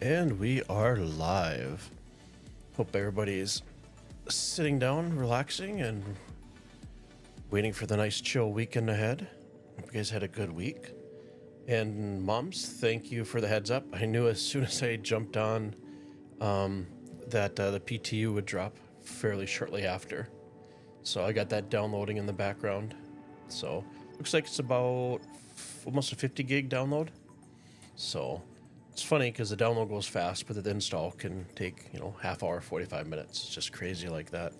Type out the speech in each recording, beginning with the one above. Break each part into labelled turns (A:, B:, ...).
A: And we are live. Hope everybody's sitting down, relaxing, and waiting for the nice chill weekend ahead. Hope you guys had a good week. And moms, thank you for the heads up. I knew as soon as I jumped on that the PTU would drop fairly shortly after. So I got that downloading in the background. So looks like it's about almost a 50 gig download. So it's funny because the download goes fast, but the install can take, half hour, 45 minutes. It's just crazy like that.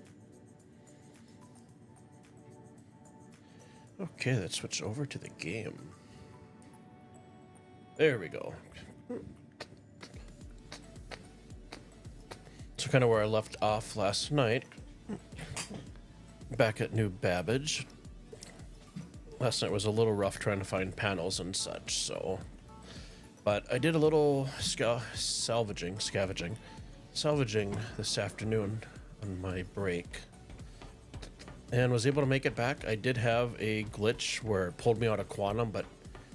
A: Okay, let's switch over to the game. There we go. So kind of where I left off last night. Back at New Babbage. Last night was a little rough trying to find panels and such, so... But I did a little salvaging this afternoon on my break. And was able to make it back. I did have a glitch where it pulled me out of quantum, but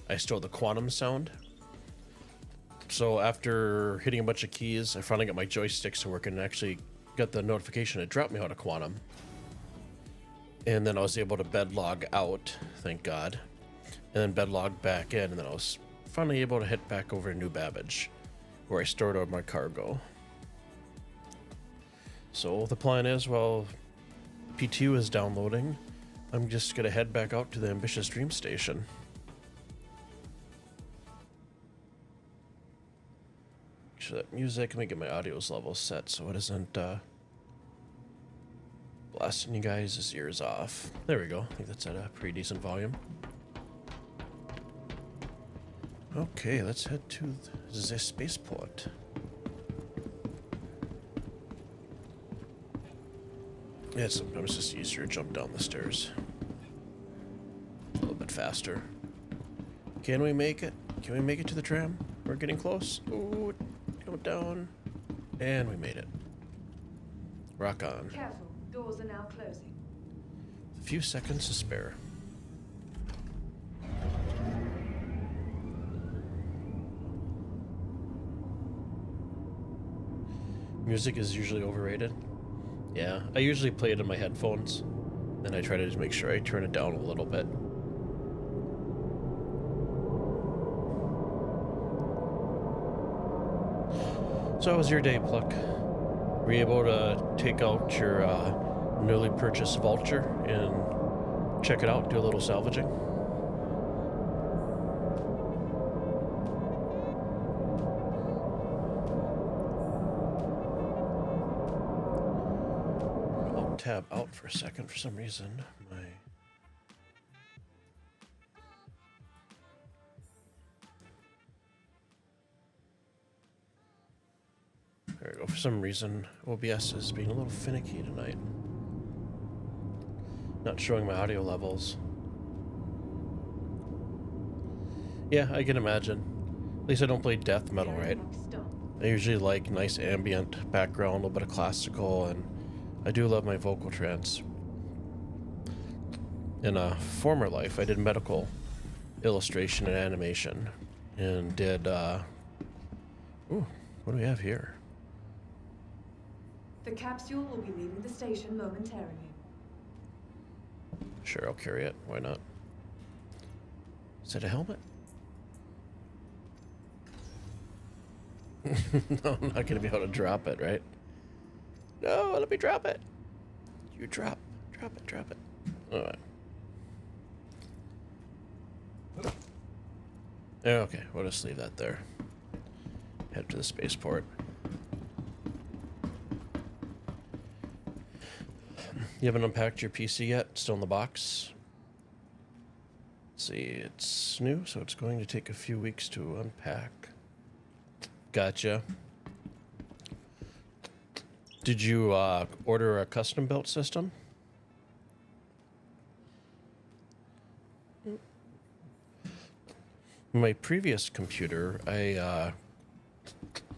A: I still had the quantum sound. So after hitting a bunch of keys, I finally got my joysticks to work and actually got the notification it dropped me out of quantum. And then I was able to bed log out, thank God. And then bed log back in, and then I was finally able to head back over to New Babbage, where I stored all my cargo. So the plan is, while PTU is downloading, I'm just gonna head back out to the Ambitious Dream Station. Actually, that music, let me get my audio's level set so it isn't blasting you guys' ears off. There we go. I think that's at a pretty decent volume. Okay, let's head to the spaceport. Yeah, sometimes it's just easier to jump down the stairs. A little bit faster. Can we make it? Can we make it to the tram? We're getting close. Ooh, go down. And we made it. Rock on.
B: Careful, doors are now closing.
A: A few seconds to spare. Music is usually overrated. Yeah, I usually play it in my headphones. Then I try to just make sure I turn it down a little bit. So how was your day, Pluck? Were you able to take out your newly purchased Vulture and check it out, do a little salvaging? Tab out for a second for some reason. There we go. For some reason, OBS is being a little finicky tonight. Not showing my audio levels. Yeah, I can imagine. At least I don't play death metal, right? I usually like nice ambient background, a little bit of classical, and I do love my vocal trance. In a former life, I did medical illustration and animation, and did, ooh, what do we have here?
B: The capsule will be leaving the station momentarily.
A: Sure, I'll carry it. Why not? Is it a helmet? No, I'm not gonna be able to drop it, right? No, let me drop it. You drop it. All right. Okay, we'll just leave that there. Head to the spaceport. You haven't unpacked your PC yet? Still in the box? Let's see, it's new, so it's going to take a few weeks to unpack. Gotcha. Did you order a custom built system? My previous computer,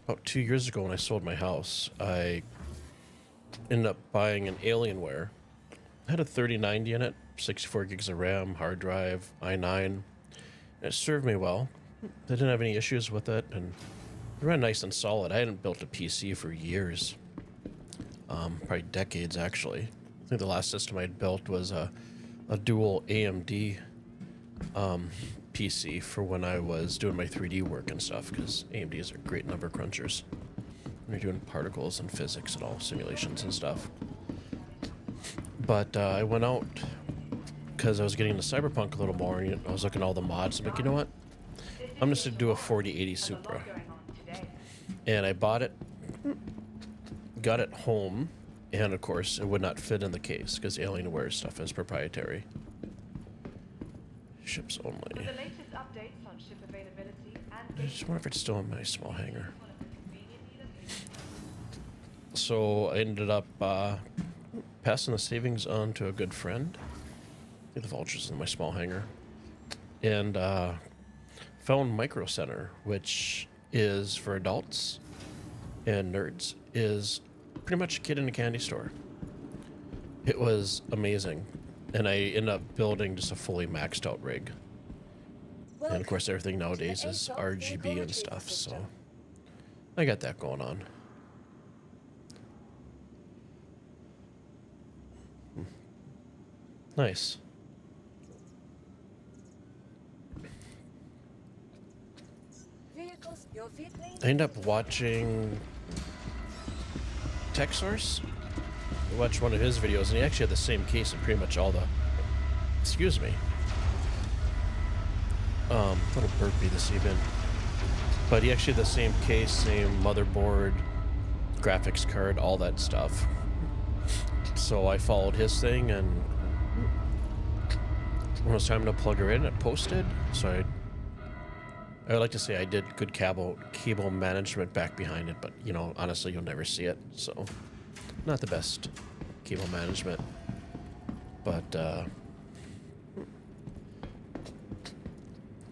A: about 2 years ago when I sold my house, I ended up buying an Alienware. It had a 3090 in it, 64 gigs of RAM, hard drive, i9. It served me well. I didn't have any issues with it, and It ran nice and solid. I hadn't built a PC for years. Probably decades, actually. I think the last system I'd built was a dual AMD PC for when I was doing my 3D work and stuff, because AMDs are great number crunchers when you're doing particles and physics and all simulations and stuff. But I went out because I was getting into Cyberpunk a little more, and I was looking at all the mods. I'm like, you know what? I'm just gonna do a 4080 Supra. And I bought it, got it home, and of course it would not fit in the case because Alienware stuff is proprietary. Ships only. I just wonder if it's still in my small hangar. So I ended up passing the savings on to a good friend. I think the Vulture's in my small hangar. And found Micro Center, which is for adults and nerds, is pretty much a kid in a candy store. It was amazing. And I ended up building just a fully maxed out rig. And of course everything nowadays is RGB and stuff, so I got that going on. Nice. I ended up watching TechSource. I watched one of his videos, and he actually had the same case in pretty much all the... Excuse me. Little burpee this evening. But he actually had the same case, same motherboard, graphics card, all that stuff. So I followed his thing, and when it was time to plug her in, it posted. So I would like to say I did good cable management back behind it, but, you know, honestly, you'll never see it. So, not the best cable management. But,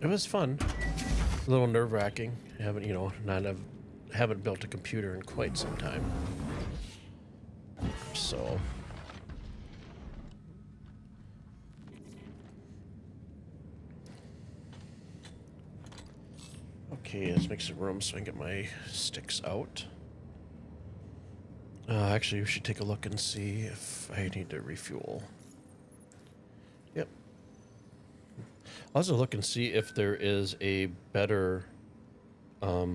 A: it was fun. A little nerve-wracking. I haven't built a computer in quite some time. So... Okay, let's make some room so I can get my sticks out. Actually, we should take a look and see if I need to refuel. Yep. I'll also look and see if there is a better... I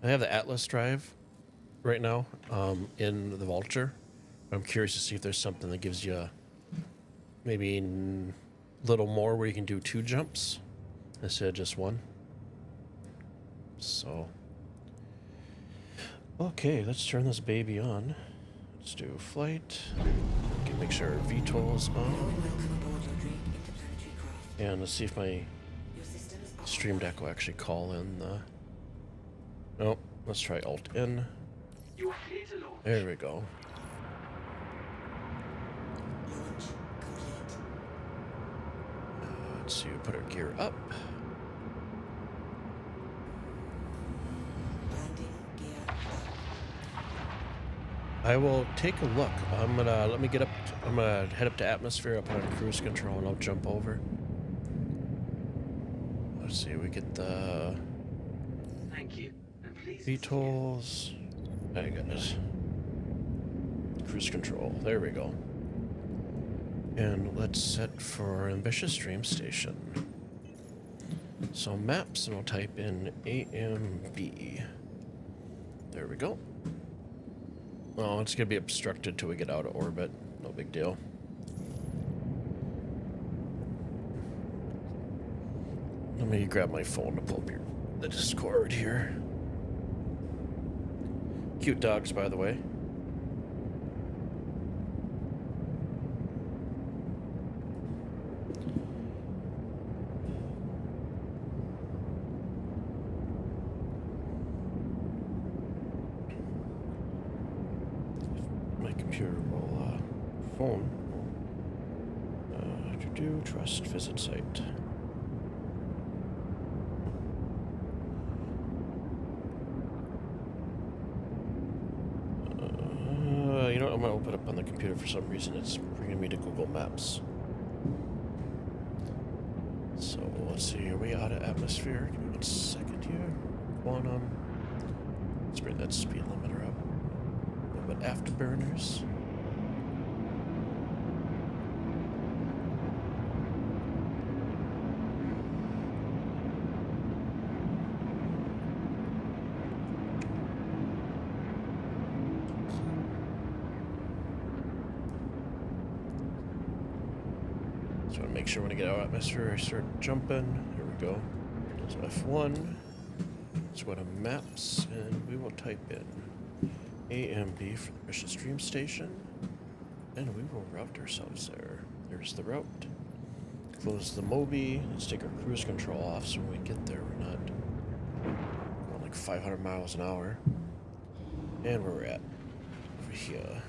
A: have the Atlas drive right now in the Vulture. I'm curious to see if there's something that gives you maybe a little more where you can do 2 jumps instead of just 1. So, okay, let's turn this baby on. Let's do flight. Okay, make sure our VTOL's on. And let's see if my Stream Deck will actually call in the... Oh, let's try Alt N. There we go. Let's see, we put our gear up. I will take a look. I'm gonna head up to atmosphere, I'll put on cruise control, and I'll jump over. Let's see, we get the VTOLs. I got this. Cruise control. There we go. And let's set for ambitious dream station. So maps, and we'll type in AMB. There we go. Oh, it's gonna be obstructed till we get out of orbit. No big deal. Let me grab my phone to pull up the Discord here. Cute dogs, by the way. My computer will, phone. Trust visit site. You know what? I'm gonna open it up on the computer. For some reason, it's bringing me to Google Maps. So let's see. Are we out of atmosphere? Give me 1 second here. on them. Let's bring that speed limiter up. A little bit afterburners. Just want to make sure when I get out of atmosphere, I start jumping. Here we go. So F1. Let's go to maps, and we will type in AMD for the mission stream station, and we will route ourselves there. There's the route. Close the Moby. Let's take our cruise control off so when we get there we're not going like 500 miles an hour. And where we're at over here.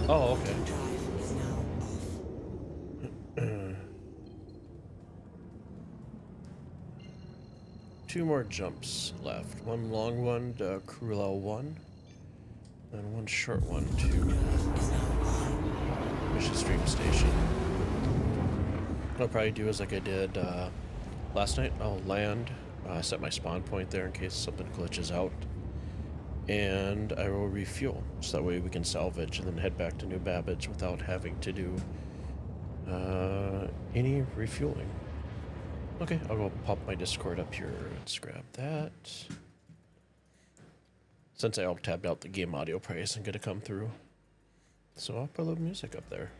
A: Oh, okay. Two more jumps left. One long one to Cruel 1, and one short one to Mission Stream Station. What I'll probably do is like I did last night. I'll land, set my spawn point there in case something glitches out, and I will refuel, so that way we can salvage and then head back to New Babbage without having to do any refueling. Okay, I'll go pop my Discord up here. Let's grab that. Since I tabbed out, the game audio probably isn't going to come through, so I'll put a little music up there.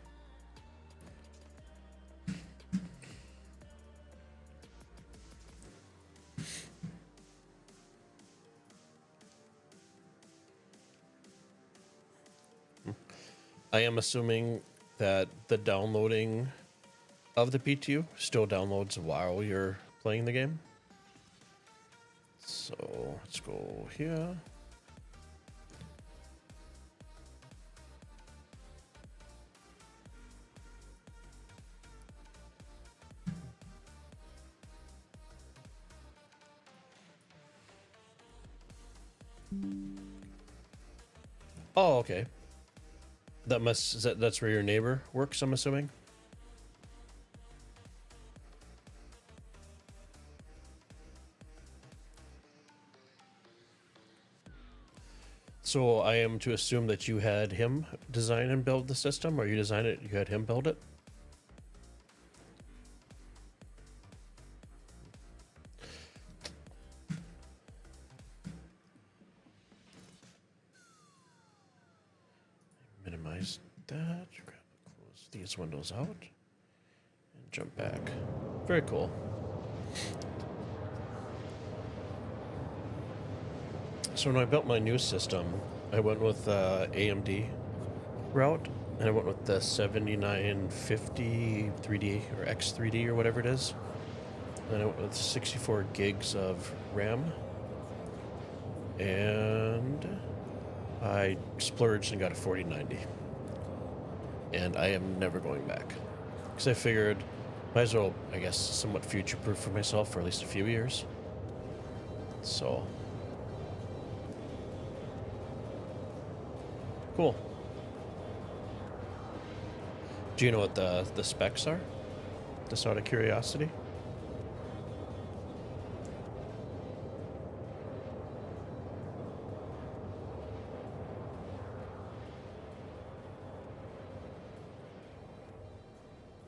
A: I am assuming that the downloading of the PTU still downloads while you're playing the game. So let's go here. Oh, okay. That's where your neighbor works, I'm assuming. So I am to assume that you had him design and build the system, or you designed it, you had him build it? Minimize that, close these windows out, and jump back. Very cool. So when I built my new system, I went with AMD route, and I went with the 7950 3D or X3D or whatever it is. And I went with 64 gigs of RAM, and I splurged and got a 4090. And I am never going back, because I figured might as well, I guess, somewhat future-proof for myself for at least a few years. So cool. Do you know what the specs are? Just out of curiosity.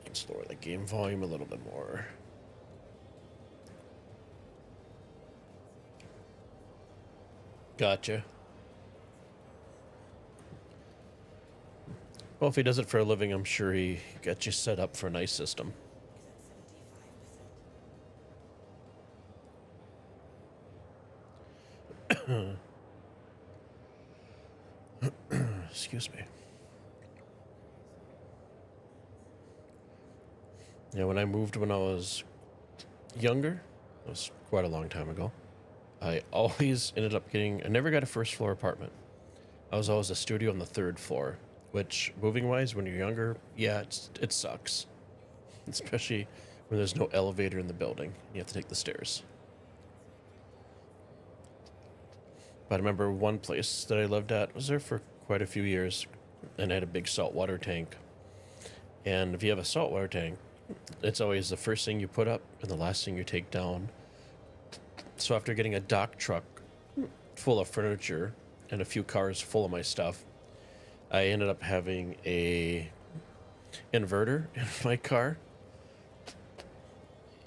A: Let's lower the game volume a little bit more. Gotcha. Well, if he does it for a living, I'm sure he got you set up for a nice system. Excuse me. Yeah, when I moved when I was younger, it was quite a long time ago, I always ended up getting, I never got a first floor apartment. I was always a studio on the 3rd floor. Which, moving-wise, when you're younger, yeah, it sucks. Especially when there's no elevator in the building. You have to take the stairs. But I remember one place that I lived at, was there for quite a few years, and I had a big saltwater tank. And if you have a saltwater tank, it's always the first thing you put up and the last thing you take down. So after getting a dock truck full of furniture and a few cars full of my stuff, I ended up having a inverter in my car.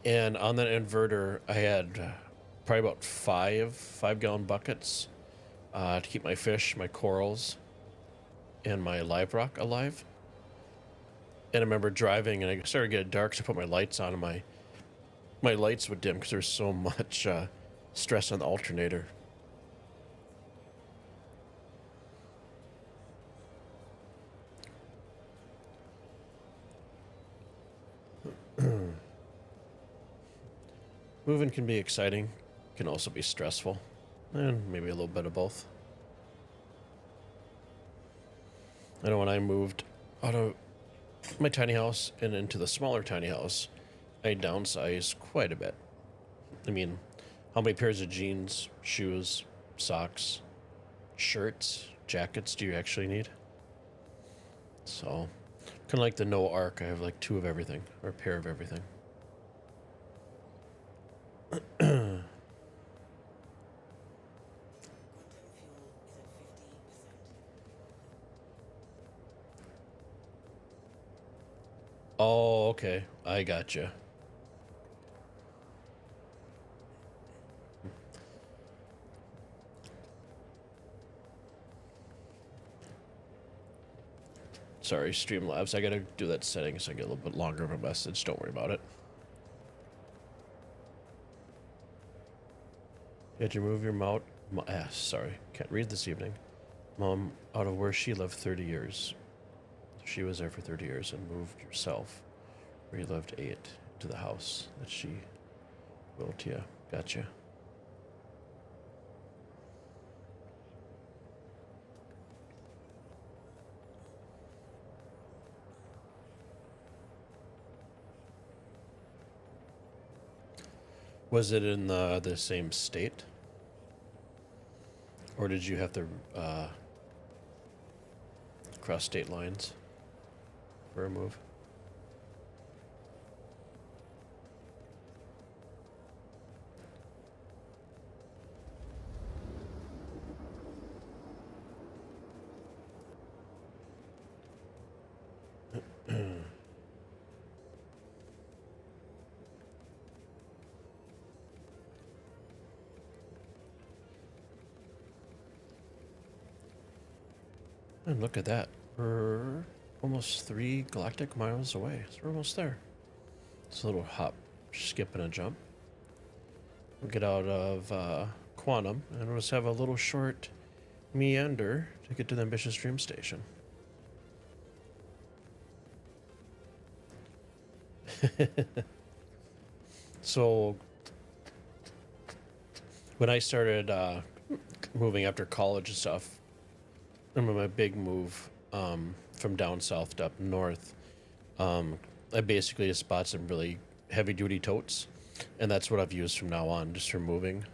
A: And on that inverter, I had probably about five-gallon buckets to keep my fish, my corals, and my live rock alive. And I remember driving, and I started to get dark, so I put my lights on, and my lights would dim because there's so much stress on the alternator. Moving can be exciting, can also be stressful, and maybe a little bit of both. I know when I moved out of my tiny house and into the smaller tiny house, I downsized quite a bit. I mean, how many pairs of jeans, shoes, socks, shirts, jackets do you actually need? So, kind of like the no arc, I have like two of everything, or a pair of everything. Oh, okay. I gotcha. Sorry, Streamlabs. I gotta do that setting so I get a little bit longer of a message. Don't worry about it. You had to move your sorry, can't read this evening. Mom out of where she lived 30 years. She was there for 30 years and moved yourself, where you lived 8, to the house that she built. Yeah, gotcha. Was it in the same state? Or did you have to cross state lines for a move? And look at that. We're almost 3 galactic miles away. So we're almost there. It's a little hop, skip, and a jump. We'll get out of Quantum and we'll just have a little short meander to get to the Ambitious Dream Station. So when I started moving after college and stuff, I remember my big move from down south to up north. I basically just bought some really heavy duty totes, and that's what I've used from now on, just for moving.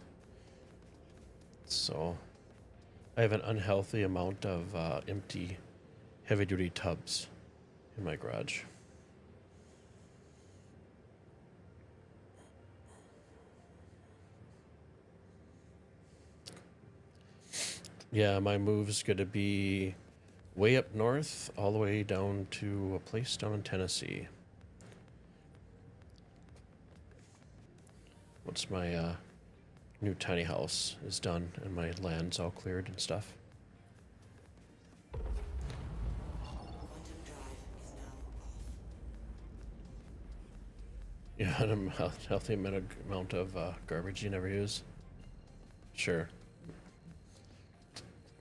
A: So I have an unhealthy amount of empty heavy duty tubs in my garage. Yeah, my move's going to be way up north, all the way down to a place down in Tennessee. Once my new tiny house is done and my land's all cleared and stuff. Yeah, and a healthy amount of garbage you never use. Sure.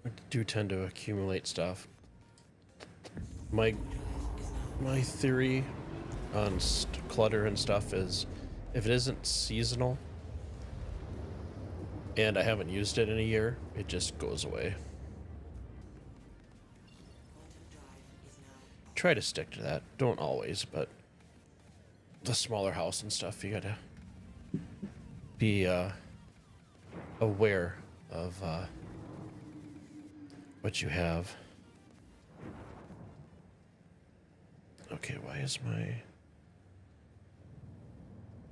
A: I do tend to accumulate stuff. My theory on clutter and stuff is, if it isn't seasonal and I haven't used it in a year, it just goes away. Try to stick to that. Don't always, but the smaller house and stuff, you gotta be aware of what you have. Okay, why is my...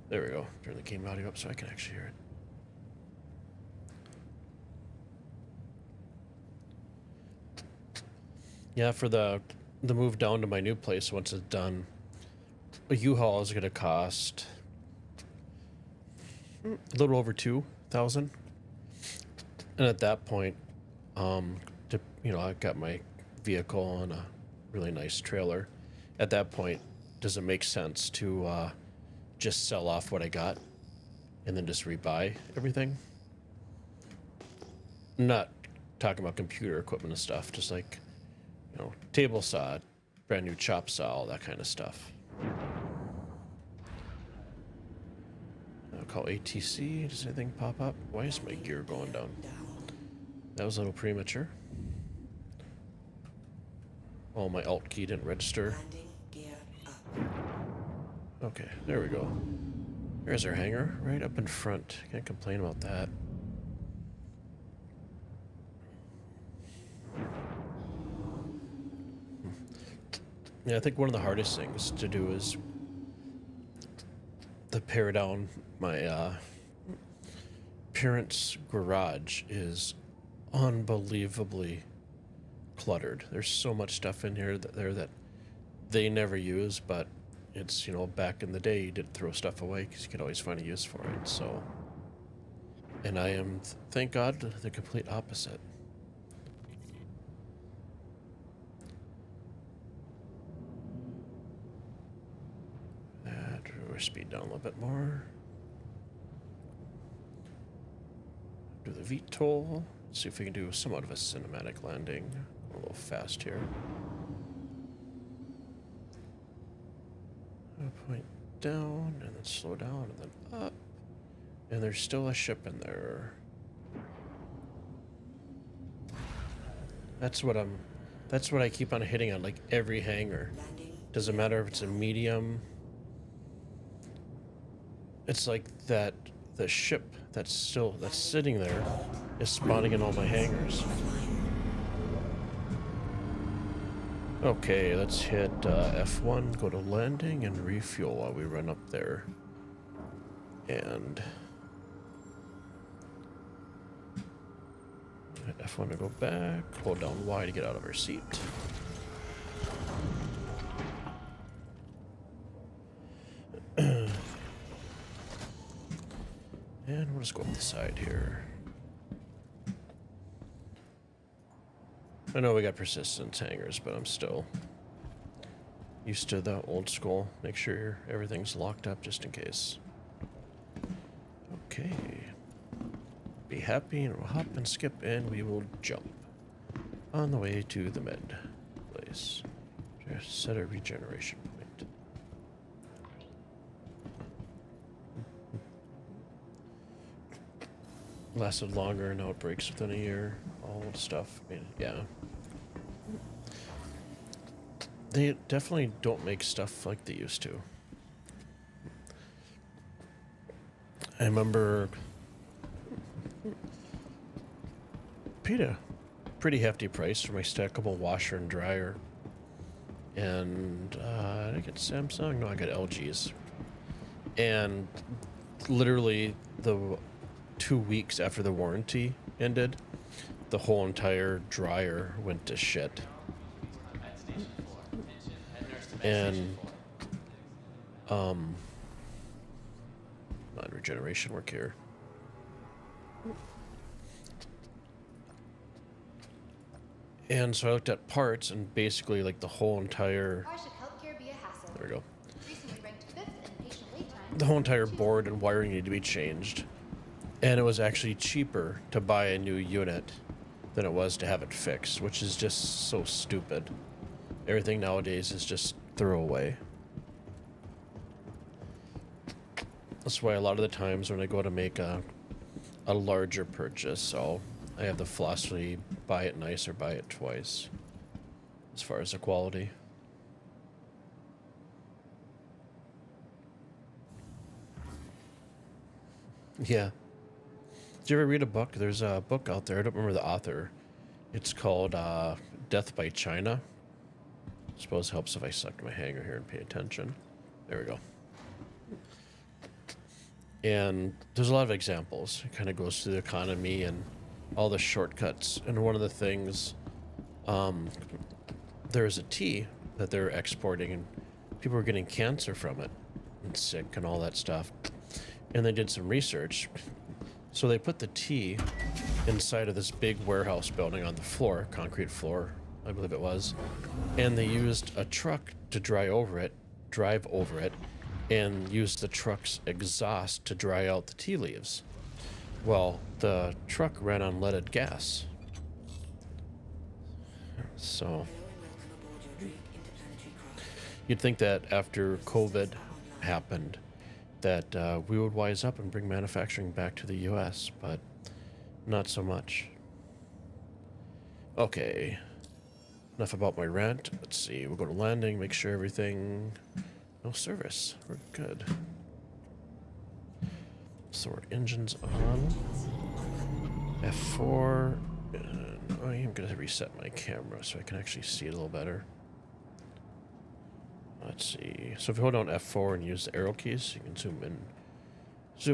A: There we go. Turn the game audio up so I can actually hear it. Yeah, for the move down to my new place, once it's done, a U-Haul is going to cost a little over 2,000. And at that point, I've got my vehicle on a really nice trailer. At that point, does it make sense to just sell off what I got and then just rebuy everything? I'm not talking about computer equipment and stuff, just like, table saw, brand new chop saw, all that kind of stuff. I'll call ATC. Does anything pop up? Why is my gear going down? That was a little premature. Oh, my alt key didn't register. Okay, there we go. There's our hangar, right up in front. Can't complain about that. Yeah, I think one of the hardest things to do is to pare down my parents' garage is unbelievably cluttered. There's so much stuff in here that they never use, but it's, back in the day you didn't throw stuff away because you could always find a use for it. So, and I am, thank God, the complete opposite. Speed down a little bit more. Do the VTOL. See if we can do somewhat of a cinematic landing. A little fast here. Point down and then slow down and then up. And there's still a ship in there. That's what I keep on hitting on, like every hangar. Doesn't matter if it's a medium. It's like that the ship that's sitting there is spawning in all my hangars. Okay, let's hit F1, go to landing, and refuel while we run up there. And hit F1 to go back, hold down Y to get out of our seat. And we'll just go up the side here. I know we got persistence hangers, but I'm still used to the old school. Make sure everything's locked up just in case. Okay. Be happy, and we'll hop and skip, and we will jump on the way to the med place. Just set a regeneration point. Lasted longer, now it breaks within a year. All the stuff. I mean, yeah. They definitely don't make stuff like they used to. I remember paid a pretty hefty price for my stackable washer and dryer. And did I get Samsung? No, I got LG's. And literally the 2 weeks after the warranty ended, the whole entire dryer went to shit. And non-regeneration work here. And so I looked at parts, and basically like the whole entire,
C: Why should healthcare be a hassle?
A: there we go.
C: Recently ranked 5th in patient wait time.
A: The whole entire board and wiring needed to be changed. And it was actually cheaper to buy a new unit than it was to have it fixed, which is just so stupid. Everything nowadays is just throwaway. That's why a lot of the times when I go to make a larger purchase, I have the philosophy, buy it nice or buy it twice, as far as the quality. Yeah. Did you ever read a book? There's a book out there, I don't remember the author. It's called Death by China. Suppose helps if I select my hanger here and pay attention. There we go. And there's a lot of examples. It kind of goes through the economy and all the shortcuts. And one of the things, there's a tea that they're exporting, and people were getting cancer from it and sick and all that stuff. And they did some research. So they put the tea inside of this big warehouse building on the floor, concrete floor, I believe it was. And they used a truck to drive over it, and used the truck's exhaust to dry out the tea leaves. Well, the truck ran on leaded gas. So you'd think that after COVID happened, that we would wise up and bring manufacturing back to the US, but not so much. Okay, enough about my rant. Let's see, we'll go to landing, make sure everything, no service, we're good. Sword engines on. F4, and I am gonna reset my camera so I can actually see it a little better. Let's see. So if you hold down F4 and use the arrow keys, you can zoom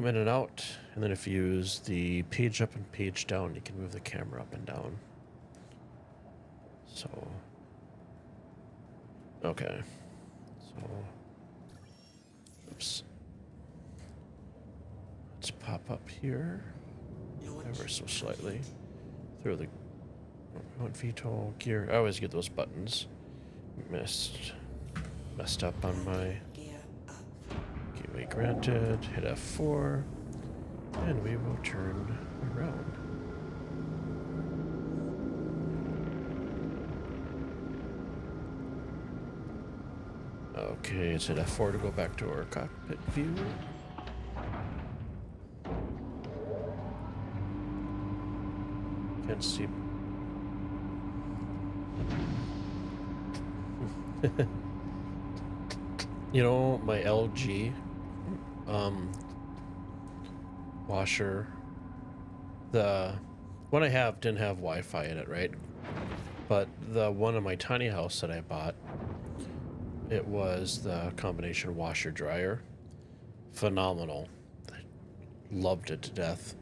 A: in and out. And then if you use the page up and page down, you can move the camera up and down. So, okay. So, oops. Let's pop up here, ever so slightly. Through the VTOL gear. I always get those buttons messed up on my gateway granted. Hit F4, and we will turn around. Okay, let's hit F4 to go back to our cockpit view. Can't see. You know, my LG washer, the one I have didn't have Wi-Fi in it, right? But the one in my tiny house that I bought, it was the combination washer dryer. Phenomenal. I loved it to death.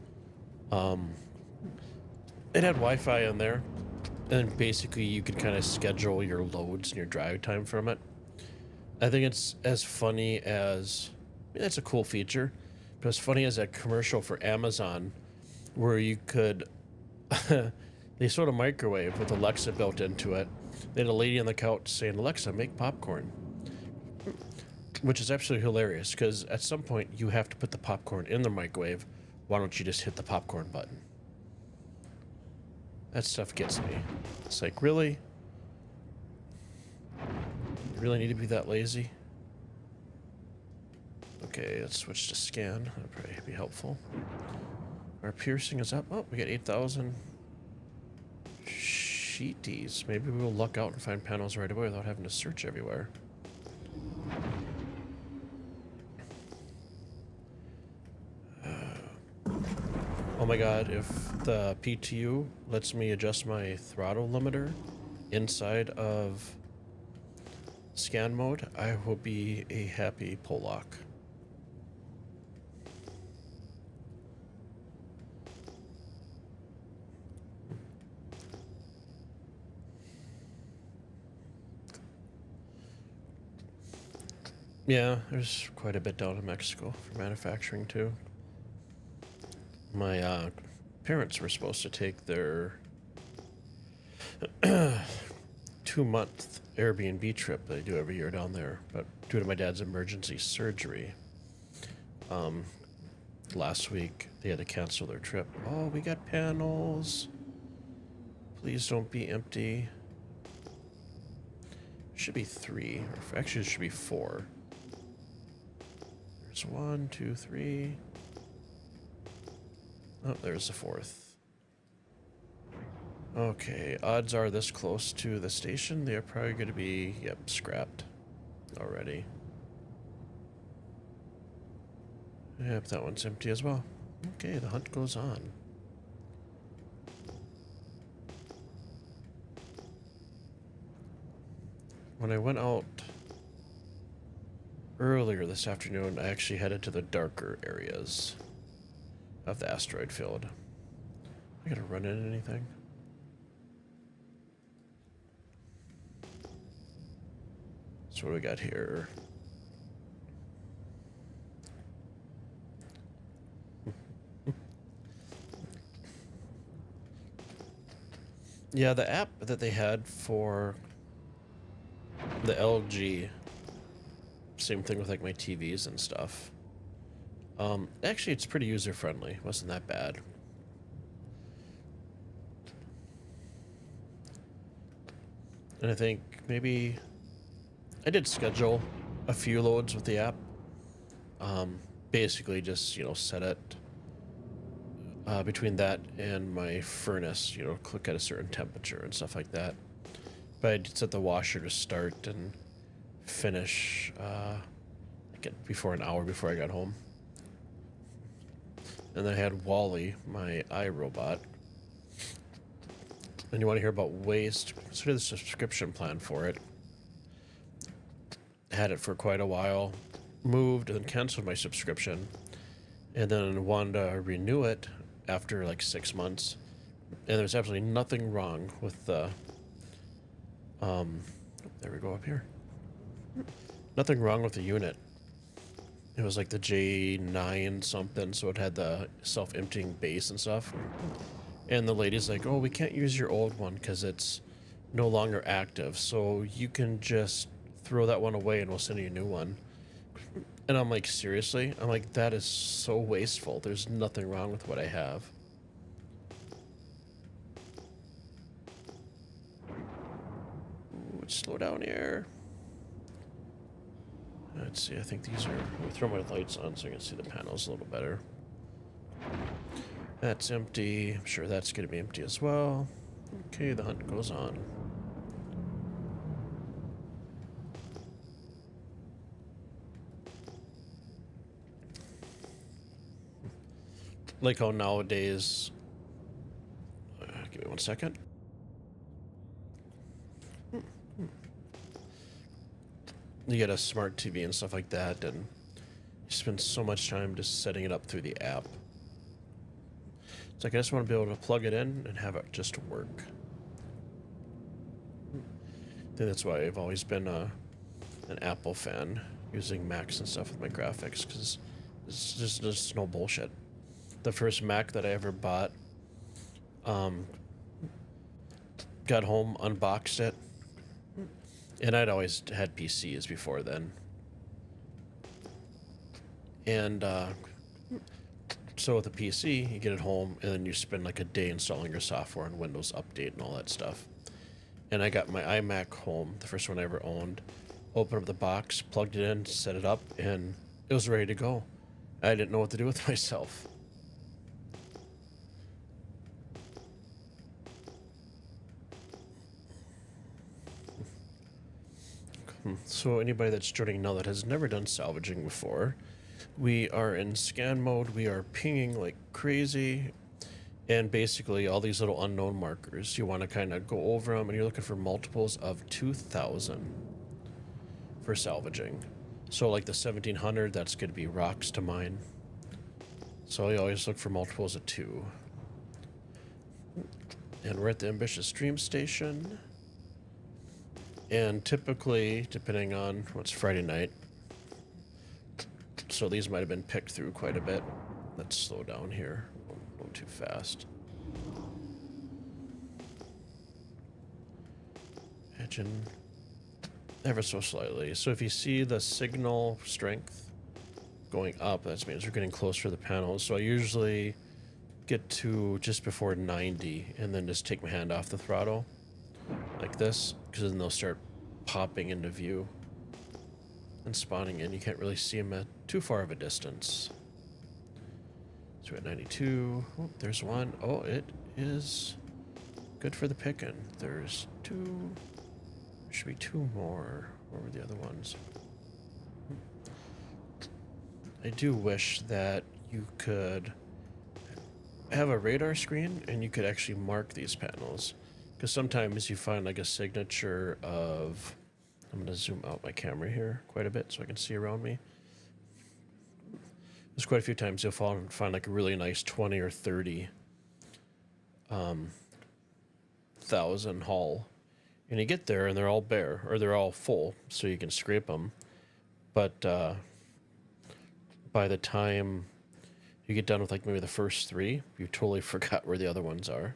A: It had Wi-Fi in there, and basically you could kind of schedule your loads and your drive time from it. I think it's as funny as, I mean, that's a cool feature, but as funny as that commercial for Amazon where you could, they sort of microwave with Alexa built into it. They had a lady on the couch saying, "Alexa, make popcorn," which is absolutely hilarious because at some point you have to put the popcorn in the microwave. Why don't you just hit the popcorn button? That stuff gets me. It's like, really? You really need to be that lazy? Okay, let's switch to scan. That'll probably be helpful. Our piercing is up. Oh, we got 8,000 sheeties. Maybe we'll luck out and find panels right away without having to search everywhere. Oh my god, if the PTU lets me adjust my throttle limiter inside of scan mode, I will be a happy Pollock. Yeah, there's quite a bit down in Mexico for manufacturing too. My parents were supposed to take their 2-month Airbnb trip they do every year down there, but due to my dad's emergency surgery, last week they had to cancel their trip. Oh, we got panels. Please don't be empty. Should be 3, or actually it should be 4. There's 1, 2, 3. Oh, there's the 4th. Okay, odds are this close to the station, they're probably going to be, yep, scrapped already. Yep, that one's empty as well. Okay, the hunt goes on. when I went out earlier this afternoon, I actually headed to the darker areas of the asteroid field. I gotta run into anything? So what do we got here? Yeah, the app that they had for the LG, same thing with like my TVs and stuff. Actually, it's pretty user friendly. Wasn't that bad. And I think maybe I did schedule a few loads with the app. Basically just, you know, set it between that and my furnace, you know, click at a certain temperature and stuff like that. But I did set the washer to start and finish before an hour before I got home. And then I had Wally, my iRobot. And you want to hear about waste? So I did a subscription plan for it. Had it for quite a while. Moved and then canceled my subscription. And then wanted to renew it after like 6 months. And there's absolutely nothing wrong with the... there we go up here. Nothing wrong with the unit. It was like the J9 something, so it had the self-emptying base and stuff. And the lady's like, oh, we can't use your old one because it's no longer active. So you can just throw that one away and we'll send you a new one. And I'm like, seriously? I'm like, that is so wasteful. There's nothing wrong with what I have. Ooh, slow down here. Let's see, I think these are... Let me throw my lights on so I can see the panels a little better. That's empty. I'm sure that's going to be empty as well. Okay, the hunt goes on. Like how nowadays... give me 1 second. You get a smart TV and stuff like that, and you spend so much time just setting it up through the app. It's like I just want to be able to plug it in and have it just work. I think that's why I've always been an Apple fan, using Macs and stuff with my graphics, because it's just no bullshit. The first Mac that I ever bought, got home, unboxed it, and I'd always had PCs before then. And so with a PC, you get it home, and then you spend like a day installing your software and Windows Update and all that stuff. And I got my iMac home, the first one I ever owned, opened up the box, plugged it in, set it up, and it was ready to go. I didn't know what to do with myself. So anybody that's joining now that has never done salvaging before, we are in scan mode. We are pinging like crazy, and basically all these little unknown markers, you want to kind of go over them, and you're looking for multiples of 2,000 for salvaging. So like the 1,700, that's going to be rocks to mine. So you always look for multiples of 2. And we're at the Ambitious Stream Station. And typically, depending on what's Friday night, so these might have been picked through quite a bit. Let's slow down here. Going too fast. Edging ever so slightly. So if you see the signal strength going up, that means we're getting closer to the panels. So I usually get to just before 90 and then just take my hand off the throttle like this, because then they'll start popping into view and spawning in. You can't really see them at too far of a distance. So we're at 92. Oh, there's one. Oh, it is good for the picking. There's 2. There should be 2 more. Where were the other ones? I do wish that you could have a radar screen and you could actually mark these panels. Because sometimes you find like a signature of I'm going to zoom out my camera here quite a bit so I can see around me. There's quite a few times you'll find like a really nice 20 or 30 thousand haul. And you get there and they're all bare, or they're all full, so you can scrape them. But by the time you get done with like maybe the first 3, you totally forgot where the other ones are.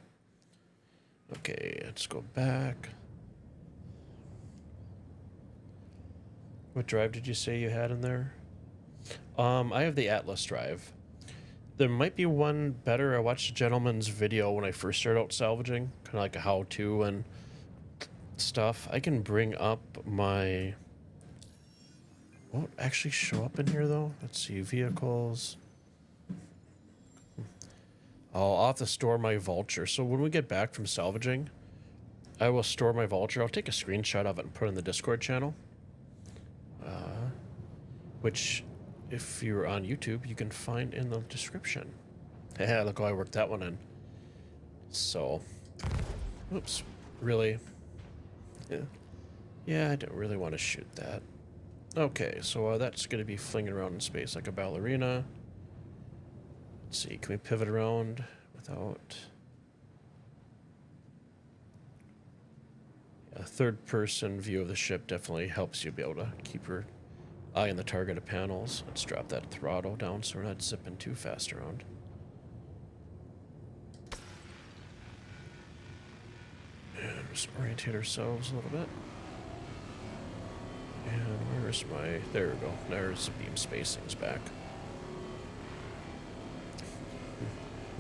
A: Okay, let's go back. What drive did you say you had in there? I have the Atlas drive. There might be one better. I watched a gentleman's video when I first started out salvaging, kind of like a how-to and stuff. I can bring up my... Won't actually show up in here though. Let's see, vehicles. I'll have to store my vulture. So when we get back from salvaging, I will store my vulture. I'll take a screenshot of it and put it in the Discord channel. Which, if you're on YouTube, you can find in the description. Yeah, look how I worked that one in. So, oops, really? Yeah, I don't really want to shoot that. Okay, so that's going to be flinging around in space like a ballerina. Let's see, can we pivot around without... A third-person view of the ship definitely helps you be able to keep your eye on the target of panels. Let's drop that throttle down so we're not zipping too fast around. And just orientate ourselves a little bit. And where's my... There we go. There's the beam spacings back.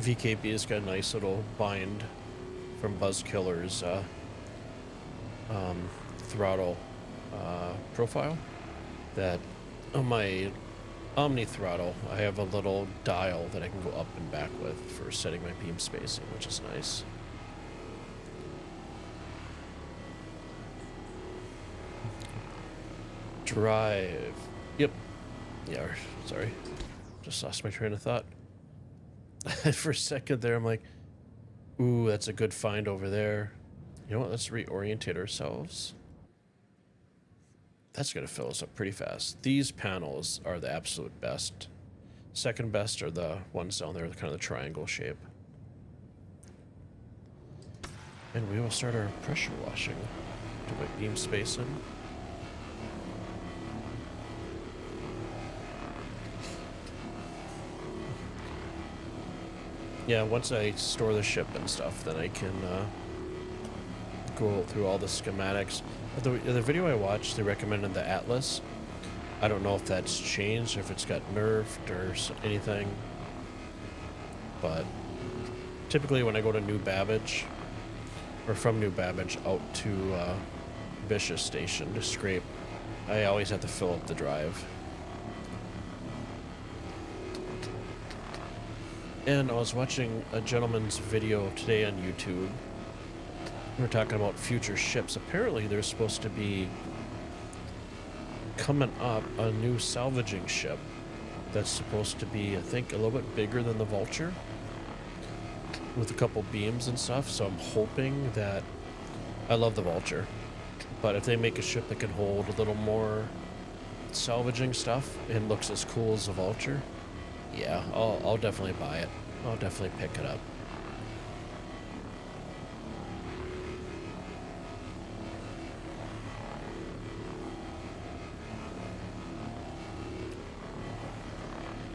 A: VKB has got a nice little bind from Buzzkiller's throttle profile. That on my Omni throttle, I have a little dial that I can go up and back with for setting my beam spacing, which is nice. Drive. Yep. Yeah, sorry. Just lost my train of thought. For a second there, I'm like, ooh, that's a good find over there. You know what? Let's reorientate ourselves. That's going to fill us up pretty fast. These panels are the absolute best. Second best are the ones down there, kind of the triangle shape. And we will start our pressure washing. Do my beam spacing. Yeah, once I store the ship and stuff, then I can go through all the schematics. The video I watched, they recommended the Atlas. I don't know if that's changed, or if it's got nerfed or anything. But typically when I go to New Babbage, or from New Babbage out to Vicious Station to scrape, I always have to fill up the drive. And I was watching a gentleman's video today on YouTube. We're talking about future ships. Apparently there's supposed to be coming up a new salvaging ship that's supposed to be, I think, a little bit bigger than the Vulture with a couple beams and stuff. So I'm hoping that... I love the Vulture, but if they make a ship that can hold a little more salvaging stuff and looks as cool as the Vulture, yeah, I'll definitely buy it. I'll definitely pick it up.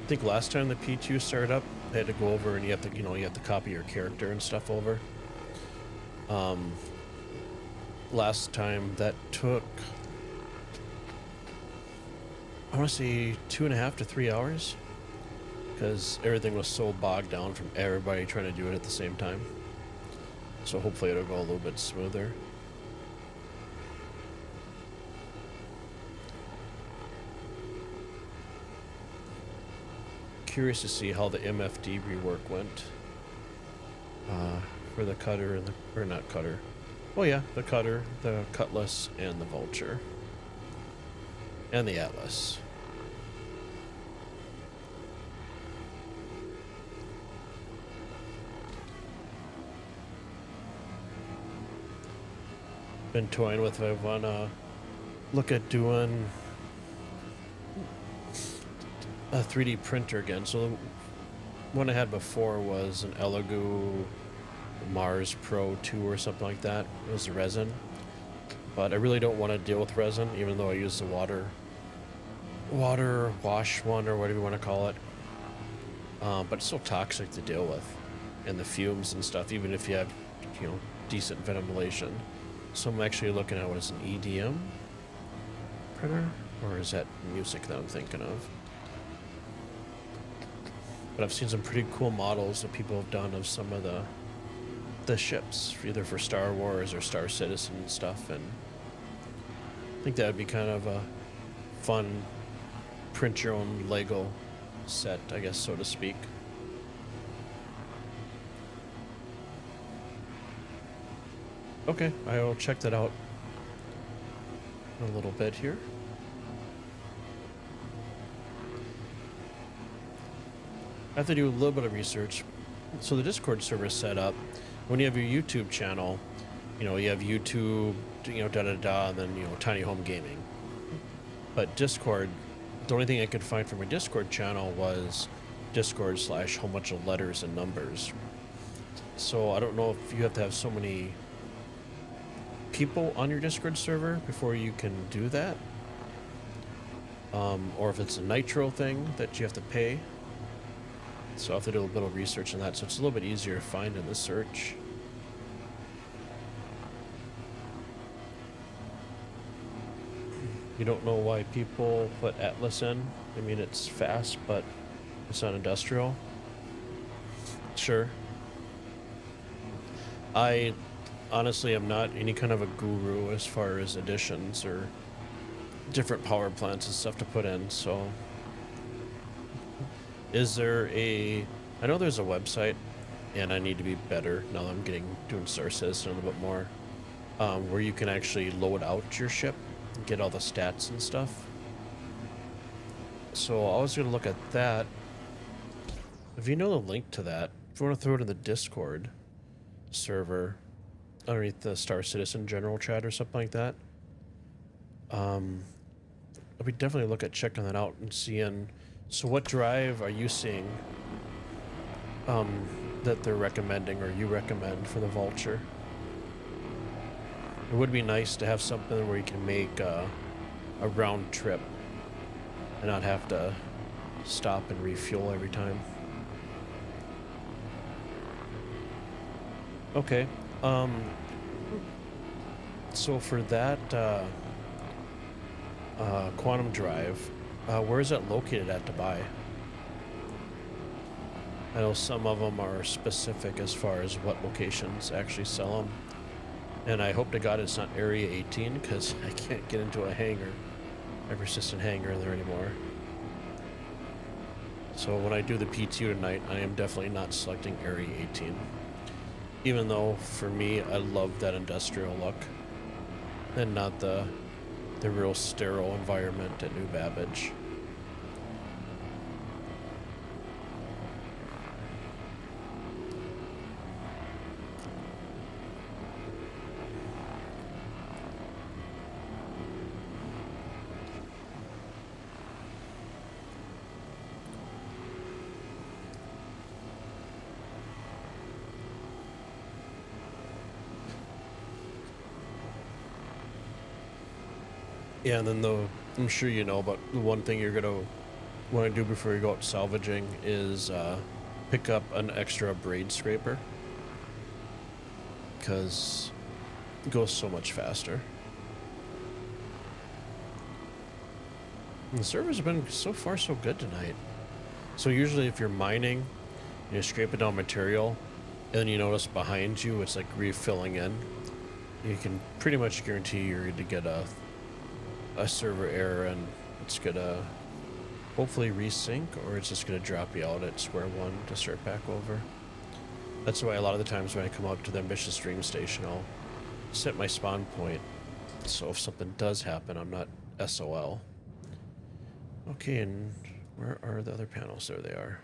A: I think last time the P2 started up, I had to go over and you have to copy your character and stuff over. Last time that took, I want to say 2.5 to 3 hours, because everything was so bogged down from everybody trying to do it at the same time. So hopefully it'll go a little bit smoother. Curious to see how the MFD rework went for the cutter and or not cutter. Oh yeah, the cutter, the Cutlass, and the Vulture, and the Atlas. Been toying with if I want to look at doing a 3D printer again. So the one I had before was an Elegoo Mars Pro 2 or something like that. It was resin, but I really don't want to deal with resin, even though I use the water wash one or whatever you want to call it. But it's so toxic to deal with, and the fumes and stuff, even if you have, decent ventilation. So I'm actually looking at what is an EDM printer, or is that music that I'm thinking of? But I've seen some pretty cool models that people have done of some of the ships, either for Star Wars or Star Citizen and stuff, and I think that would be kind of a fun print your own Lego set, I guess, so to speak. Okay, I will check that out in a little bit here. I have to do a little bit of research. So the Discord server is set up. When you have your YouTube channel, you have YouTube, and then, Tiny Home Gaming. But Discord, the only thing I could find from my Discord channel was Discord / whole bunch of letters and numbers. So I don't know if you have to have so many people on your Discord server before you can do that. Or if it's a Nitro thing that you have to pay. So I have to do a little bit of research on that, so it's a little bit easier to find in the search. You don't know why people put Atlas in? I mean, it's fast, but it's not industrial. Sure. I honestly am not any kind of a guru as far as additions or different power plants and stuff to put in, so... Is there I know there's a website, and I need to be better now that I'm doing Star Citizen a little bit more, where you can actually load out your ship and get all the stats and stuff. So I was going to look at that. If you know the link to that, if you want to throw it in the Discord server underneath the Star Citizen general chat or something like that, I would definitely look at checking that out and seeing. So what drive are you seeing that they're recommending or you recommend for the Vulture? It would be nice to have something where you can make a round trip and not have to stop and refuel every time. Okay. So for that quantum drive, where is that located at to buy? I know some of them are specific as far as what locations actually sell them. And I hope to God it's not Area 18, because I can't get into a persistent hangar in there anymore. So when I do the PTU tonight, I am definitely not selecting Area 18. Even though, for me, I love that industrial look. And not the real sterile environment at New Babbage. Yeah, and then I'm sure you know, but the one thing you're gonna want to do before you go out salvaging is pick up an extra braid scraper, because it goes so much faster. And the servers have been so far so good tonight. So usually if you're mining, you're scraping down material, and then you notice behind you it's like refilling in, you can pretty much guarantee you're going to get a server error, and it's gonna hopefully resync, or it's just gonna drop you out at square one to start back over. That's why a lot of the times when I come out to the Ambitious Dream Station, I'll set my spawn point, so if something does happen, I'm not SOL. Okay, and where are the other panels? There they are.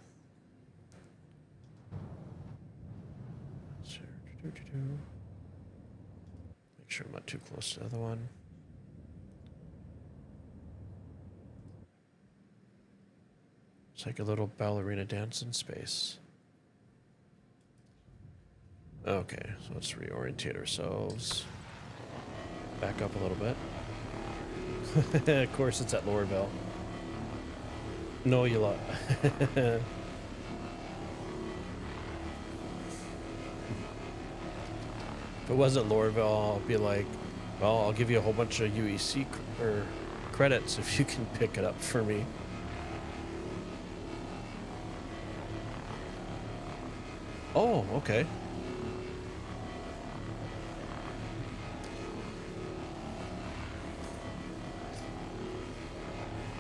A: Make sure I'm not too close to the other one. It's like a little ballerina dance in space. Okay, so let's reorientate ourselves. Back up a little bit. Of course, it's at Lorville. No, you lot. If it wasn't Lorville, I'll be like, well, I'll give you a whole bunch of UEC or credits if you can pick it up for me. Oh, okay.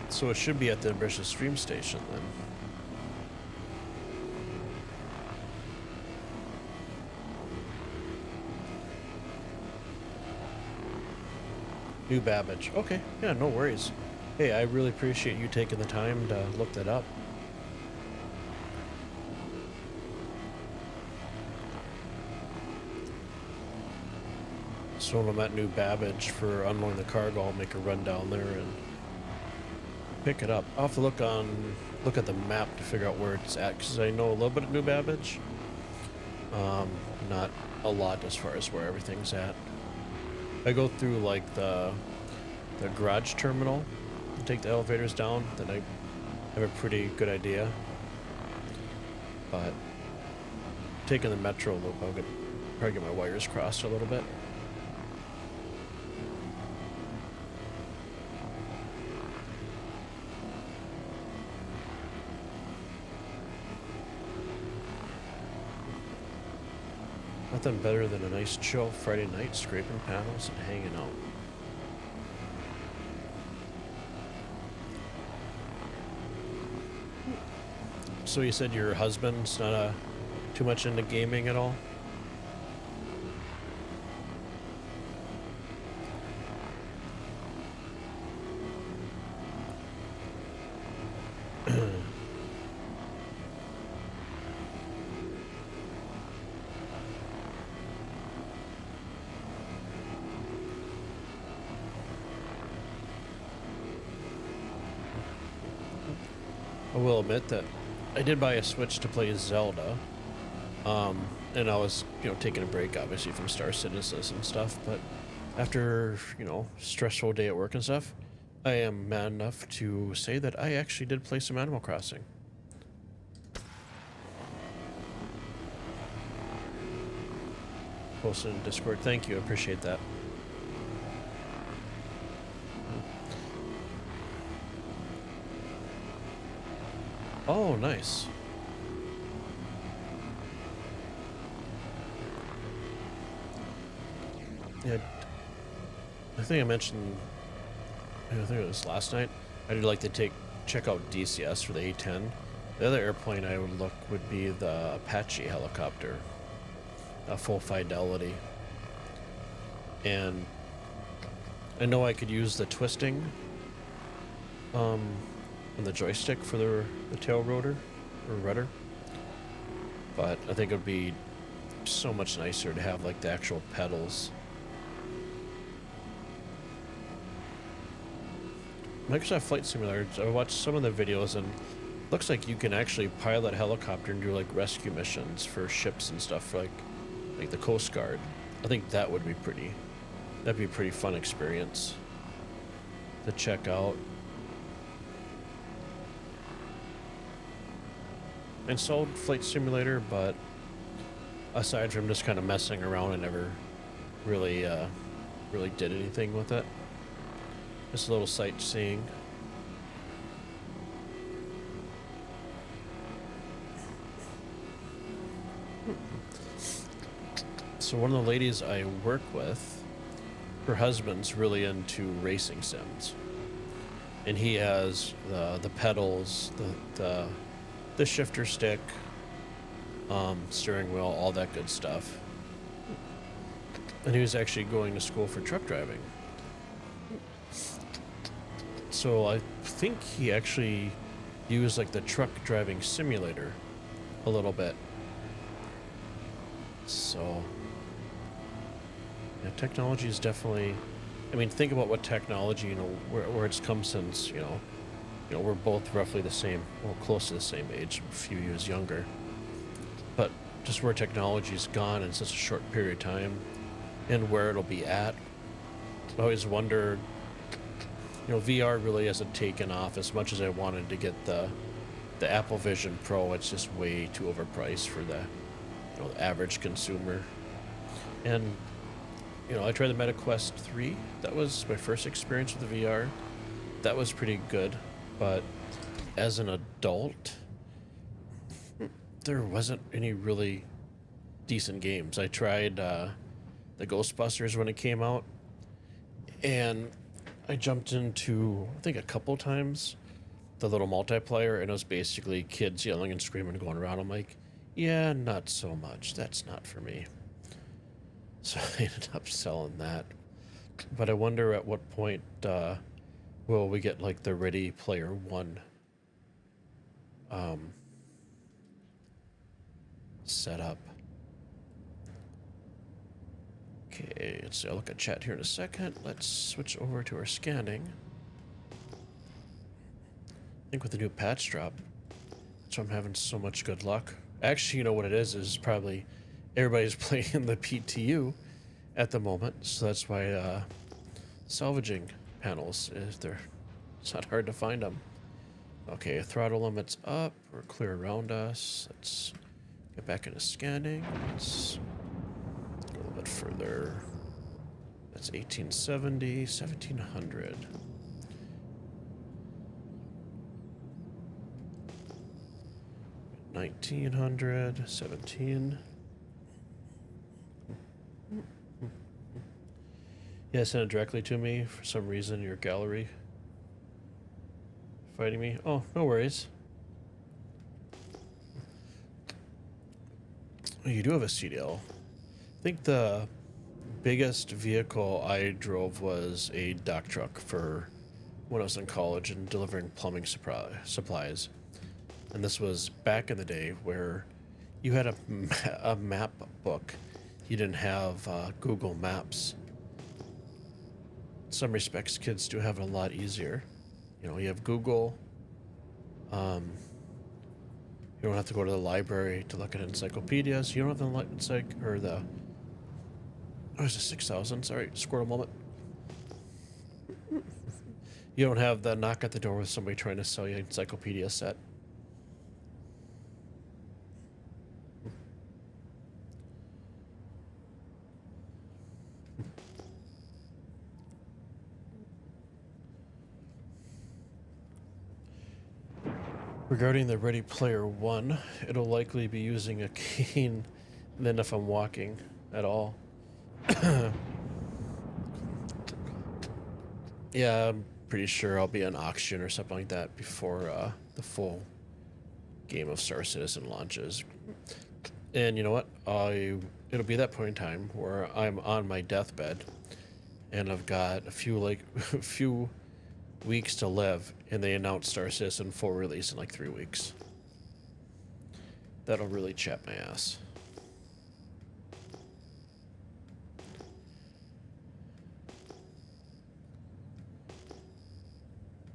A: So it should be at the ambitious stream station then. New Babbage. Okay, yeah, no worries. Hey, I really appreciate you taking the time to look that up. So when I'm at New Babbage for unloading the cargo, I'll make a run down there and pick it up. I'll have to look at the map to figure out where it's at, because I know a little bit of New Babbage. Not a lot as far as where everything's at. I go through like the garage terminal and take the elevators down, then I have a pretty good idea. But taking the metro loop, I'll probably get my wires crossed a little bit. Nothing better than a nice chill Friday night scraping panels and hanging out. So you said your husband's not too much into gaming at all? I will admit that I did buy a Switch to play Zelda, and I was, taking a break, obviously, from Star Citizen and stuff, but after, stressful day at work and stuff, I am mad enough to say that I actually did play some Animal Crossing. Posted in Discord. Thank you, I appreciate that. Oh, nice. Yeah, I think I mentioned, I think it was last night, I'd like to check out DCS for the A-10. The other airplane I would look would be the Apache helicopter, full fidelity. And I know I could use the twisting on the joystick for the tail rotor or rudder, but I think it would be so much nicer to have like the actual pedals. Microsoft Flight Simulator, I watched some of the videos and looks like you can actually pilot a helicopter and do like rescue missions for ships and stuff for like the Coast Guard. I think that'd be a pretty fun experience to check out. I installed Flight Simulator, but aside from just kind of messing around, I never really did anything with it. Just a little sightseeing. So one of the ladies I work with, her husband's really into racing sims, and he has the pedals, the shifter stick, steering wheel, all that good stuff. And he was actually going to school for truck driving. So I think he actually used like the truck driving simulator a little bit. So yeah, technology is definitely, I mean, think about what technology, where it's come since, You know, we're both roughly the same, well, close to the same age, a few years younger. But just where technology's gone in such a short period of time and where it'll be at, I always wonder, you know, VR really hasn't taken off as much as I wanted to get the Apple Vision Pro. It's just way too overpriced for the, you know, the average consumer. And, you know, I tried the Meta Quest 3. That was my first experience with the VR. That was pretty good. But as an adult, there wasn't any really decent games. I tried the Ghostbusters when it came out, and I jumped into, I think, a couple times the little multiplayer, and it was basically kids yelling and screaming going around. I'm like, yeah, not so much. That's not for me. So I ended up selling that. But I wonder at what point will we get like the Ready Player One set up. Okay, let's see. I'll look at chat here in a second. Let's switch over to our scanning. I think with the new patch drop, so I'm having so much good luck. Actually, you know what it is probably everybody's playing the PTU at the moment, so that's why salvaging panels, it's not hard to find them. Okay, throttle limit's up. We're clear around us. Let's get back into scanning. Let's go a little bit further. That's 1870, 1700. $1900, 17. Yeah, send it directly to me for some reason. Your gallery fighting me. Oh, no worries. Oh, you do have a CDL. I think the biggest vehicle I drove was a dock truck for when I was in college and delivering plumbing supplies. And this was back in the day where you had a map book. You didn't have Google Maps. In some respects, kids do have it a lot easier. You know, you have Google. You don't have to go to the library to look at encyclopedias. You don't have the oh, it's a 6,000. Sorry, squirrel moment. You don't have the knock at the door with somebody trying to sell you an encyclopedia set. Regarding the Ready Player One, it'll likely be using a cane than if I'm walking at all. Yeah, I'm pretty sure I'll be an auction or something like that before the full game of Star Citizen launches. And you know what? It'll be that point in time where I'm on my deathbed and I've got a few weeks to live, and they announce Star Citizen full release in like 3 weeks. That'll really chap my ass.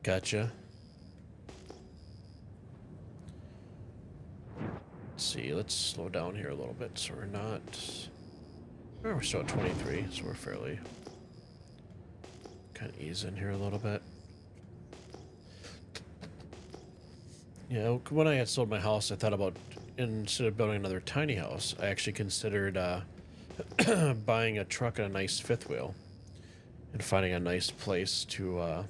A: Gotcha. Let's see, let's slow down here a little bit so we're not... Oh, we're still at 23, so we're fairly... kind of ease in here a little bit. Yeah, when I had sold my house, I thought about, instead of building another tiny house, I actually considered buying a truck and a nice fifth wheel and finding a nice place to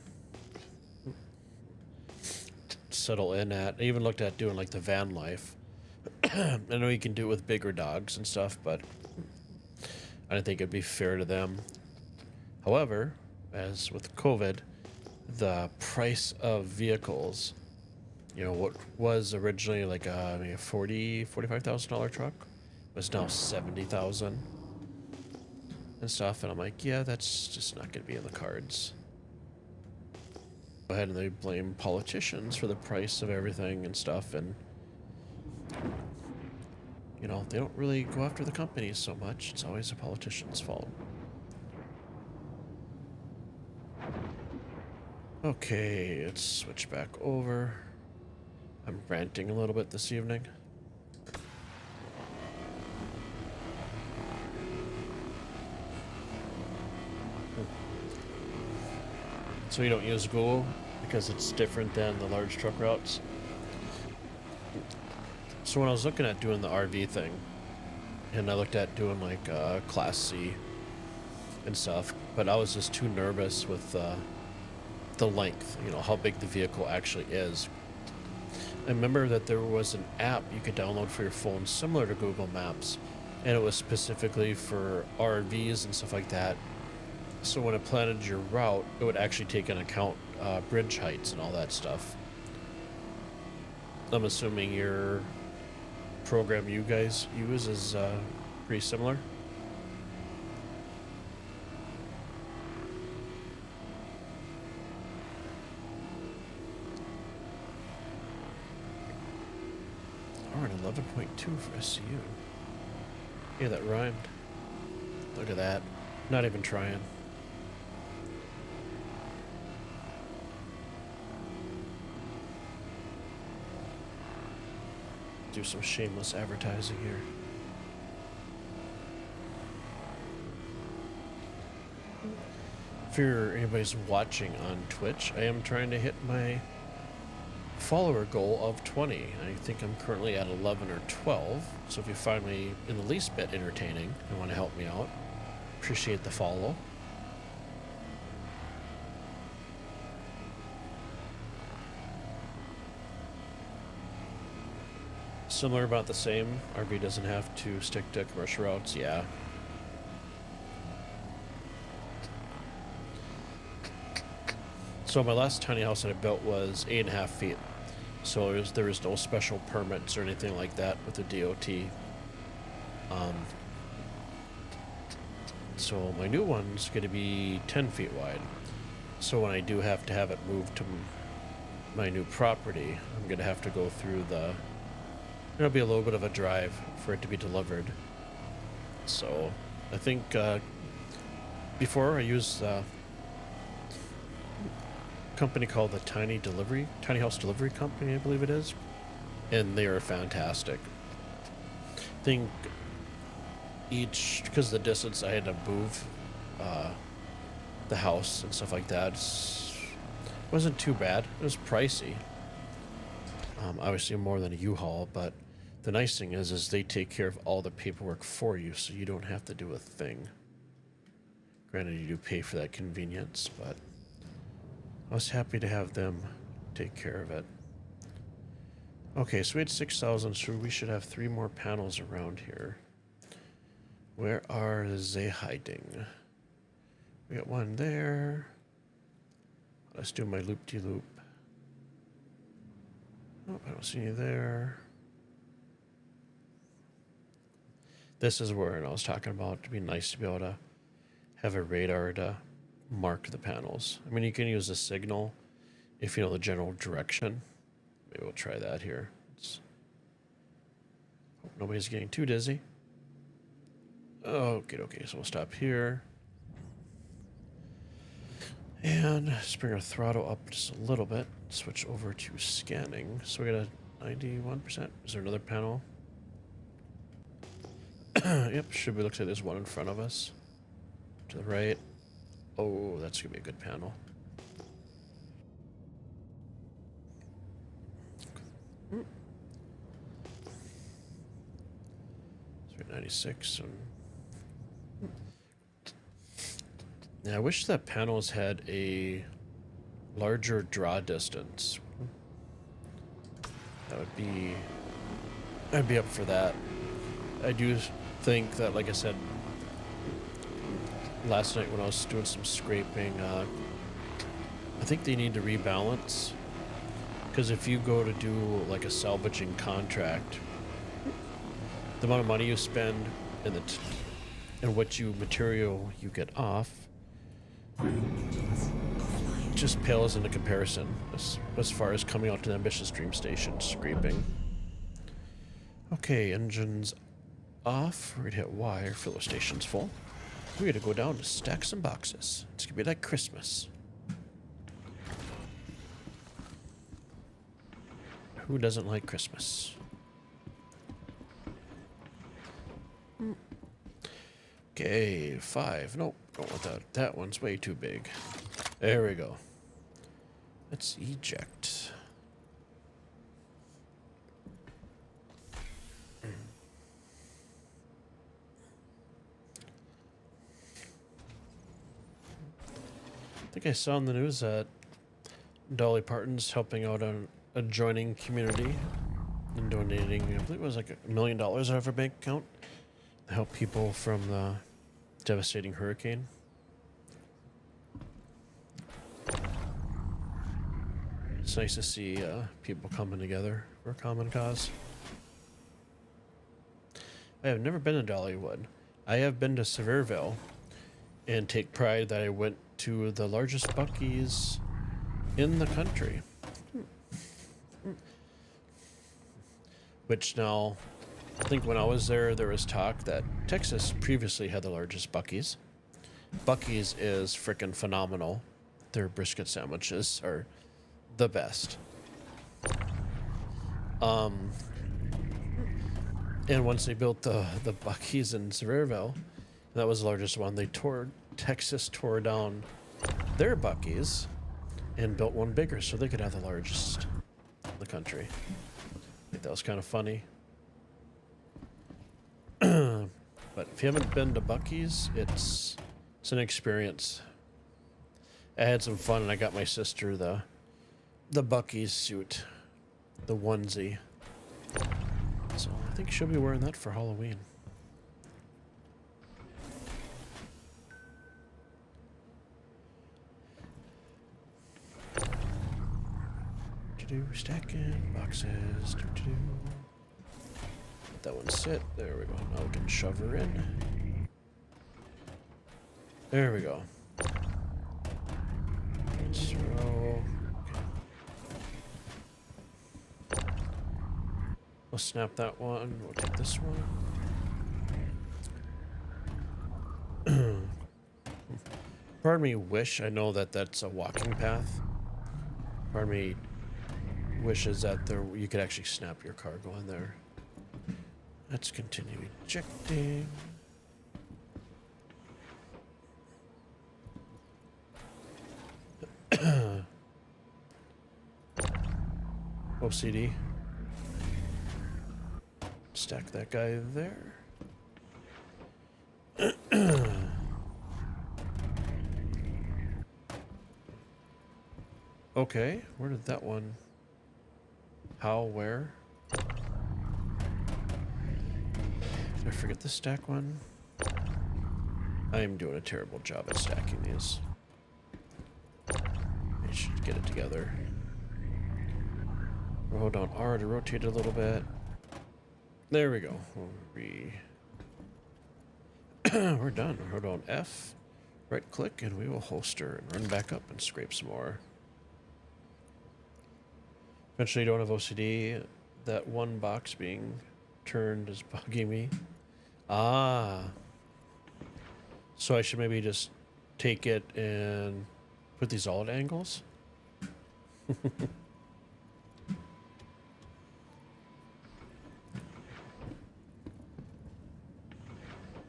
A: settle in at. I even looked at doing like the van life. I know you can do it with bigger dogs and stuff, but I didn't think it'd be fair to them. However, as with COVID, the price of vehicles, you know, what was originally like a $45,000 truck was now $70,000 and stuff. And I'm like, yeah, that's just not going to be in the cards. Go ahead and they blame politicians for the price of everything and stuff. And, you know, they don't really go after the companies so much. It's always a politician's fault. Okay, let's switch back over. I'm ranting a little bit this evening. So you don't use Google because it's different than the large truck routes. So when I was looking at doing the RV thing, and I looked at doing like Class C and stuff, but I was just too nervous with the length, you know, how big the vehicle actually is. I remember that there was an app you could download for your phone similar to Google Maps, and it was specifically for RVs and stuff like that. So when it planned your route, it would actually take into account bridge heights and all that stuff. I'm assuming your program you guys use is pretty similar. Oh, an 11.2 for SCU. Yeah, that rhymed. Look at that. Not even trying. Do some shameless advertising here. If anybody's watching on Twitch, I am trying to hit my follower goal of 20. I think I'm currently at 11 or 12. So if you find me in the least bit entertaining and want to help me out, appreciate the follow. Similar, about the same. RV doesn't have to stick to commercial routes, yeah. So my last tiny house that I built was 8.5 feet. So there was no special permits or anything like that with the DOT. So my new one's going to be 10 feet wide. So when I do have to have it moved to my new property, I'm going to have to go through the... It'll be a little bit of a drive for it to be delivered. So I think before I used a company called the Tiny House Delivery Company, I believe it is. And they are fantastic. I think because of the distance I had to move the house and stuff like that, it wasn't too bad. It was pricey. Obviously more than a U-Haul, but the nice thing is they take care of all the paperwork for you, so you don't have to do a thing. Granted, you do pay for that convenience, but I was happy to have them take care of it. Okay, so we had 6,000, so we should have 3 more panels around here. Where are they hiding? We got one there. Let's do my loop-de-loop. Oh, I don't see any there. This is where I was talking about. It'd be nice to be able to have a radar to mark the panels. I mean, you can use a signal if you know the general direction. Maybe we'll try that here. Hope nobody's getting too dizzy. Okay, so we'll stop here. And just bring our throttle up just a little bit. Switch over to scanning. So we got a 91%. Is there another panel? Yep, should be. Looks like there's one in front of us. To the right. Oh, that's gonna be a good panel. 96. Yeah, I wish that panels had a larger draw distance. I'd be up for that. I do think that, like I said last night when I was doing some scraping, I think they need to rebalance. Because if you go to do like a salvaging contract, the amount of money you spend and what material you get off just pales into comparison as far as coming out to the ambitious dream station scraping. Okay, engines off. We're gonna hit Y. Our filler station's full. We're gonna go down to stack some boxes. It's gonna be like Christmas. Who doesn't like Christmas? Okay, 5. Nope, don't want that. That one's way too big. There we go. Let's eject. I think I saw in the news that Dolly Parton's helping out an adjoining community and donating, I believe it was like $1 million out of her bank account to help people from the devastating hurricane. It's nice to see people coming together for a common cause. I have never been to Dollywood. I have been to Sevierville and take pride that I went to the largest Buc-ee's in the country. Which now, I think when I was there, there was talk that Texas previously had the largest Buc-ee's. Buc-ee's is freaking phenomenal. Their brisket sandwiches are the best. And once they built the Buc-ee's in Sevierville, that was the largest one. Texas tore down their Buc-ee's and built one bigger so they could have the largest in the country. I think that was kind of funny. But if you haven't been to Buc-ee's, it's an experience. I had some fun and I got my sister the Buc-ee's suit, the onesie. So I think she'll be wearing that for Halloween. Stacking boxes. Let that one sit. There we go. Now we can shove her in. There we go. Throw. Okay. We'll snap that one. We'll take this one. Part of me wish, I know that that's a walking path. Part of me wishes that you could actually snap your cargo in there. Let's continue ejecting. OCD. Stack that guy there. Okay, where did that one? How, where? Did I forget the stack one? I am doing a terrible job at stacking these. I should get it together. Hold on R to rotate it a little bit. There we go. We're done. Hold on F, right click, and we will holster and run back up and scrape some more. Eventually, you don't have OCD. That one box being turned is bugging me. Ah. So I should maybe just take it and put these all at angles?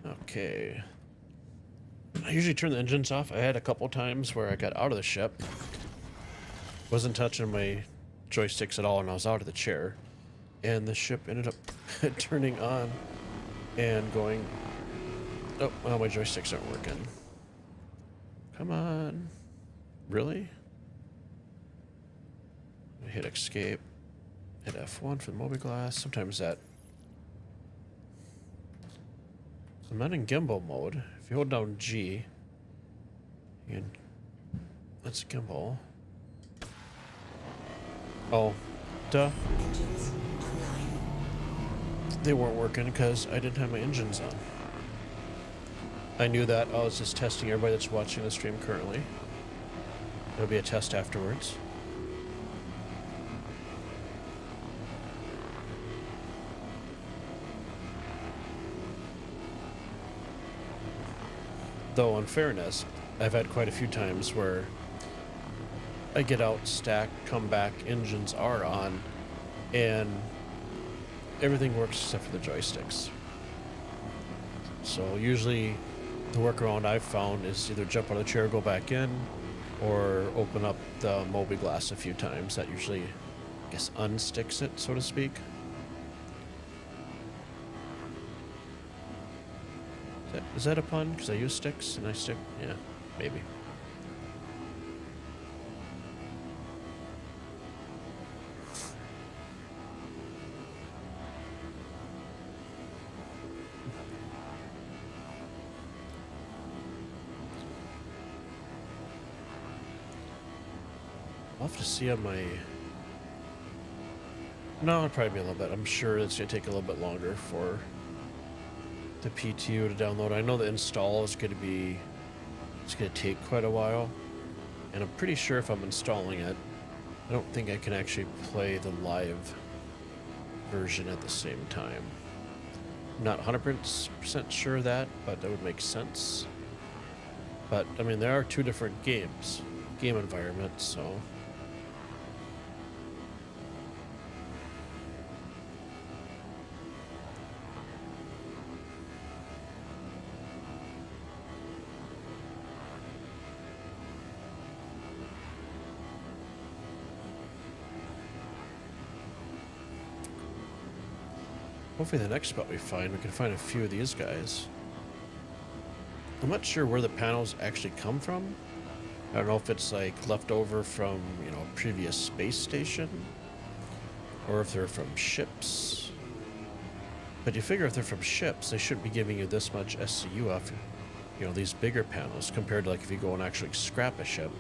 A: Okay. I usually turn the engines off. I had a couple times where I got out of the ship. Wasn't touching my joysticks at all, and I was out of the chair, and the ship ended up turning on and going, oh, well, my joysticks aren't working. Come on. Really? I hit escape, hit F1 for the mobiGlas. Sometimes that, I'm not in gimbal mode. If you hold down G, you can, that's gimbal. Oh, duh. They weren't working because I didn't have my engines on. I knew that. I was just testing everybody that's watching the stream currently. There'll be a test afterwards. Though, in fairness, I've had quite a few times where I get out, stack, come back, engines are on, and everything works except for the joysticks. So usually the workaround I've found is either jump out of the chair, go back in, or open up the Moby glass a few times. That usually, I guess, unsticks it, so to speak. Is that a pun? Because I use sticks and I stick? Yeah, maybe. I'll have to see on my... No, it'll probably be a little bit. I'm sure it's going to take a little bit longer for the PTU to download. I know the install is going to be... It's going to take quite a while. And I'm pretty sure if I'm installing it, I don't think I can actually play the live version at the same time. I'm not 100% sure of that, but that would make sense. But, I mean, there are two different game environments, so... Hopefully the next spot we can find a few of these guys. I'm not sure where the panels actually come from. I don't know if it's like left over from, you know, a previous space station, or if they're from ships. But you figure if they're from ships, they shouldn't be giving you this much SCU off, you know, these bigger panels, compared to like if you go and actually scrap a ship.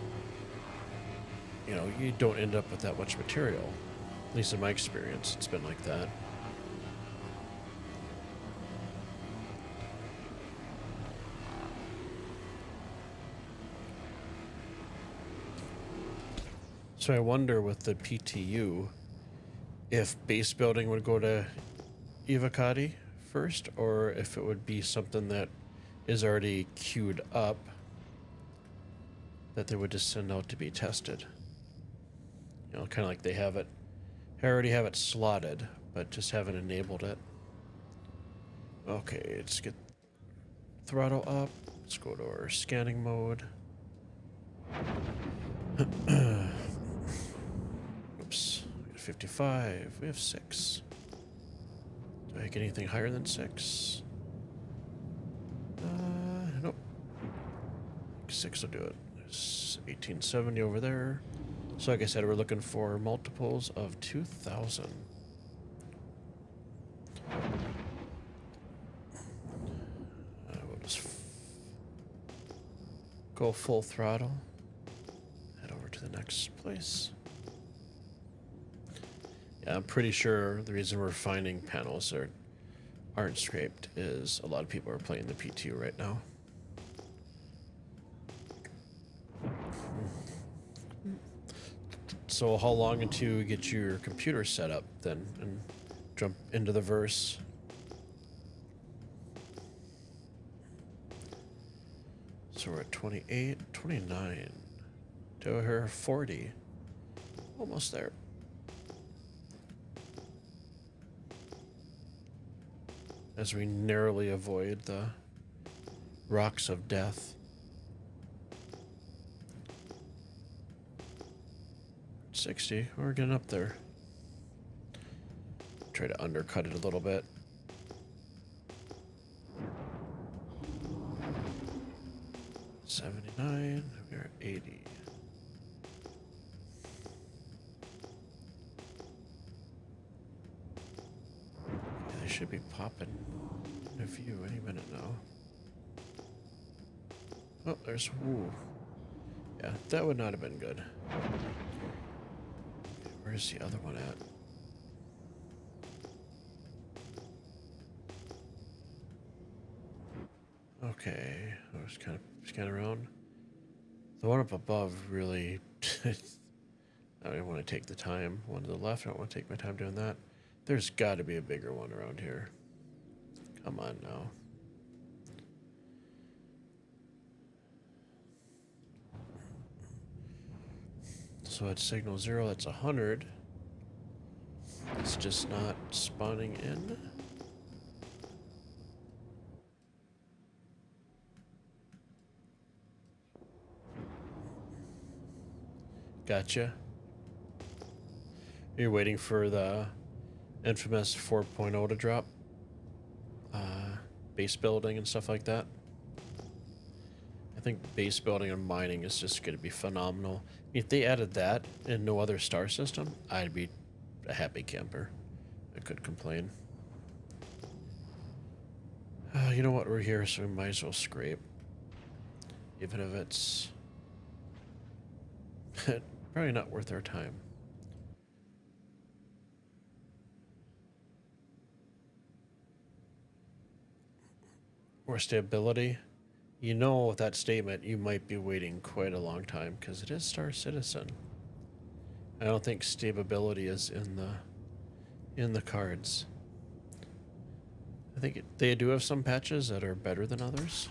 A: You know, you don't end up with that much material. At least in my experience, it's been like that. So I wonder with the PTU if base building would go to Evocati first, or if it would be something that is already queued up that they would just send out to be tested. You know, kind of like they already have it slotted, but just haven't enabled it. Okay, let's get throttle up. Let's go to our scanning mode. Oops, we got 55. We have 6. Do I get anything higher than 6? Nope. 6 will do it. There's 1870 over there. So like I said, we're looking for multiples of 2,000. We'll just go full throttle. Head over to the next place. Yeah, I'm pretty sure the reason we're finding panels that aren't scraped is a lot of people are playing the PTU right now. So how long until you get your computer set up then and jump into the verse? So we're at 28, 29. To her 40. Almost there. As we narrowly avoid the rocks of death. 60, we're getting up there. Try to undercut it a little bit. $79, we're at 80. Yeah, they should be popping in a view any minute now. Oh, there's, ooh. Yeah, that would not have been good. Where's the other one at? Okay, I was kind of scanning around. The one up above really, I don't want to take the time. One to the left, I don't want to take my time doing that. There's got to be a bigger one around here. Come on now. So at signal 0, that's 100. It's just not spawning in. Gotcha. You're waiting for the infamous 4.0 to drop? Base building and stuff like that? I think base building and mining is just going to be phenomenal. If they added that and no other star system, I'd be a happy camper. I couldn't complain. You know what? We're here, so we might as well scrape. Even if it's probably not worth our time. Or stability. You know, with that statement, you might be waiting quite a long time because it is Star Citizen. I don't think stability is in the cards. I think they do have some patches that are better than others.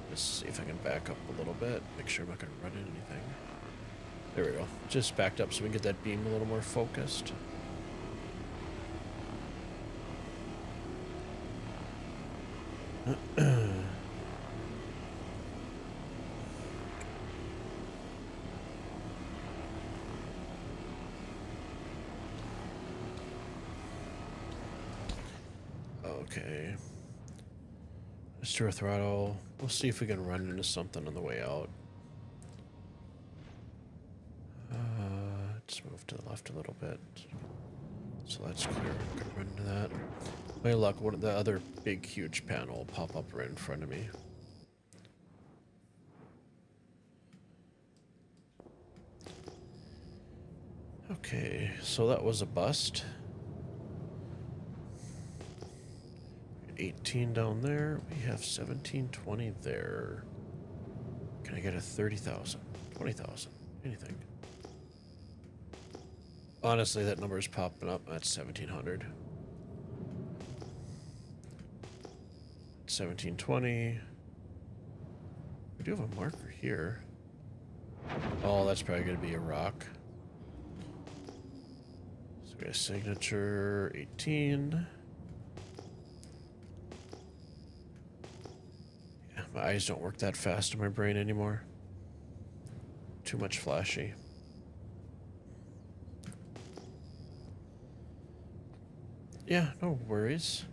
A: Let's see if I can back up a little bit. Make sure I'm not going to run into anything. There we go. Just backed up so we can get that beam a little more focused. Okay. Let's do a throttle. We'll see if we can run into something on the way out. Let's move to the left a little bit. So that's clear. We can run into that. My luck, one of the other big, huge panel will pop up right in front of me. Okay, so that was a bust. 18 down there. We have 1720 there. Can I get a 30,000? 20,000? Anything? Honestly, that number is popping up at 1700. 1720. We do have a marker here. Oh, that's probably going to be a rock. So we got a signature 18. Yeah, my eyes don't work that fast in my brain anymore. Too much flashy. Yeah, no worries.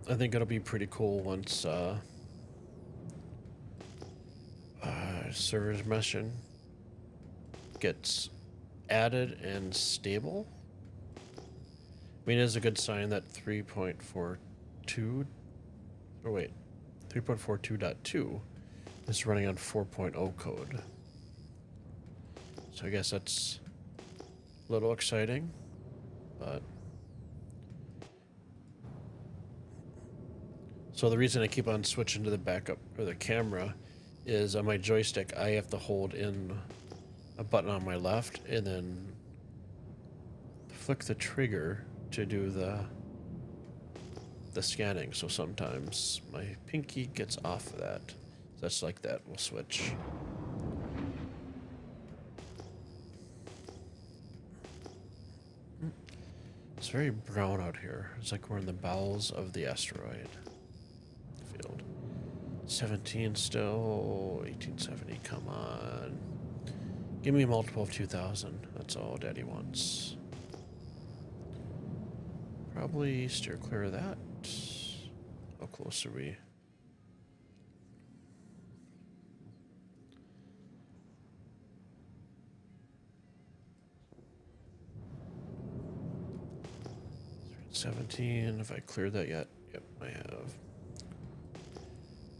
A: I think it'll be pretty cool once servers meshing gets added and stable. I mean, it is a good sign that 3.42, or wait, 3.42.2 is running on 4.0 code. So I guess that's a little exciting, but... So the reason I keep on switching to the backup, or the camera, is on my joystick, I have to hold in a button on my left and then flick the trigger to do the scanning. So sometimes my pinky gets off of that. That's like that. We'll switch. It's very brown out here. It's like we're in the bowels of the asteroid field. 17 still. 1870. Come on. Give me a multiple of 2000. That's all Daddy wants. Probably steer clear of that. How close are we? $17. Have I cleared that yet? Yep, I have.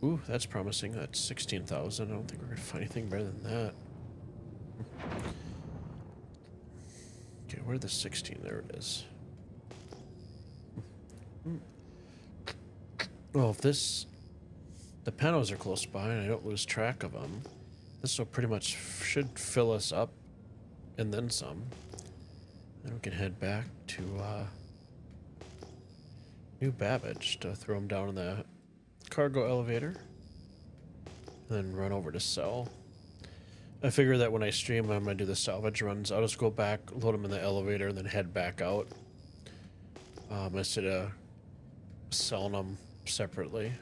A: Ooh, that's promising. That's 16,000. I don't think we're gonna find anything better than that. Okay, where's the 16? There it is. Well, if the panels are close by and I don't lose track of them, this will pretty much should fill us up and then some. Then we can head back to New Babbage to throw them down in the cargo elevator, then run over to sell. I figure that when I stream, I'm going to do the salvage runs. I'll just go back, load them in the elevator, and then head back out. Instead of selling them separately.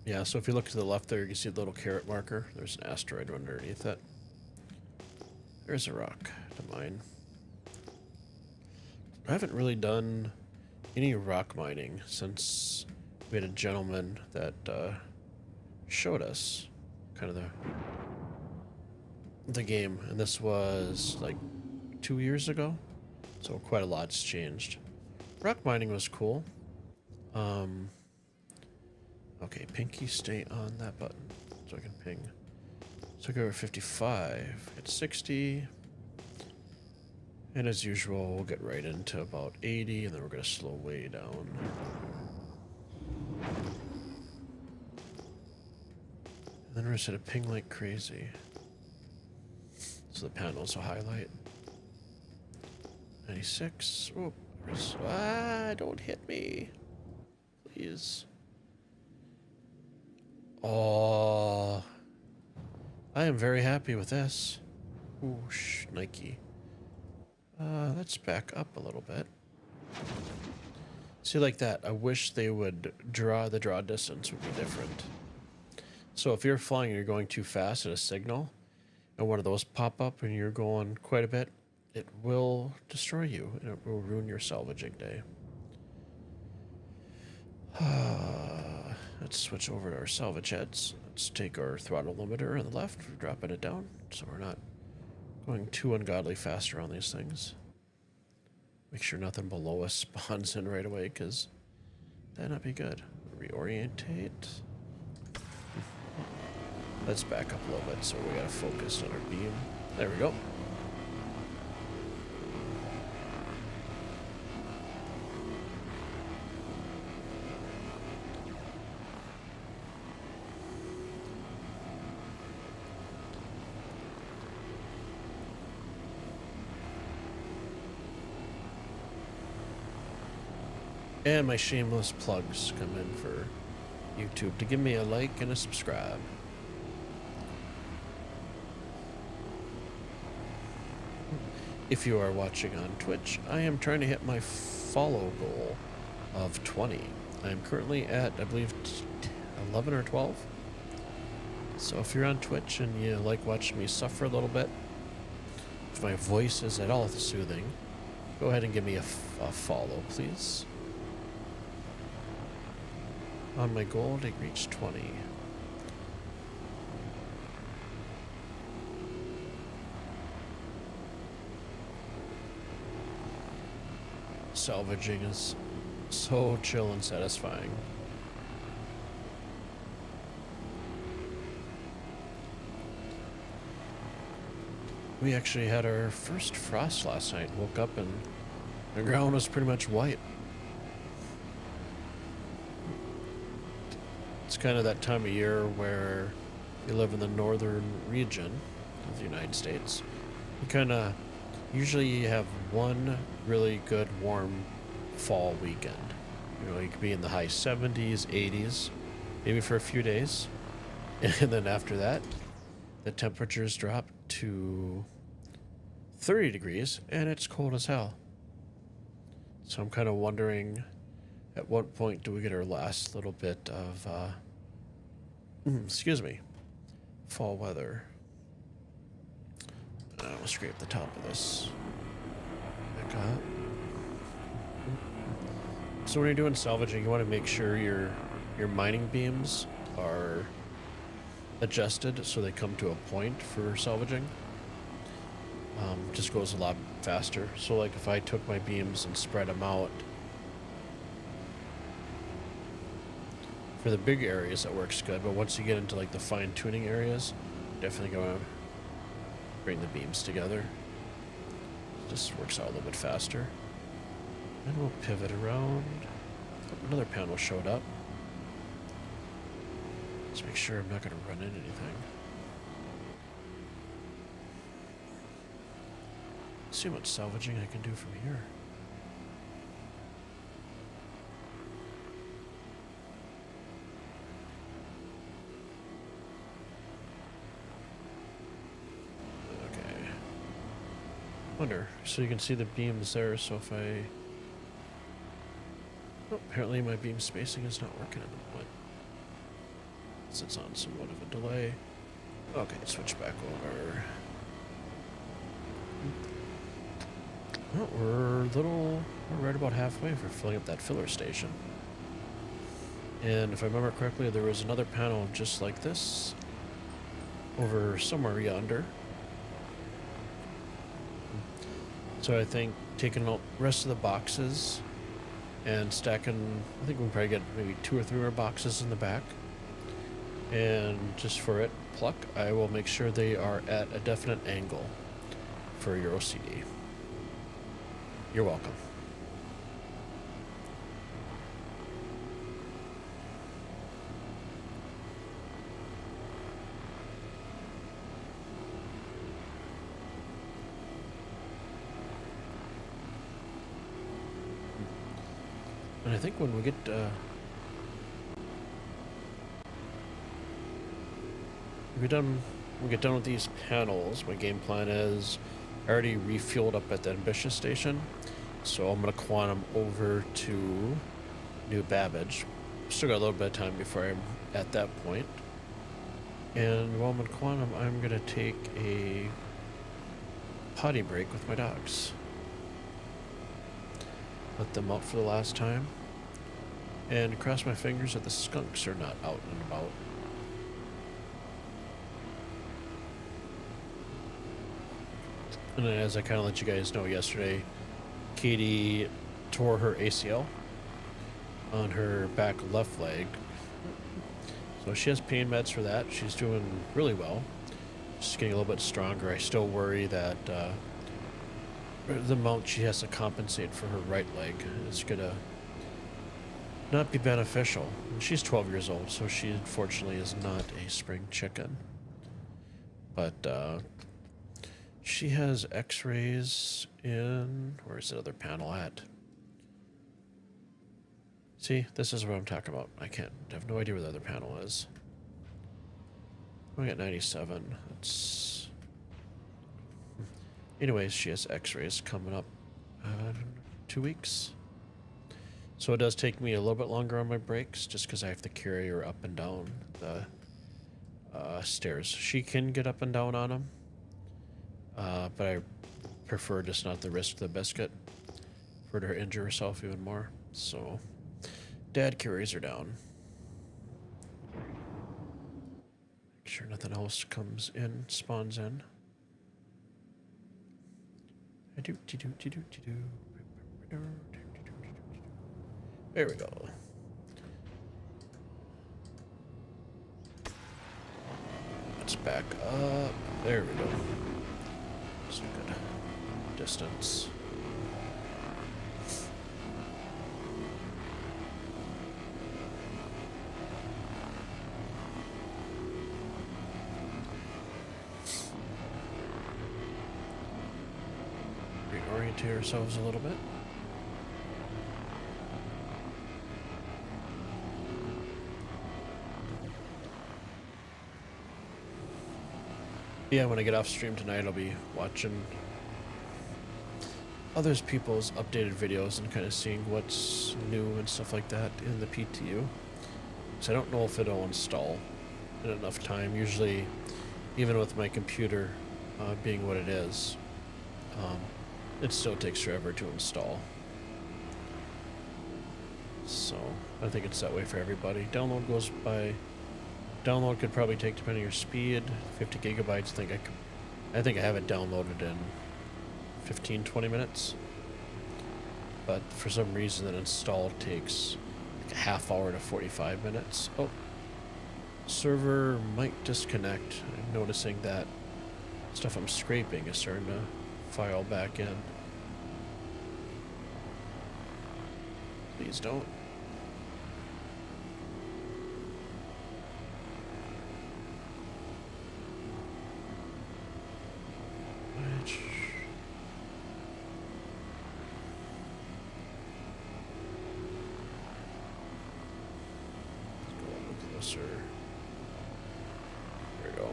A: Yeah, so if you look to the left there, you can see the little caret marker. There's an asteroid underneath it. There's a rock to mine. I haven't really done any rock mining since we had a gentleman that showed us kind of the game, and this was like 2 years ago, so quite a lot's changed. Rock mining was cool. Okay, pinky, stay on that button so I can ping. So I go over 55, hit 60. And as usual, we'll get right into about 80, and then we're going to slow way down. And then we're going to set a ping like crazy. So the panels will highlight. 96. Oh, don't hit me. Please. Oh, I am very happy with this. Ooh, Nike. Let's back up a little bit. See, like that, I wish they would the draw distance would be different. So if you're flying and you're going too fast at a signal, and one of those pop up and you're going quite a bit, it will destroy you, and it will ruin your salvaging day. Let's switch over to our salvage heads. Let's take our throttle limiter on the left, dropping it down, so we're not going too ungodly fast around these things. Make sure nothing below us spawns in right away, because that'd not be good. Reorientate. Let's back up a little bit, so we gotta focus on our beam. There we go. And my shameless plugs come in for YouTube to give me a like and a subscribe. If you are watching on Twitch, I am trying to hit my follow goal of 20. I am currently at, I believe, 11 or 12. So if you're on Twitch and you like watching me suffer a little bit, if my voice is at all soothing, go ahead and give me a follow, please. On my goal to reach 20. Salvaging is so chill and satisfying. We actually had our first frost last night. Woke up and the ground was pretty much white. It's kind of that time of year where you live in the northern region of the United States. You kind of usually have one really good warm fall weekend. You know, you could be in the high 70s, 80s, maybe for a few days. And then after that, the temperatures drop to 30 degrees and it's cold as hell. So I'm kind of wondering, at what point do we get our last little bit of, fall weather? We'll scrape the top of this back up. So when you're doing salvaging, you want to make sure your mining beams are adjusted so they come to a point for salvaging. Just goes a lot faster. So like if I took my beams and spread them out, for the big areas that works good, but once you get into like the fine tuning areas, definitely gonna bring the beams together. Just works out a little bit faster. And we'll pivot around. Another panel showed up. Let's make sure I'm not gonna run into anything. see how much salvaging I can do from here. Okay. Wonder. So you can see the beams there, so if I... Oh, apparently my beam spacing is not working at the moment. So it's on somewhat of a delay. Okay, switch back over. Well, we're right about halfway for filling up that filler station. And if I remember correctly, there was another panel just like this over somewhere yonder. So I think taking out the rest of the boxes and stacking, I think we can probably get maybe 2 or 3 more boxes in the back. And just for it, pluck, I will make sure they are at a definite angle for your OCD. You're welcome. And I think when we get we get done with these panels, my game plan is I already refueled up at the Ambitious Station, so I'm gonna quantum over to New Babbage. Still got a little bit of time before I'm at that point. And while I'm in quantum, I'm gonna take a potty break with my dogs. Let them out for the last time. And cross my fingers that the skunks are not out and about. And then, as I kind of let you guys know yesterday, Katie tore her ACL on her back left leg. So she has pain meds for that. She's doing really well. She's getting a little bit stronger. I still worry that the amount she has to compensate for her right leg is going to not be beneficial. And she's 12 years old, so she unfortunately is not a spring chicken. But she has x-rays in... Where's the other panel at? See, this is what I'm talking about. I have no idea where the other panel is. We got 97. It's... Anyways, she has x-rays coming up 2 weeks. So it does take me a little bit longer on my breaks, just because I have to carry her up and down the stairs. She can get up and down on them. But I prefer just not to risk the biscuit for her to injure herself even more. So, Dad carries her down. Make sure nothing else comes in, spawns in. There we go. Let's back up. There we go. So good distance. Reorientate ourselves a little bit. Yeah, when I get off stream tonight, I'll be watching other people's updated videos and kind of seeing what's new and stuff like that in the PTU. So I don't know if it'll install in enough time. Usually, even with my computer being what it is, it still takes forever to install. So I think it's that way for everybody. Download goes by... Download could probably take, depending on your speed, 50 gigabytes. I think I have it downloaded in 15-20 minutes. But for some reason, an install takes like a half hour to 45 minutes. Oh, server might disconnect. I'm noticing that stuff I'm scraping is starting to file back in. Please don't. closer. There we go.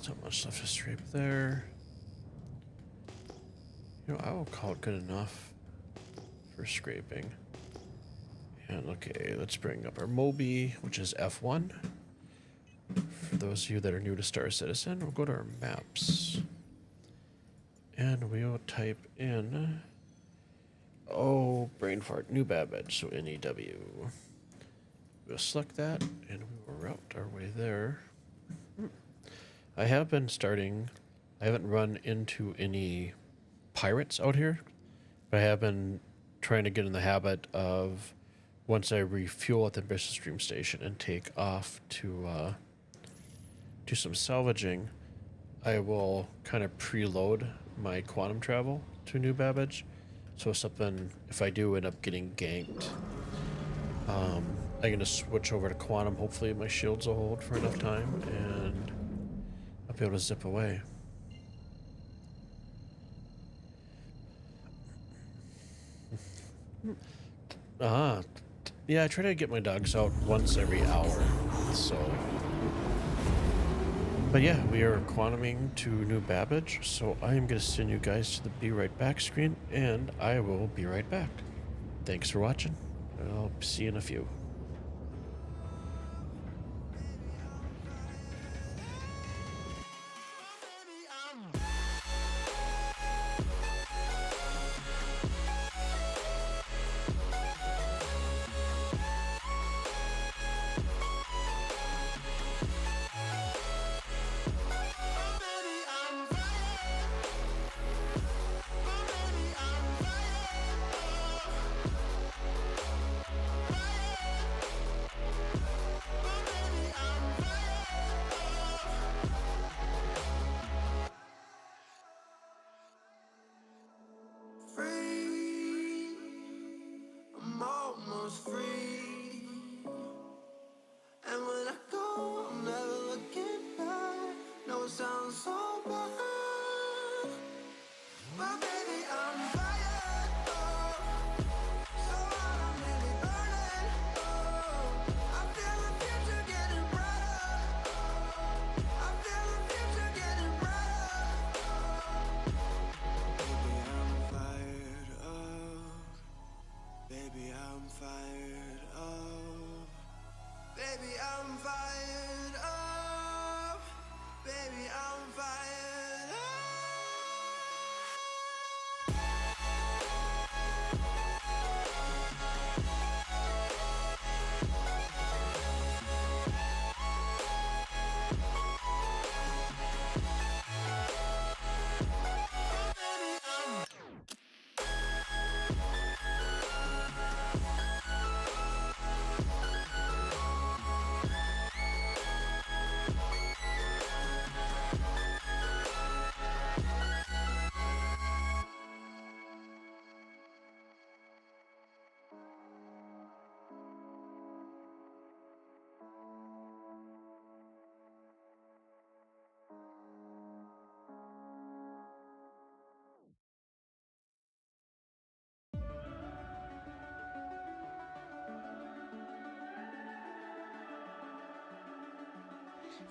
A: So much stuff to scrape there. You know, I will call it good enough for scraping. And okay, let's bring up our Mobi, which is F1. For those of you that are new to Star Citizen, we'll go to our maps. And we will type in, oh, brain fart, New Babbage, so NEW. We'll select that, and we will route our way there. I have been starting, I haven't run into any pirates out here, but I have been trying to get in the habit of, once I refuel at the Ambitious Stream Station and take off to do some salvaging, I will kind of preload my quantum travel to New Babbage. So something, if I do end up getting ganked, I'm going to switch over to quantum. Hopefully my shields will hold for enough time and I'll be able to zip away. Yeah, I try to get my dogs out once every hour, so. But yeah, we are quantuming to New Babbage, so I am going to send you guys to the Be Right Back screen, and I will be right back. Thanks for watching. I'll see you in a few.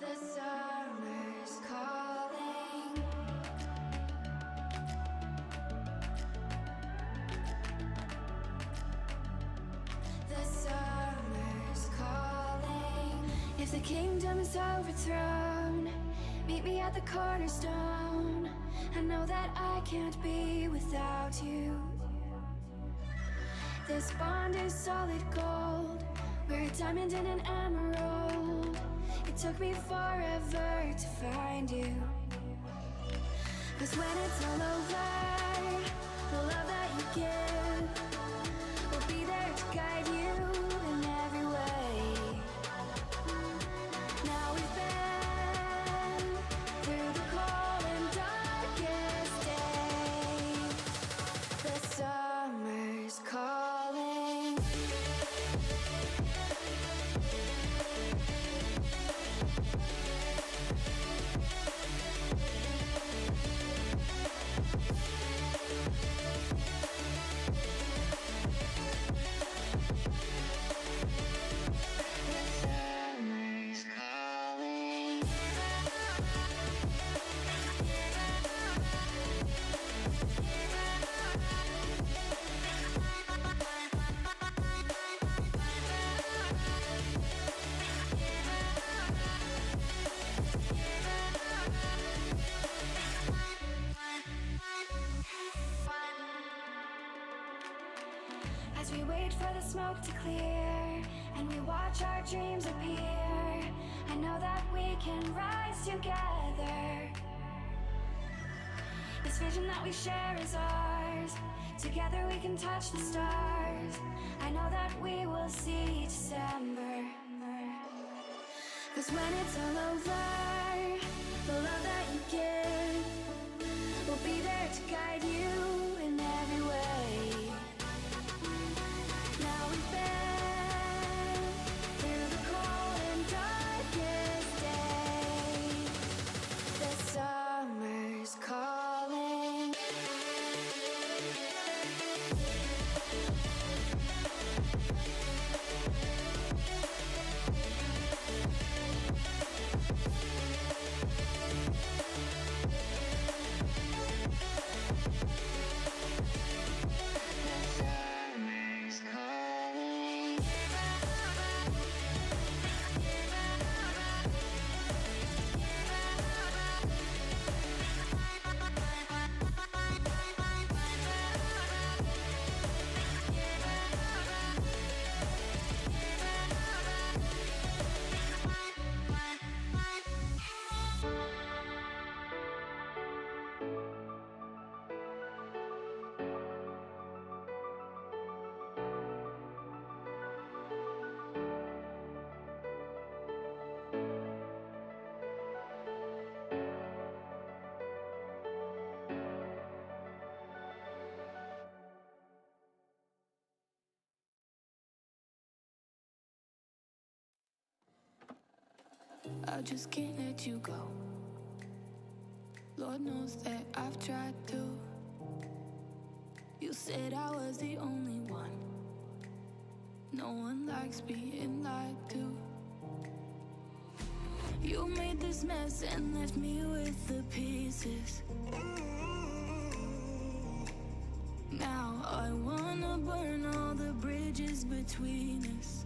C: The summer's calling. The summer's calling. If the kingdom is overthrown, meet me at the cornerstone. I know that I can't be without you. This bond is solid gold. We're a diamond and an emerald. It took me forever to find you. 'Cause when it's all over, the love that you give will be there to guide you in every way. Now we've been through the cold and darkest days. The summer's calling. As we wait for the smoke to clear and we watch our dreams appear, I know that we can rise together. This vision that we share is ours. Together we can touch the stars. I know that we will see December. 'Cause when it's all over, the love that you give will be there to guide you in every way. Now we've been through the cold and darkest days. The summer's calling.
D: I just can't let you go. Lord knows that I've tried to. You said I was the only one. No one likes being lied to. You made this mess and left me with the pieces. Now I wanna burn all the bridges between us.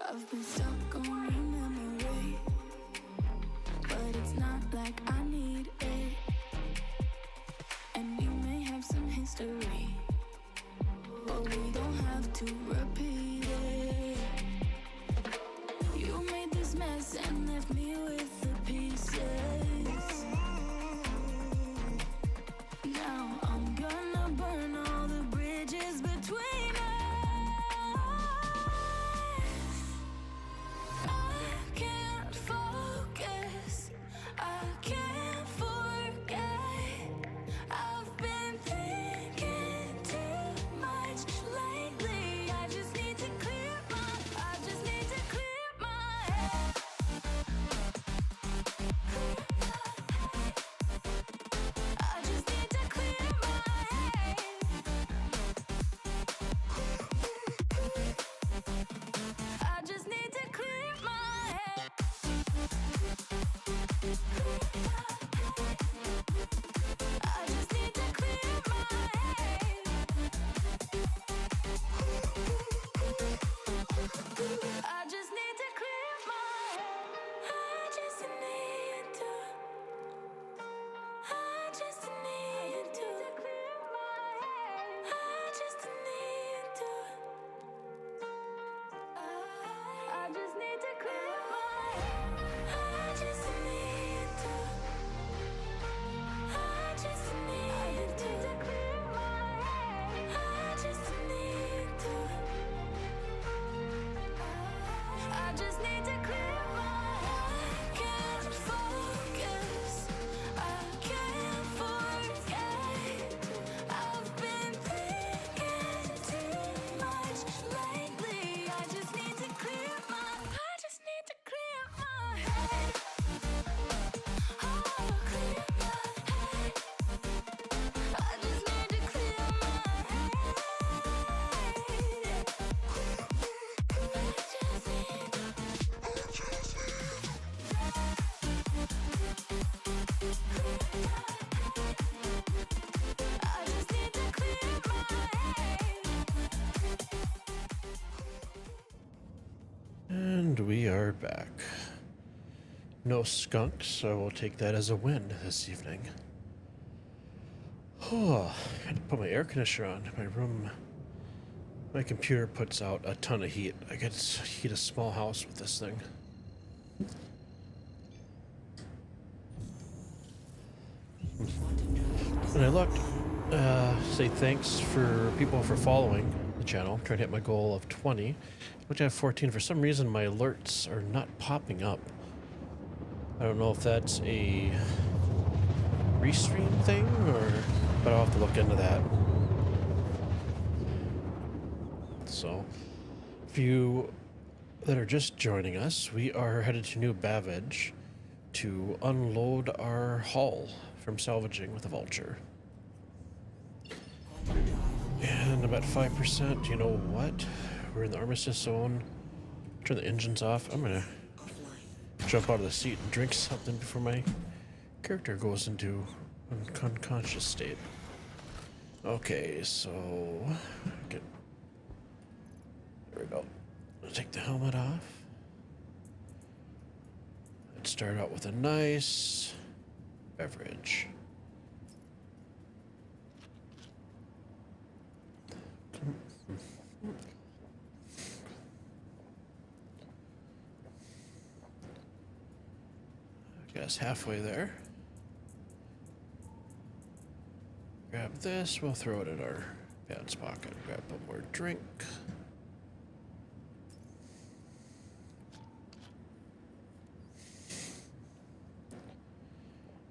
D: I've been stuck on your memory, but it's not like I need it. And we may have some history, but we don't have to repeat it. You made this mess and left me with the pieces. Now I'm gonna burn all the bridges between us. Clear
A: And we are back. No skunks, so I will take that as a win this evening. Oh, I had to put my air conditioner on. My room, my computer puts out a ton of heat. I get to heat a small house with this thing. And I looked, say thanks for people for following the channel. I'm trying to hit my goal of 20, which I have 14. For some reason, my alerts are not popping up. I don't know if that's a restream thing, but I'll have to look into that. So, if you that are just joining us, we are headed to New Babbage to unload our hull from salvaging with a vulture. And I'm at 5%. You know what? We're in the armistice zone. Turn the engines off. I'm gonna jump out of the seat and drink something before my character goes into an unconscious state. Okay, so there we go. I'll take the helmet off. Let's start out with a nice beverage. Get us halfway there. Grab this, we'll throw it in our pants pocket. Grab one more drink.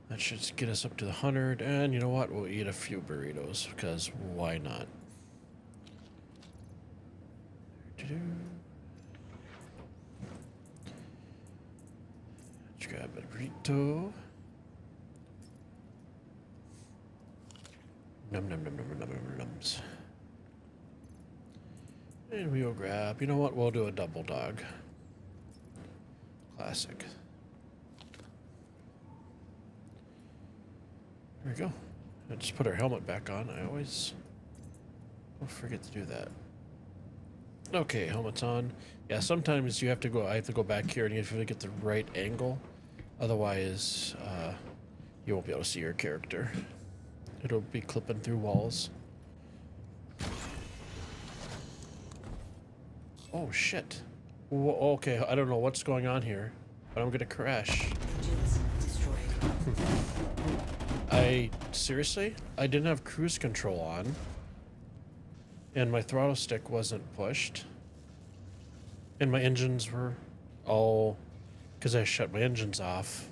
A: That should get us up to the 100, and you know what? We'll eat a few burritos, because why not? Let's grab a burrito. Num num num num num num nums. And we will grab, you know what? We'll do a double dog. Classic. There we go. Let's put our helmet back on. I always forget to do that. Okay, helmet's on. Yeah, sometimes you have to go. I have to go back here and you have to get the right angle. Otherwise, you won't be able to see your character. It'll be clipping through walls. Oh shit. Whoa, okay, I don't know what's going on here, but I'm gonna crash. Seriously? I didn't have cruise control on. And my throttle stick wasn't pushed. And my engines were all... because I shut my engines off.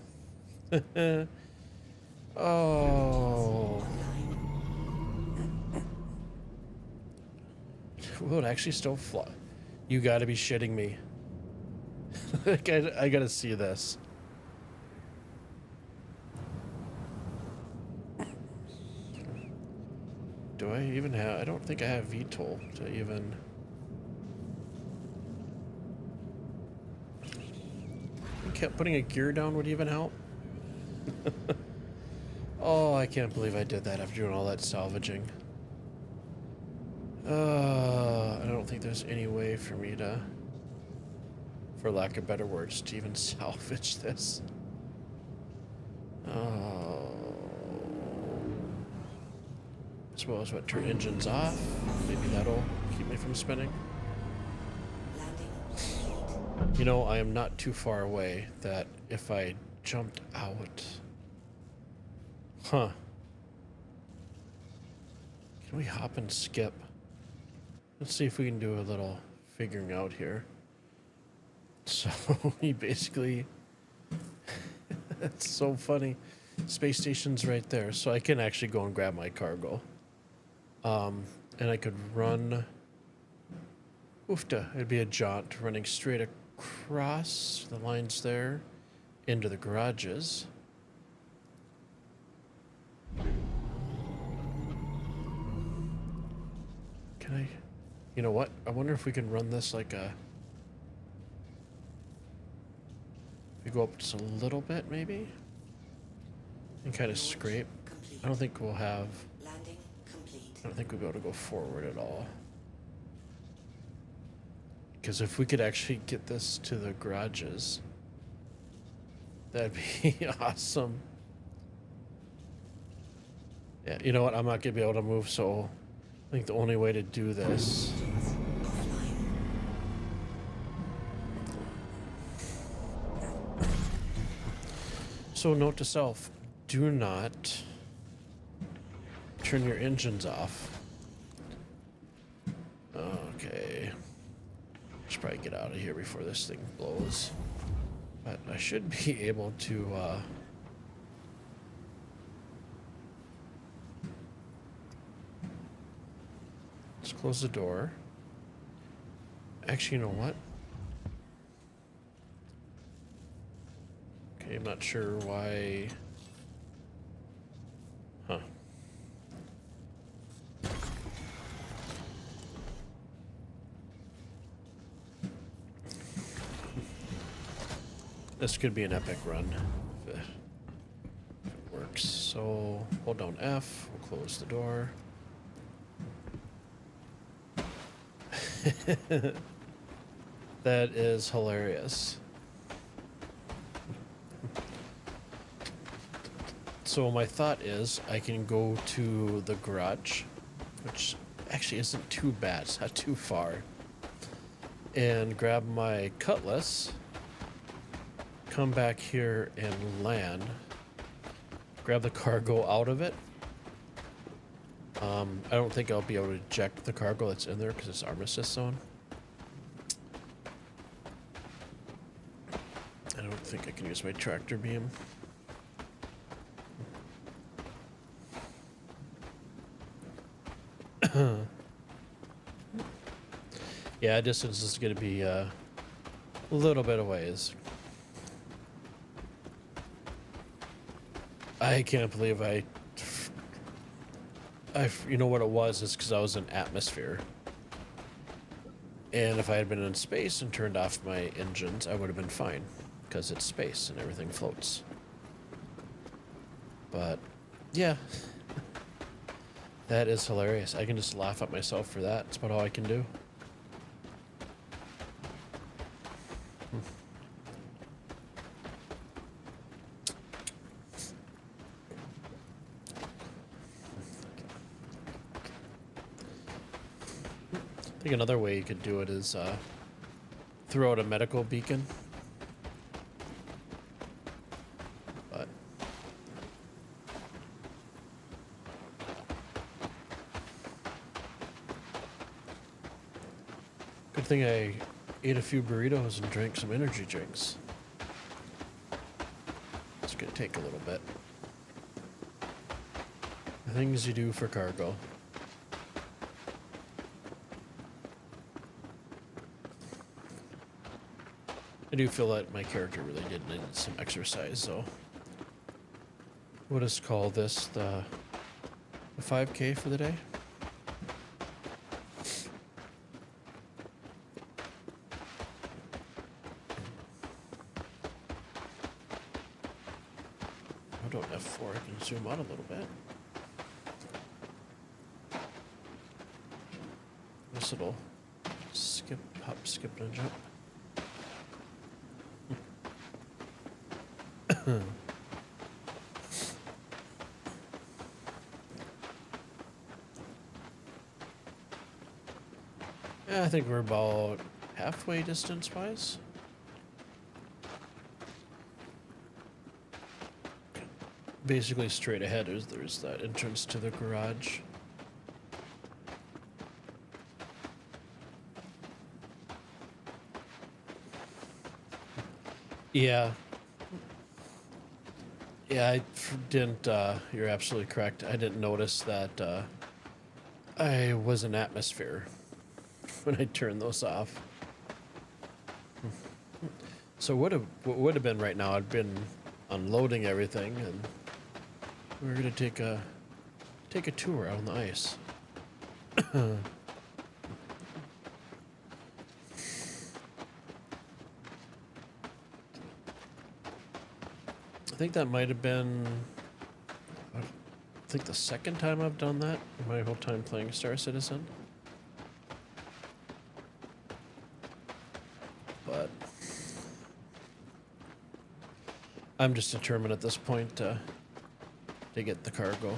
A: Oh. Will it actually still fly? You gotta be shitting me. I gotta see this. Do I even have... I don't think I have VTOL to even... Putting a gear down would even help. Oh, I can't believe I did that after doing all that salvaging. I don't think there's any way for me to, for lack of better words, to even salvage this. Oh. I suppose what, turn engines off? Maybe that'll keep me from spinning. You know, I am not too far away that if I jumped out... Huh. Can we hop and skip? Let's see if we can do a little figuring out here. So, he basically... That's so funny. Space station's right there, so I can actually go and grab my cargo. And I could run... Oofta, it'd be a jaunt running straight across the lines there into the garages. Can I... You know what? I wonder if we can run this like a... If we go up just a little bit, maybe? And kind of scrape. I don't think we'll have... I don't think we'll be able to go forward at all. Because if we could actually get this to the garages, that'd be awesome. Yeah, you know what? I'm not gonna be able to move, so I think the only way to do this. So note to self, do not turn your engines off. Okay. Should probably get out of here before this thing blows. But I should be able to, let's close the door. Actually, you know what? Okay, I'm not sure why. Huh. This could be an epic run if it works. So hold down F, we'll close the door. That is hilarious. So my thought is I can go to the garage, which actually isn't too bad, it's not too far, and grab my cutlass, come back here and land, grab the cargo out of it. I don't think I'll be able to eject the cargo that's in there because it's armistice zone. I don't think I can use my tractor beam. Yeah, distance is going to be a little bit of ways. I can't believe you know what it was? It's because I was in atmosphere. And if I had been in space and turned off my engines, I would have been fine. Because it's space and everything floats. But, yeah. That is hilarious. I can just laugh at myself for that. That's about all I can do. I think another way you could do it is throw out a medical beacon. But good thing I ate a few burritos and drank some energy drinks. It's gonna take a little bit. The things you do for cargo. I do feel that my character really did need some exercise, so we'll just call this the 5K for the day. I don't F4, I can zoom out a little bit. This little skip, hop, skip, and jump. Yeah, I think we're about halfway distance-wise. Basically straight ahead there's that entrance to the garage. Yeah. Yeah, I didn't, you're absolutely correct. I didn't notice that I was in atmosphere when I turned those off. So what would have been right now, I'd been unloading everything and we were gonna take a tour out on the ice. I think that might have been, I think the second time I've done that in my whole time playing Star Citizen. I'm just determined at this point to get the cargo.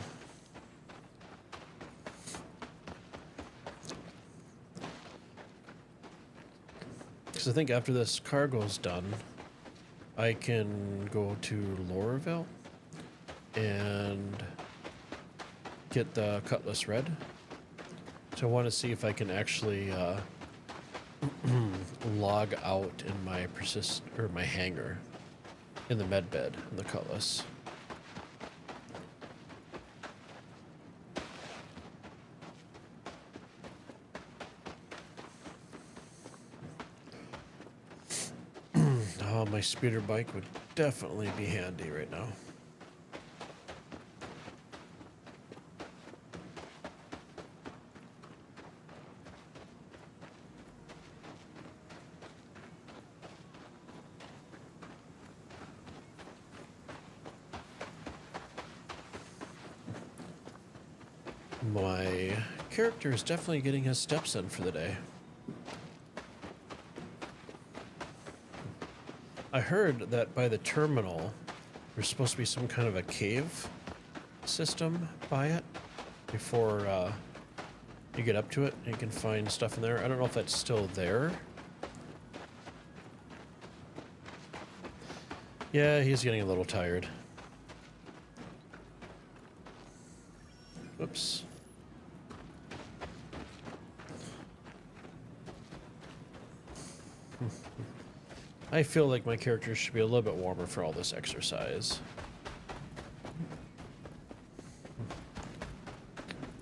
A: Because I think after this cargo's done, I can go to Lorville and get the Cutlass Red. So I want to see if I can actually log out in my my hangar in the med bed in the Cutlass. Oh, my speeder bike would definitely be handy right now. My character is definitely getting his steps in for the day. I heard that by the terminal, there's supposed to be some kind of a cave system by it before you get up to it and you can find stuff in there. I don't know if that's still there. Yeah, he's getting a little tired. Oops. I feel like my character should be a little bit warmer for all this exercise.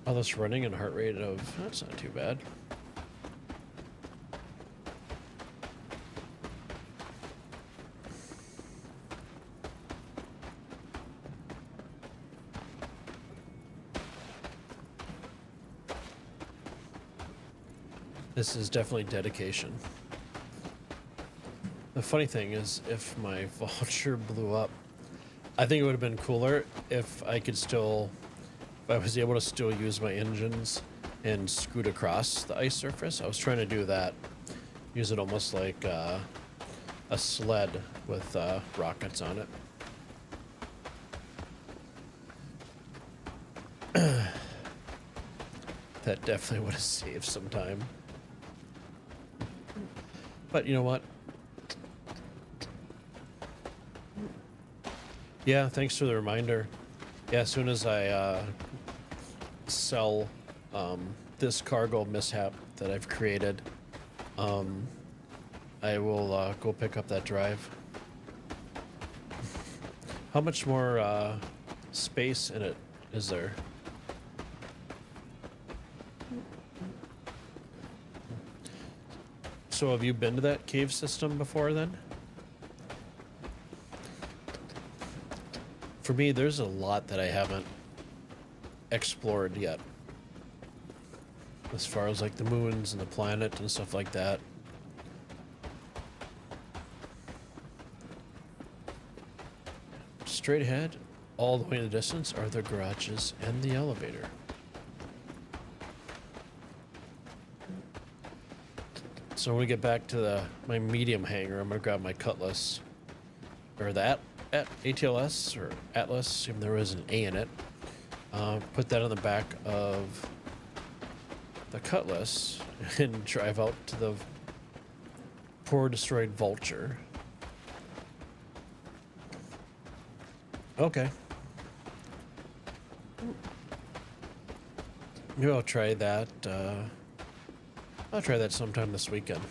A: All this running and heart rate of... That's not too bad. This is definitely dedication. The funny thing is, if my vulture blew up, I think it would have been cooler if I was able to still use my engines and scoot across the ice surface. I was trying to do that, use it almost like a sled with rockets on it. That definitely would have saved some time. But you know what? Yeah, thanks for the reminder. Yeah, as soon as I sell this cargo mishap that I've created, I will go pick up that drive. How much more space in it is there? So have you been to that cave system before then? For me, there's a lot that I haven't explored yet. As far as like the moons and the planet and stuff like that. Straight ahead, all the way in the distance, are the garages and the elevator. So when we get back to my medium hangar, I'm gonna grab my Cutlass, or that at ATLS or Atlas, even there was an A in it. Put that on the back of the Cutlass and drive out to the poor destroyed Vulture. Okay. Maybe I'll try that. I'll try that sometime this weekend.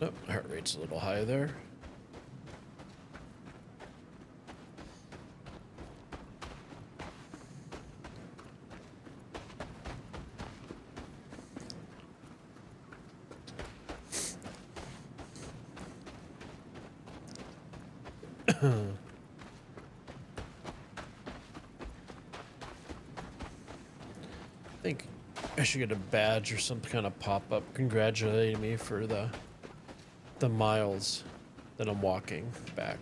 A: Oh, heart rate's a little high there. I think I should get a badge or some kind of pop-up congratulating me for the miles that I'm walking back.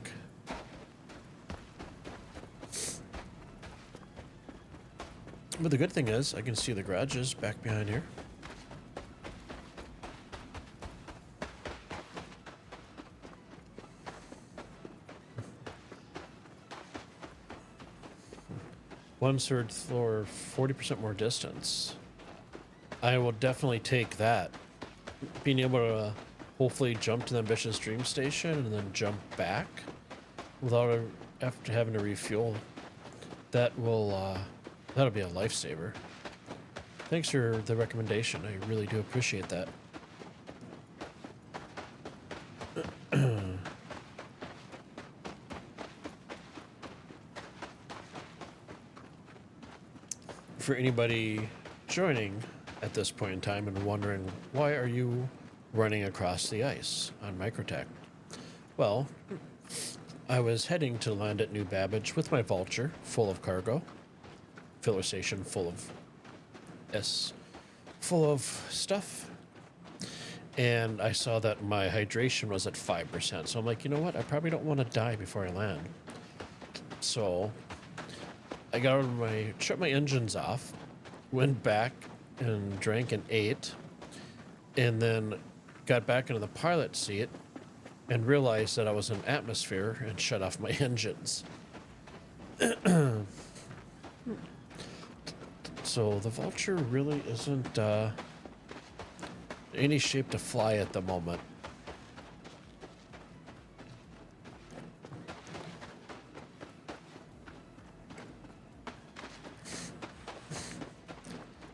A: But the good thing is I can see the garages back behind here. 1/3 floor, 40% more distance. I will definitely take that. Being able to hopefully jump to the Ambitious Dream Station and then jump back without after having to refuel. That will that'll be a lifesaver. Thanks for the recommendation. I really do appreciate that. For anybody joining at this point in time and wondering, why are you running across the ice on Microtech? Well, I was heading to land at New Babbage with my Vulture full of cargo, filler station full of stuff, and I saw that my hydration was at 5%. So I'm like, you know what? I probably don't want to die before I land. So I got shut my engines off, went back and drank and ate, and then got back into the pilot seat and realized that I was in atmosphere and shut off my engines. So the Vulture really isn't any shape to fly at the moment.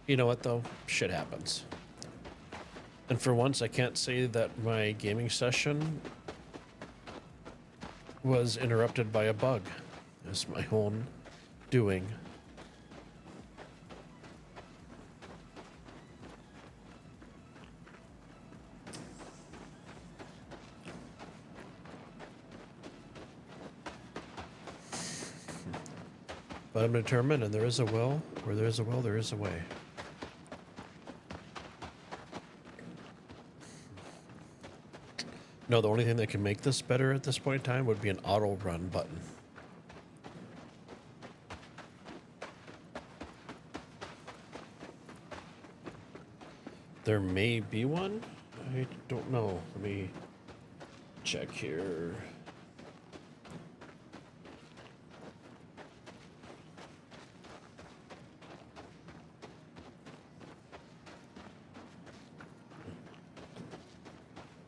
A: You know what, though? Shit happens. And for once, I can't say that my gaming session was interrupted by a bug. It's my own doing. But I'm determined, and there is a will. Where there is a will, there is a way. No, the only thing that can make this better at this point in time would be an auto run button. There may be one. I don't know. Let me check here.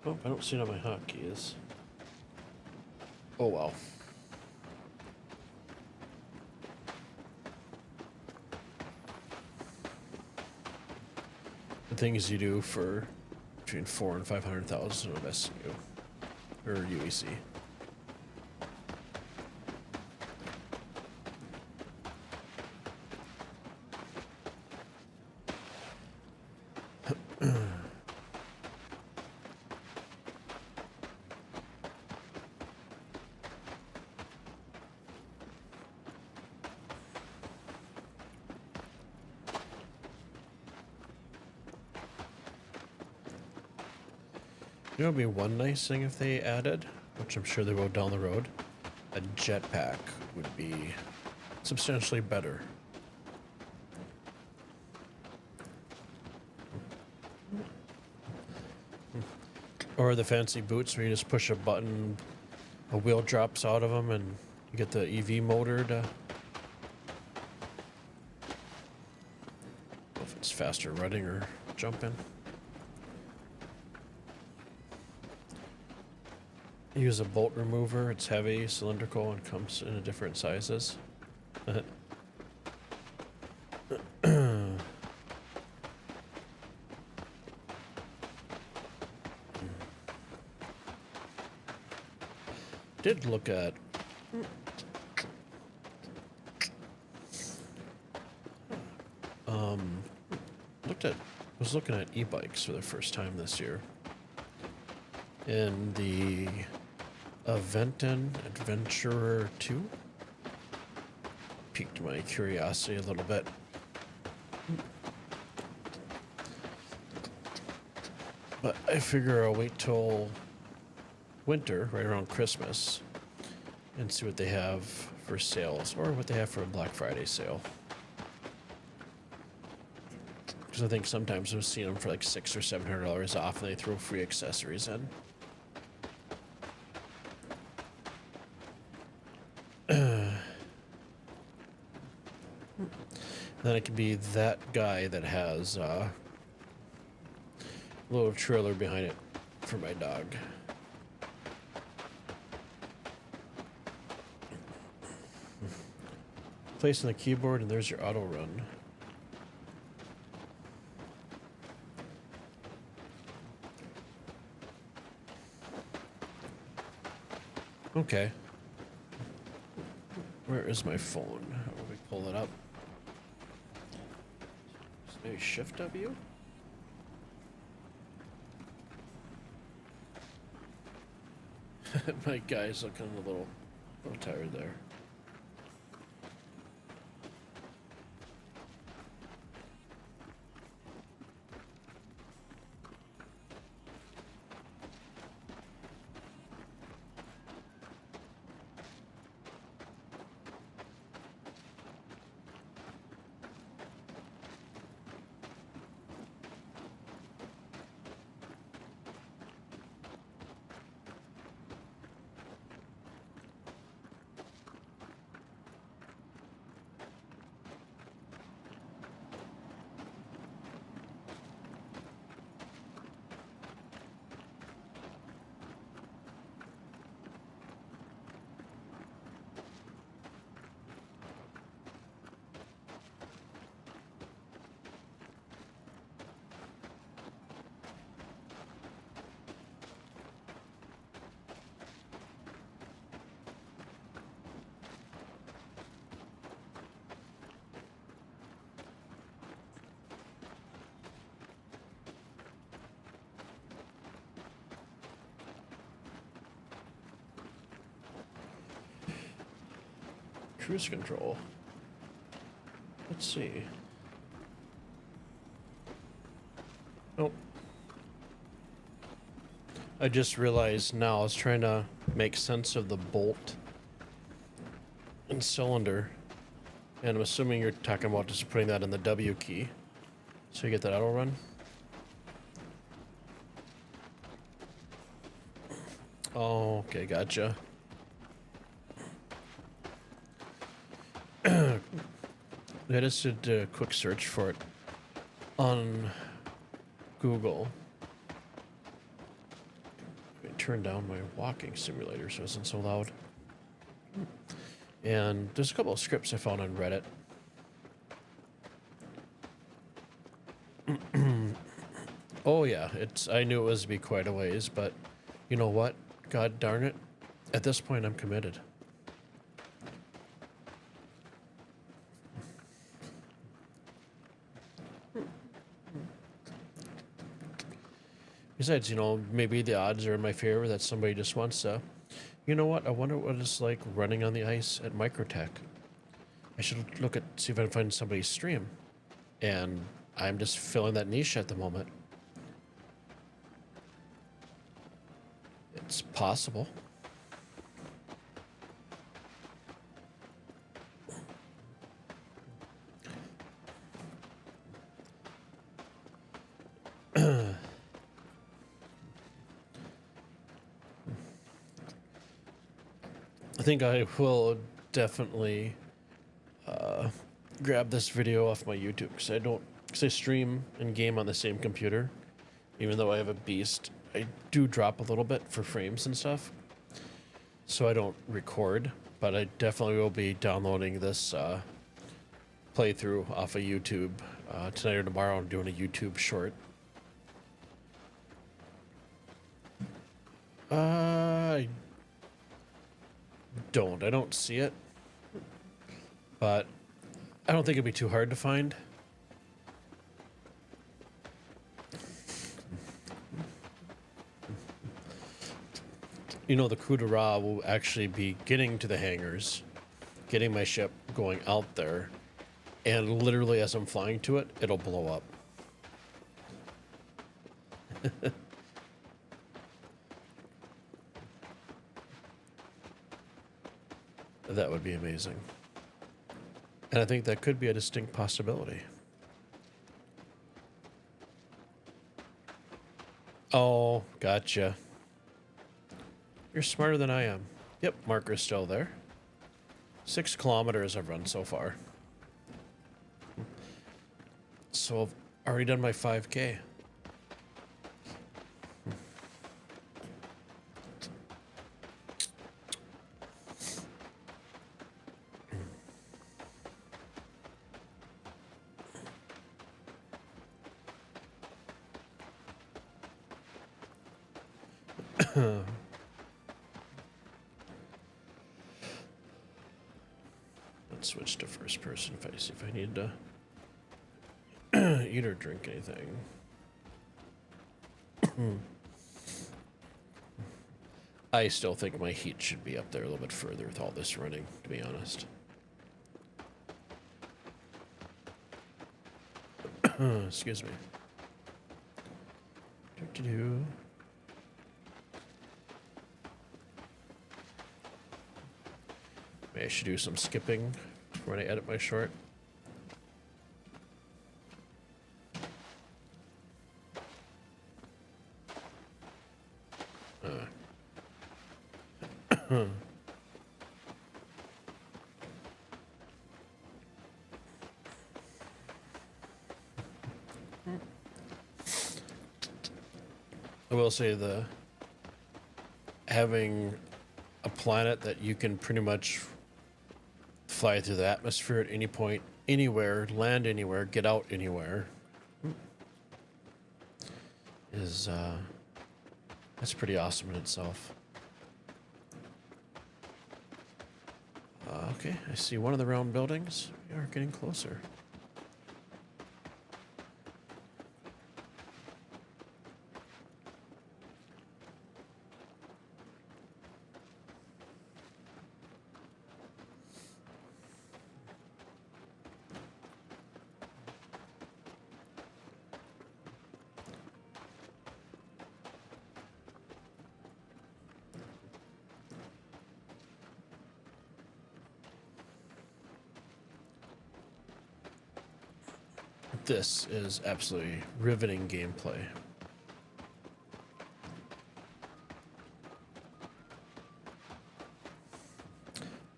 A: Oh, I don't see it on my hotkeys. Oh, well. The things you do for between 400,000 and 500,000 of SU or UEC. You know, it'd be one nice thing if they added, which I'm sure they will down the road. A jetpack would be substantially better. Or the fancy boots where you just push a button, a wheel drops out of them, and you get the EV motor to. If it's faster running or jumping. Use a bolt remover. It's heavy, cylindrical, and comes in different sizes. Did look at was looking at e-bikes for the first time this year, and the Aventon Adventurer 2 piqued my curiosity a little bit. But I figure I'll wait till winter, right around Christmas, and see what they have for sales or what they have for a Black Friday sale. Because I think sometimes I've seen them for like $600 or $700 off, and they throw free accessories in. Then it could be that guy that has a little trailer behind it for my dog. Placing the keyboard, and there's your auto run. Okay. Where is my phone? How do we pull it up? Maybe Shift W? My guy's looking a little tired there. Cruise control. Let's see. Oh. I just realized now I was trying to make sense of the bolt and cylinder. And I'm assuming you're talking about just putting that in the W key. So you get that auto run. Oh, okay, gotcha. I just did a quick search for it on Google. Let me turn down my walking simulator so it isn't so loud. And there's a couple of scripts I found on Reddit. Oh yeah, I knew it was to be quite a ways, but you know what? God darn it. At this point I'm committed. Besides, you know, maybe the odds are in my favor that somebody just wants to, you know what? I wonder what it's like running on the ice at Microtech. I should see if I can find somebody's stream. And I'm just filling that niche at the moment. It's possible. I think I will definitely grab this video off my YouTube because I stream and game on the same computer. Even though I have a beast, I do drop a little bit for frames and stuff. So I don't record, but I definitely will be downloading this playthrough off of YouTube tonight or tomorrow. I'm doing a YouTube short. I don't see it, but I don't think it'd be too hard to find. You know, the coup de raw will actually be getting to the hangars, getting my ship going out there, and literally as I'm flying to it, it'll blow up. That would be amazing. And I think that could be a distinct possibility. Oh, gotcha. You're smarter than I am. Yep, marker's still there. 6 kilometers I've run so far. So I've already done my 5K. Let's switch to first person if I see if I need to eat or drink anything. I still think my heat should be up there a little bit further with all this running, to be honest. Excuse me. Do-do-do. Maybe I should do some skipping when I edit my short. I will say having a planet that you can pretty much fly through the atmosphere at any point, anywhere, land anywhere, get out anywhere, is that's pretty awesome in itself. Okay, I see one of the round buildings. We are getting closer. This is absolutely riveting gameplay.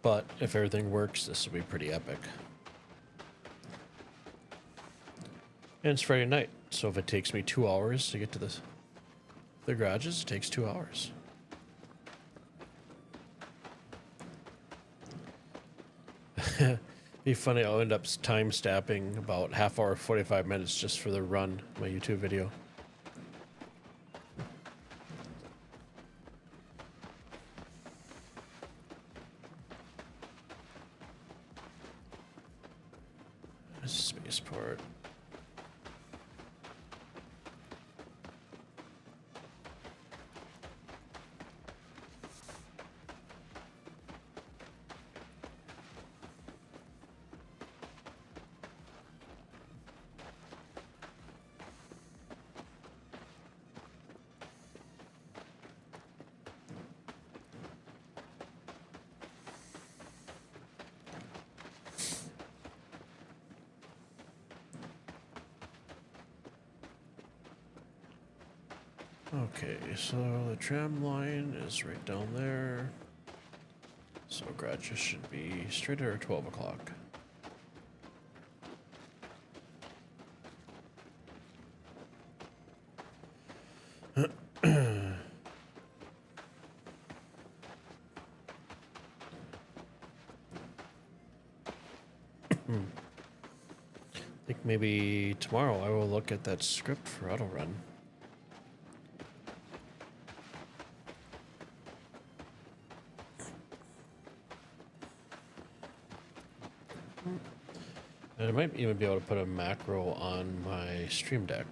A: But if everything works, this will be pretty epic. And it's Friday night, so if it takes me 2 hours to get to the garages, it takes 2 hours. Be funny, I'll end up time stamping about half hour, 45 minutes just for the run, my YouTube video. Spaceport. Okay, so the tram line is right down there. So garages should be straight at 12 o'clock. I think maybe tomorrow I will look at that script for auto run. And I might even be able to put a macro on my Stream Deck.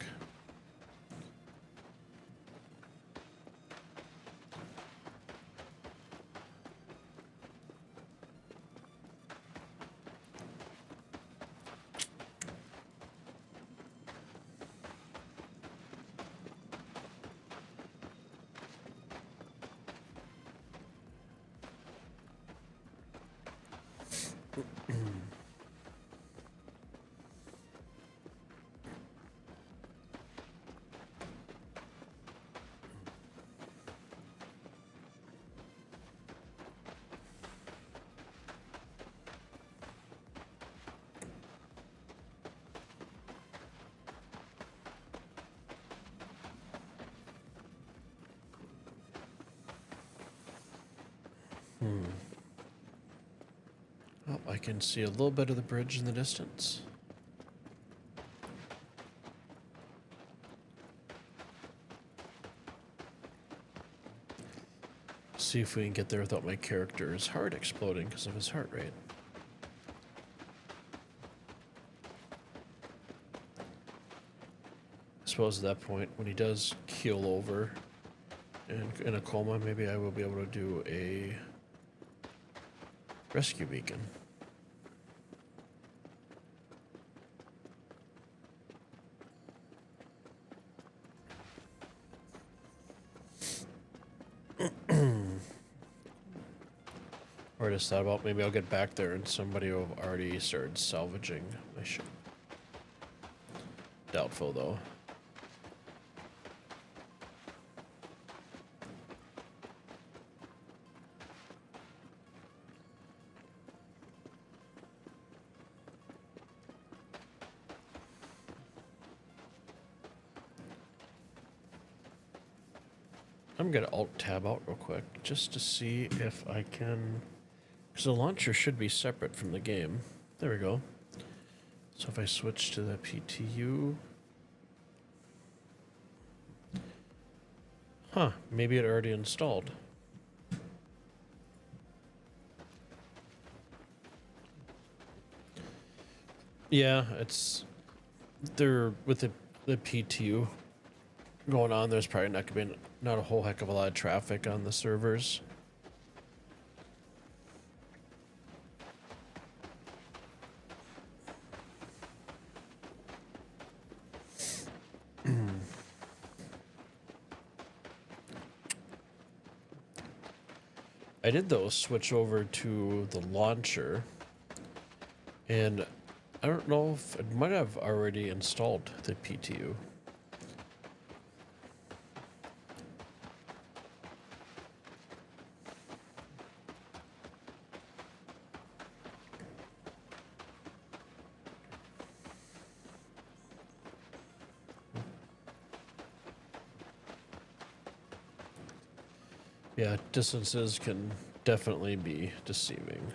A: Oh, I can see a little bit of the bridge in the distance. See if we can get there without my character's heart exploding because of his heart rate. I suppose at that point, when he does keel over and in a coma, maybe I will be able to do a rescue beacon. Or I just thought about maybe I'll get back there and somebody will have already started salvaging my ship. Doubtful though. I'm gonna alt tab out real quick just to see if I can, because the launcher should be separate from the game. There we go. So if I switch to the PTU, maybe it already installed. Yeah, it's there with the PTU going on. There's probably not gonna be not a whole heck of a lot of traffic on the servers. I did though switch over to the launcher, and I don't know if it might have already installed the PTU. Yeah, distances can definitely be deceiving.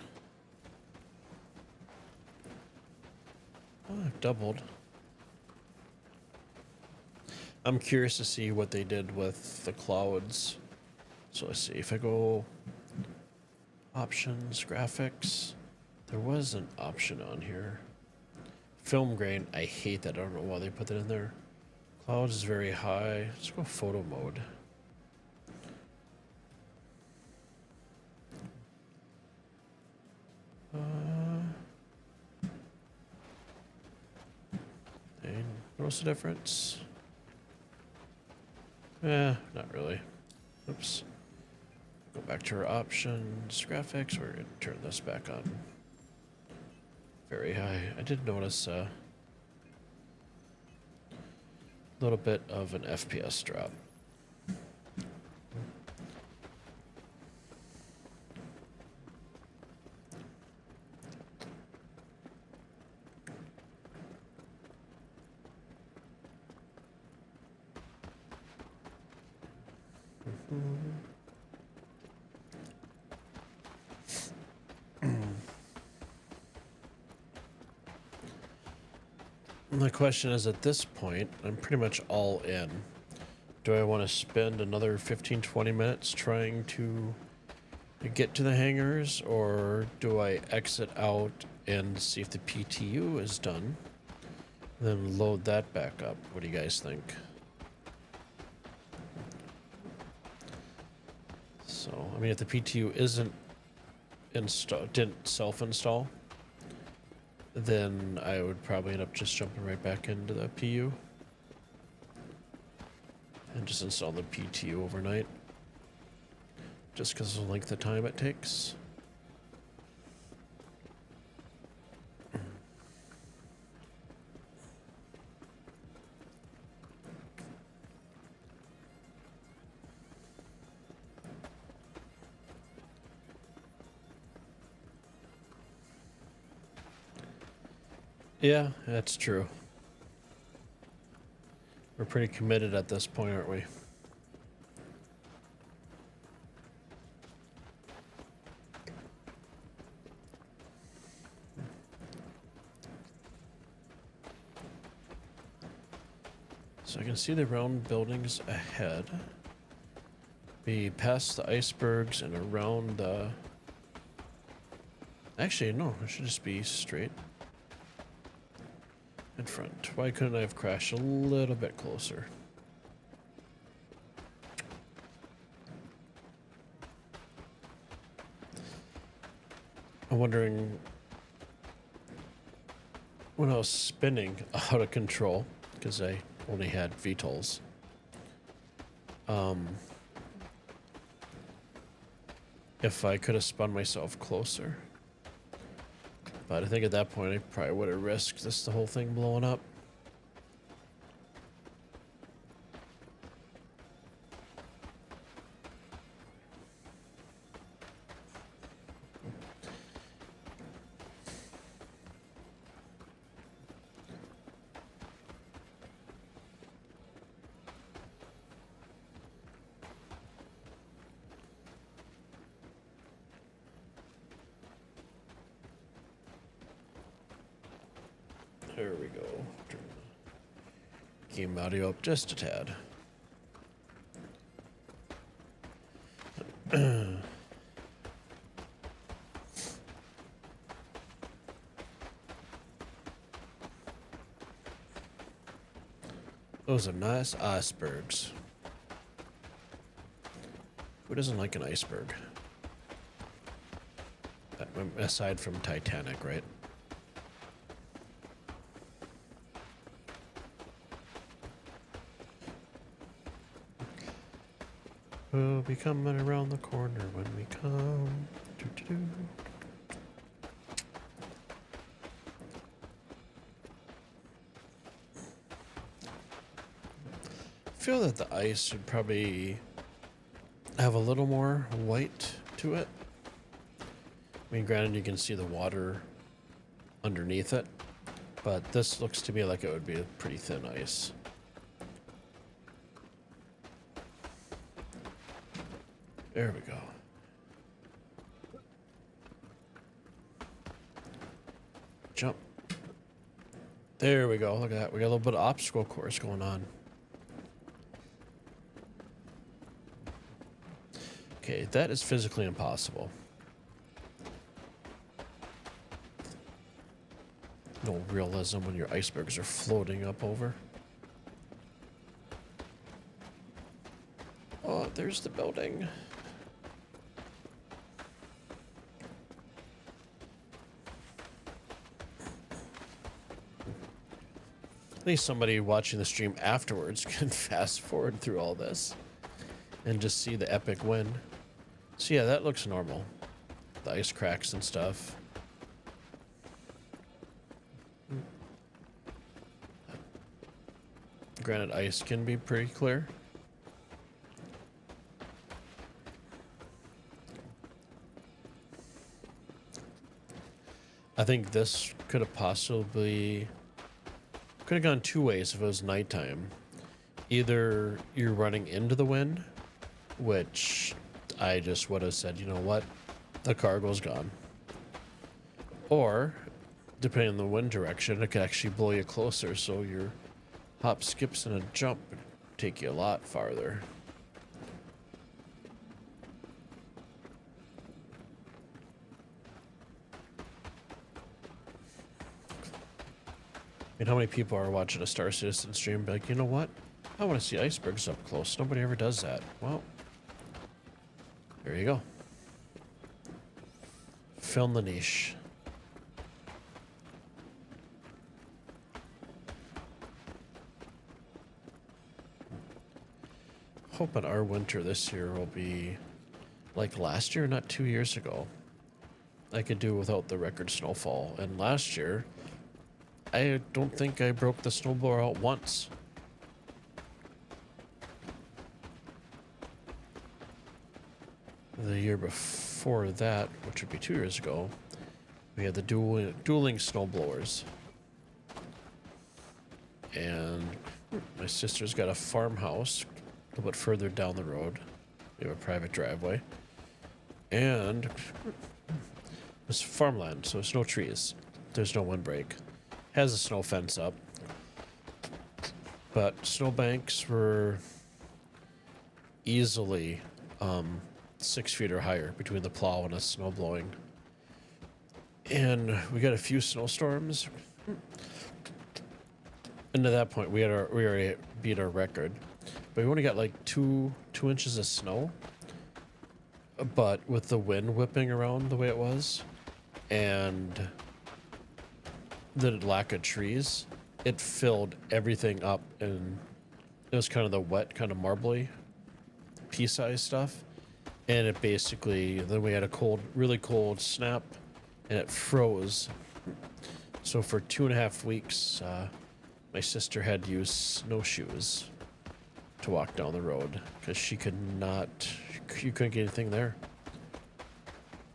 A: Oh, I've doubled. I'm curious to see what they did with the clouds. So let's see if I go options, graphics. There was an option on here. Film grain, I hate that. I don't know why they put that in there. Clouds is very high. Let's go photo mode. Notice the difference? Not really. Oops. Go back to our options, graphics. We're gonna turn this back on. Very high. I did notice a little bit of an FPS drop. The question is, at this point, I'm pretty much all in. Do I want to spend another 15-20 minutes trying to get to the hangars, or do I exit out and see if the PTU is done, then load that back up? What do you guys think? So, I mean, if the PTU isn't didn't self-install, then I would probably end up just jumping right back into the PU and just install the PTU overnight, just because of the length of time it takes. Yeah, that's true. We're pretty committed at this point, aren't we? So I can see the round buildings ahead. Be past the icebergs and around the... Actually, no, it should just be straight in front. Why couldn't I have crashed a little bit closer? I'm wondering, when I was spinning out of control, because I only had VTOLs, if I could have spun myself closer. But I think at that point I probably would have risked the whole thing blowing up. There we go. Turn the game audio up just a tad. Those are nice icebergs. Who doesn't like an iceberg? Aside from Titanic, right? We'll be coming around the corner when we come. Doo-doo-doo. I feel that the ice should probably have a little more white to it. I mean, granted, you can see the water underneath it, but this looks to me like it would be a pretty thin ice. There we go. Jump. There we go. Look at that. We got a little bit of obstacle course going on. Okay, that is physically impossible. No realism when your icebergs are floating up over. Oh, there's the building. At least somebody watching the stream afterwards can fast forward through all this and just see the epic win. So yeah, that looks normal. The ice cracks and stuff. Granted, ice can be pretty clear. I think this could have possibly... could have gone two ways if it was nighttime. Either you're running into the wind, which I just would have said, you know what, the cargo's gone. Or, depending on the wind direction, it could actually blow you closer, so your hop, skips, and a jump would take you a lot farther. I mean, how many people are watching a Star Citizen stream be like, you know what? I want to see icebergs up close. Nobody ever does that. Well, there you go. Fill the niche. Hoping our winter this year will be like last year, not 2 years ago. I could do without the record snowfall. And last year, I don't think I broke the snowblower out once. The year before that, which would be 2 years ago, we had the dueling snowblowers. And my sister's got a farmhouse a little bit further down the road. We have a private driveway. And it's farmland, so there's no trees. There's no windbreak. Has a snow fence up. But snowbanks were easily 6 feet or higher between the plow and us snow blowing. And we got a few snowstorms. And at that point, we already beat our record. But we only got like two inches of snow. But with the wind whipping around the way it was, and the lack of trees, it filled everything up, and it was kind of the wet, kind of marbly, pea-sized stuff. And it basically, then we had a really cold snap, and it froze. So for 2.5 weeks, my sister had to use snowshoes to walk down the road because you couldn't get anything there.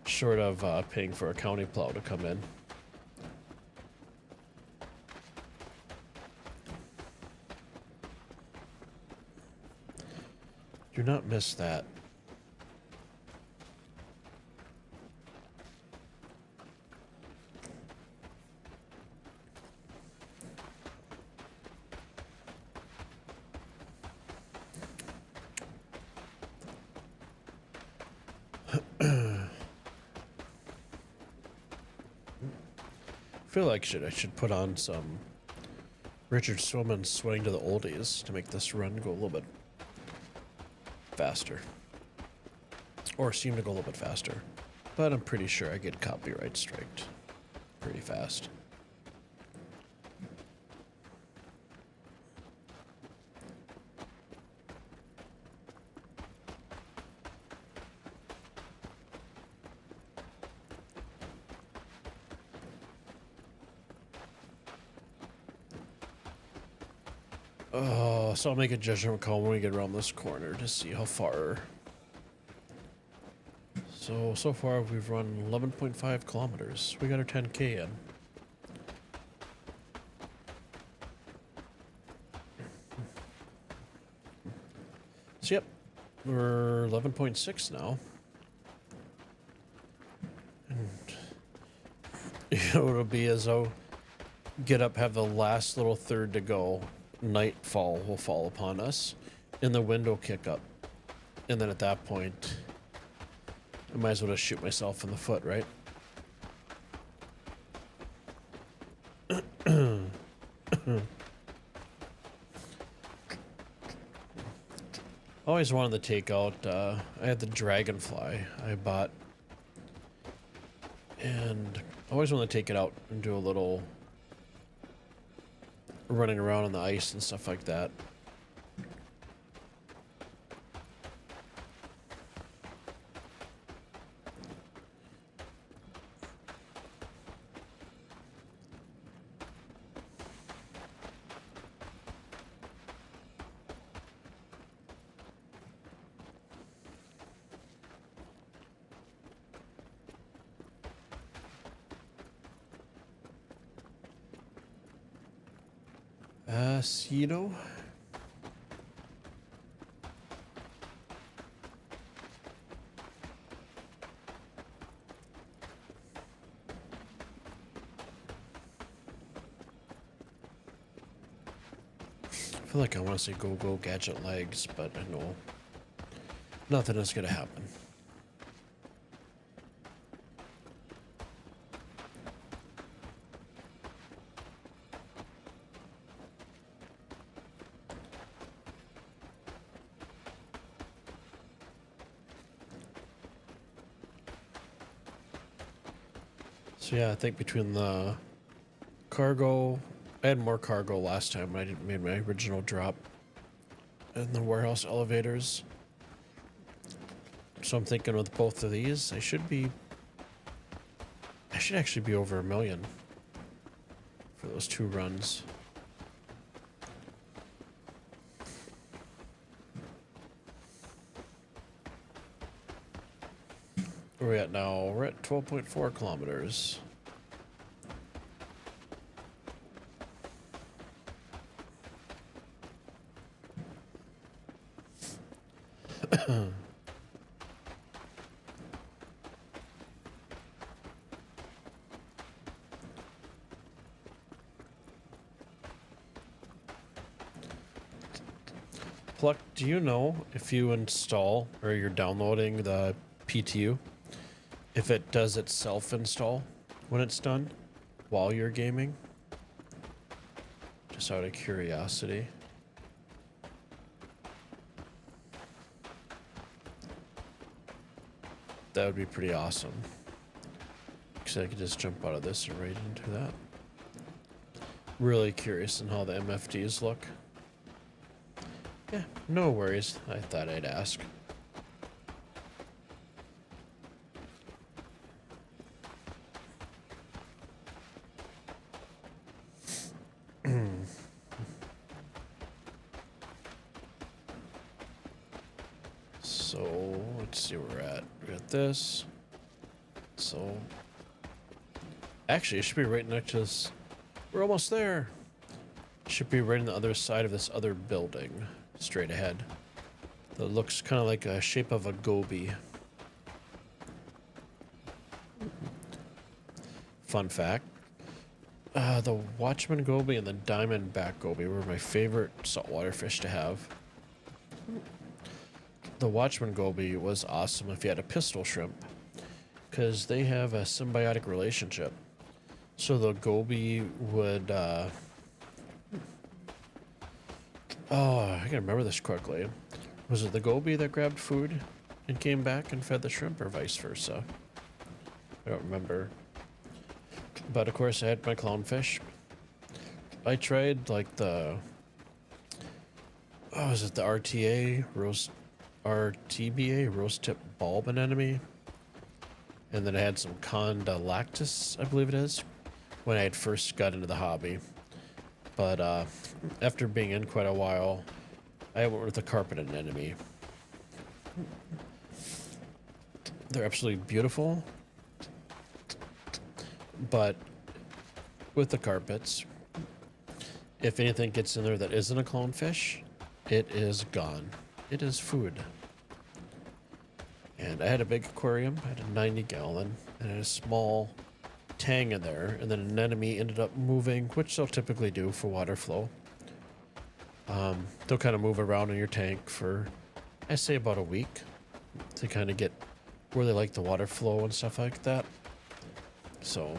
A: Short of paying for a county plow to come in. Do not miss that. I feel like I should put on some Richard Swillman's Swing to the Oldies to make this run go a little bit faster. Or seem to go a little bit faster. But I'm pretty sure I get copyright striked pretty fast. So I'll make a judgment call when we get around this corner to see how far. So far we've run 11.5 kilometers. We got our 10K in. So yep, we're 11.6 now. And it'll be as though get up, have the last little third to go. Nightfall will fall upon us, and the wind will kick up. And then at that point, I might as well just shoot myself in the foot, right? Always wanted to take out, I had the Dragonfly I bought. And I always wanted to take it out and do a little running around on the ice and stuff like that. Cedo. I feel like I want to say go gadget legs, but I know nothing is gonna happen. So yeah, I think between the cargo, I had more cargo last time when I made my original drop, and the warehouse elevators. So I'm thinking with both of these, I should actually be over 1 million for those 2 runs. Where are we at now? We're at 12.4 kilometers. Pluck, do you know if you install or you're downloading the PTU, if it does it self-install when it's done while you're gaming? Just out of curiosity. That would be pretty awesome. Because I could just jump out of this and right into that. Really curious on how the MFDs look. Yeah, no worries. I thought I'd ask. So, let's see where we're at. We got this. So, actually, it should be right next to this. We're almost there. Should be right on the other side of this other building, straight ahead. That looks kind of like a shape of a goby. Fun fact. The Watchman goby and the Diamondback goby were my favorite saltwater fish to have. The Watchman goby was awesome if you had a pistol shrimp, because they have a symbiotic relationship. So the goby would, oh, I can remember this quickly. Was it the goby that grabbed food and came back and fed the shrimp, or vice versa? I don't remember. But of course, I had my clownfish. I tried like the, oh, was it the RTBA, rose tip bulb anemone? And then I had some condylactis, I believe it is, when I had first got into the hobby. But after being in quite a while, I went with the carpet anemone. They're absolutely beautiful, but with the carpets, if anything gets in there that isn't a clownfish, it is gone. It is food. And I had a big aquarium. I had a 90-gallon and a small tang in there, and then an anemone ended up moving, which they'll typically do for water flow. They'll kind of move around in your tank for, I say, about a week to kind of get where they like the water flow and stuff like that. So,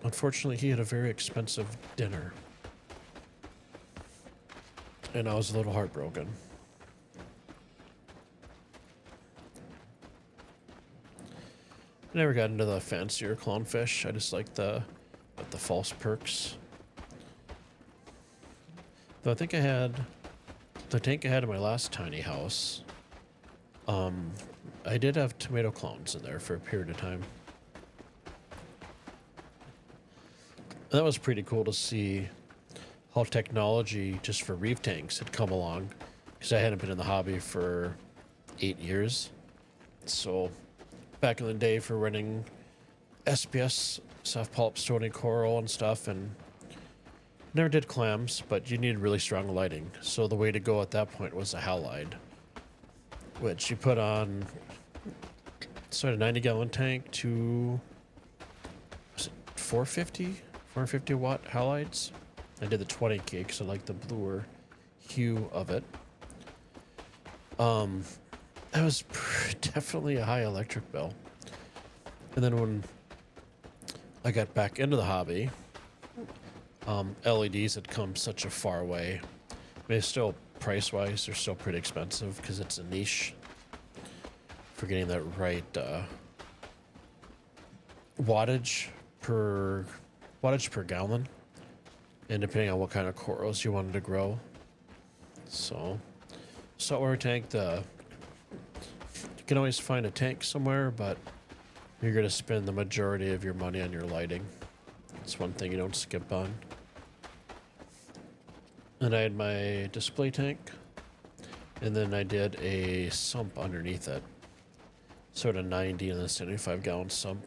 A: unfortunately, he had a very expensive dinner, and I was a little heartbroken. I never got into the fancier clownfish. I just like the false perks. Though I think I had the tank I had in my last tiny house. I did have tomato clowns in there for a period of time. And that was pretty cool to see how technology just for reef tanks had come along, because I hadn't been in the hobby for 8 years. So back in the day for running SPS, soft polyp, stony coral and stuff, and never did clams, but you needed really strong lighting. So the way to go at that point was a halide, which you put on sort of 90-gallon tank to, was it 450 watt halides? I did the 20K because I like the bluer hue of it. That was definitely a high electric bill. And then when I got back into the hobby, LEDs had come such a far way. I mean, still price-wise, they're still pretty expensive because it's a niche for getting that right wattage per gallon, and depending on what kind of corals you wanted to grow. So, saltwater tank, you can always find a tank somewhere, but you're going to spend the majority of your money on your lighting. It's one thing you don't skip on. And I had my display tank, and then I did a sump underneath it. Sort of 90 and then 75-gallon sump.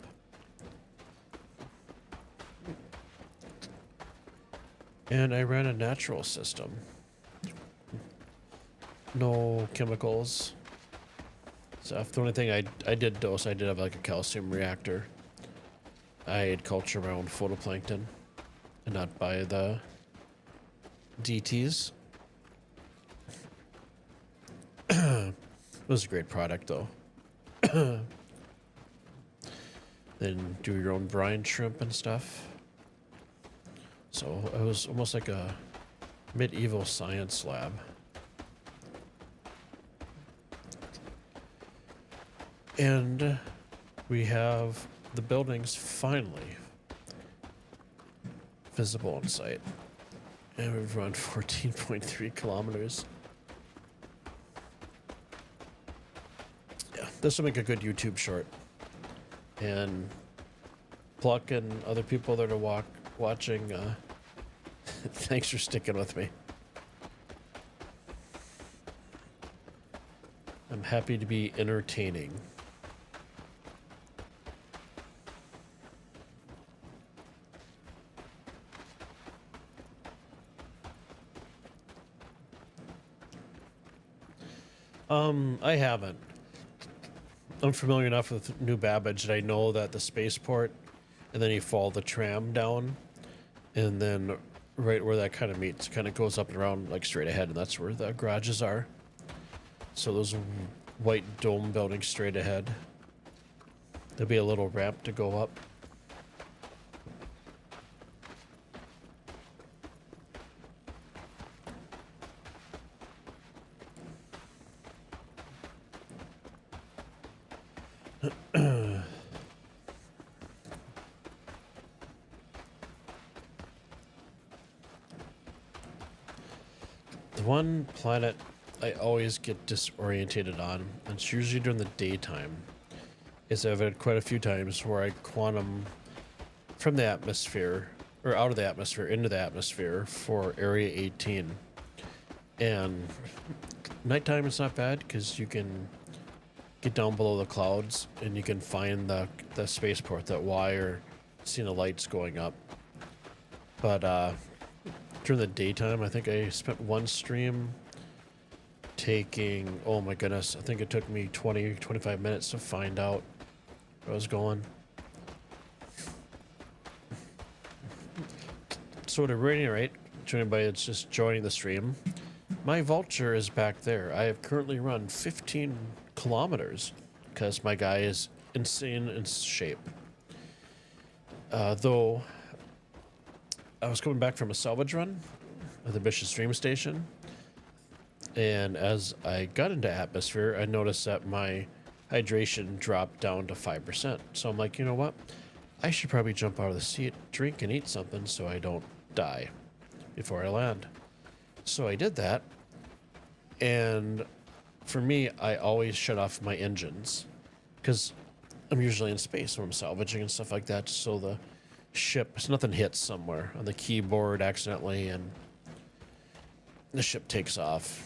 A: And I ran a natural system. No chemicals. So the only thing I did dose, I did have like a calcium reactor. I'd culture my own photoplankton and not buy the DTs. was a great product though. Then do your own brine shrimp and stuff. So it was almost like a medieval science lab. And we have the buildings finally visible in sight. And we've run 14.3 kilometers. Yeah, this will make a good YouTube short. And Pluck and other people that are watching, thanks for sticking with me. I'm happy to be entertaining. I haven't. I'm familiar enough with New Babbage that I know that the spaceport, and then you follow the tram down, and then right where that kind of meets, kind of goes up and around like straight ahead, and that's where the garages are. So those white dome buildings straight ahead. There'll be a little ramp to go up. The one planet I always get disorientated on, and it's usually during the daytime, is I've had quite a few times where I quantum from the atmosphere, or out of the atmosphere into the atmosphere for Area 18. And nighttime is not bad because you can get down below the clouds and you can find the spaceport, that wire, seeing the lights going up. But during the daytime, I think I spent one stream taking, oh my goodness, I think it took me 25 minutes to find out where I was going. So to reiterate, to anybody that's just joining the stream, my vulture is back there. I have currently run 15 kilometers because my guy is insane in shape. Though I was coming back from a salvage run at the Bishop Stream Station, and as I got into atmosphere, I noticed that my hydration dropped down to 5%. So I'm like, you know what? I should probably jump out of the seat, drink and eat something so I don't die before I land. So I did that, and for me, I always shut off my engines because I'm usually in space when I'm salvaging and stuff like that, so the ship, so nothing hits somewhere on the keyboard accidentally and the ship takes off.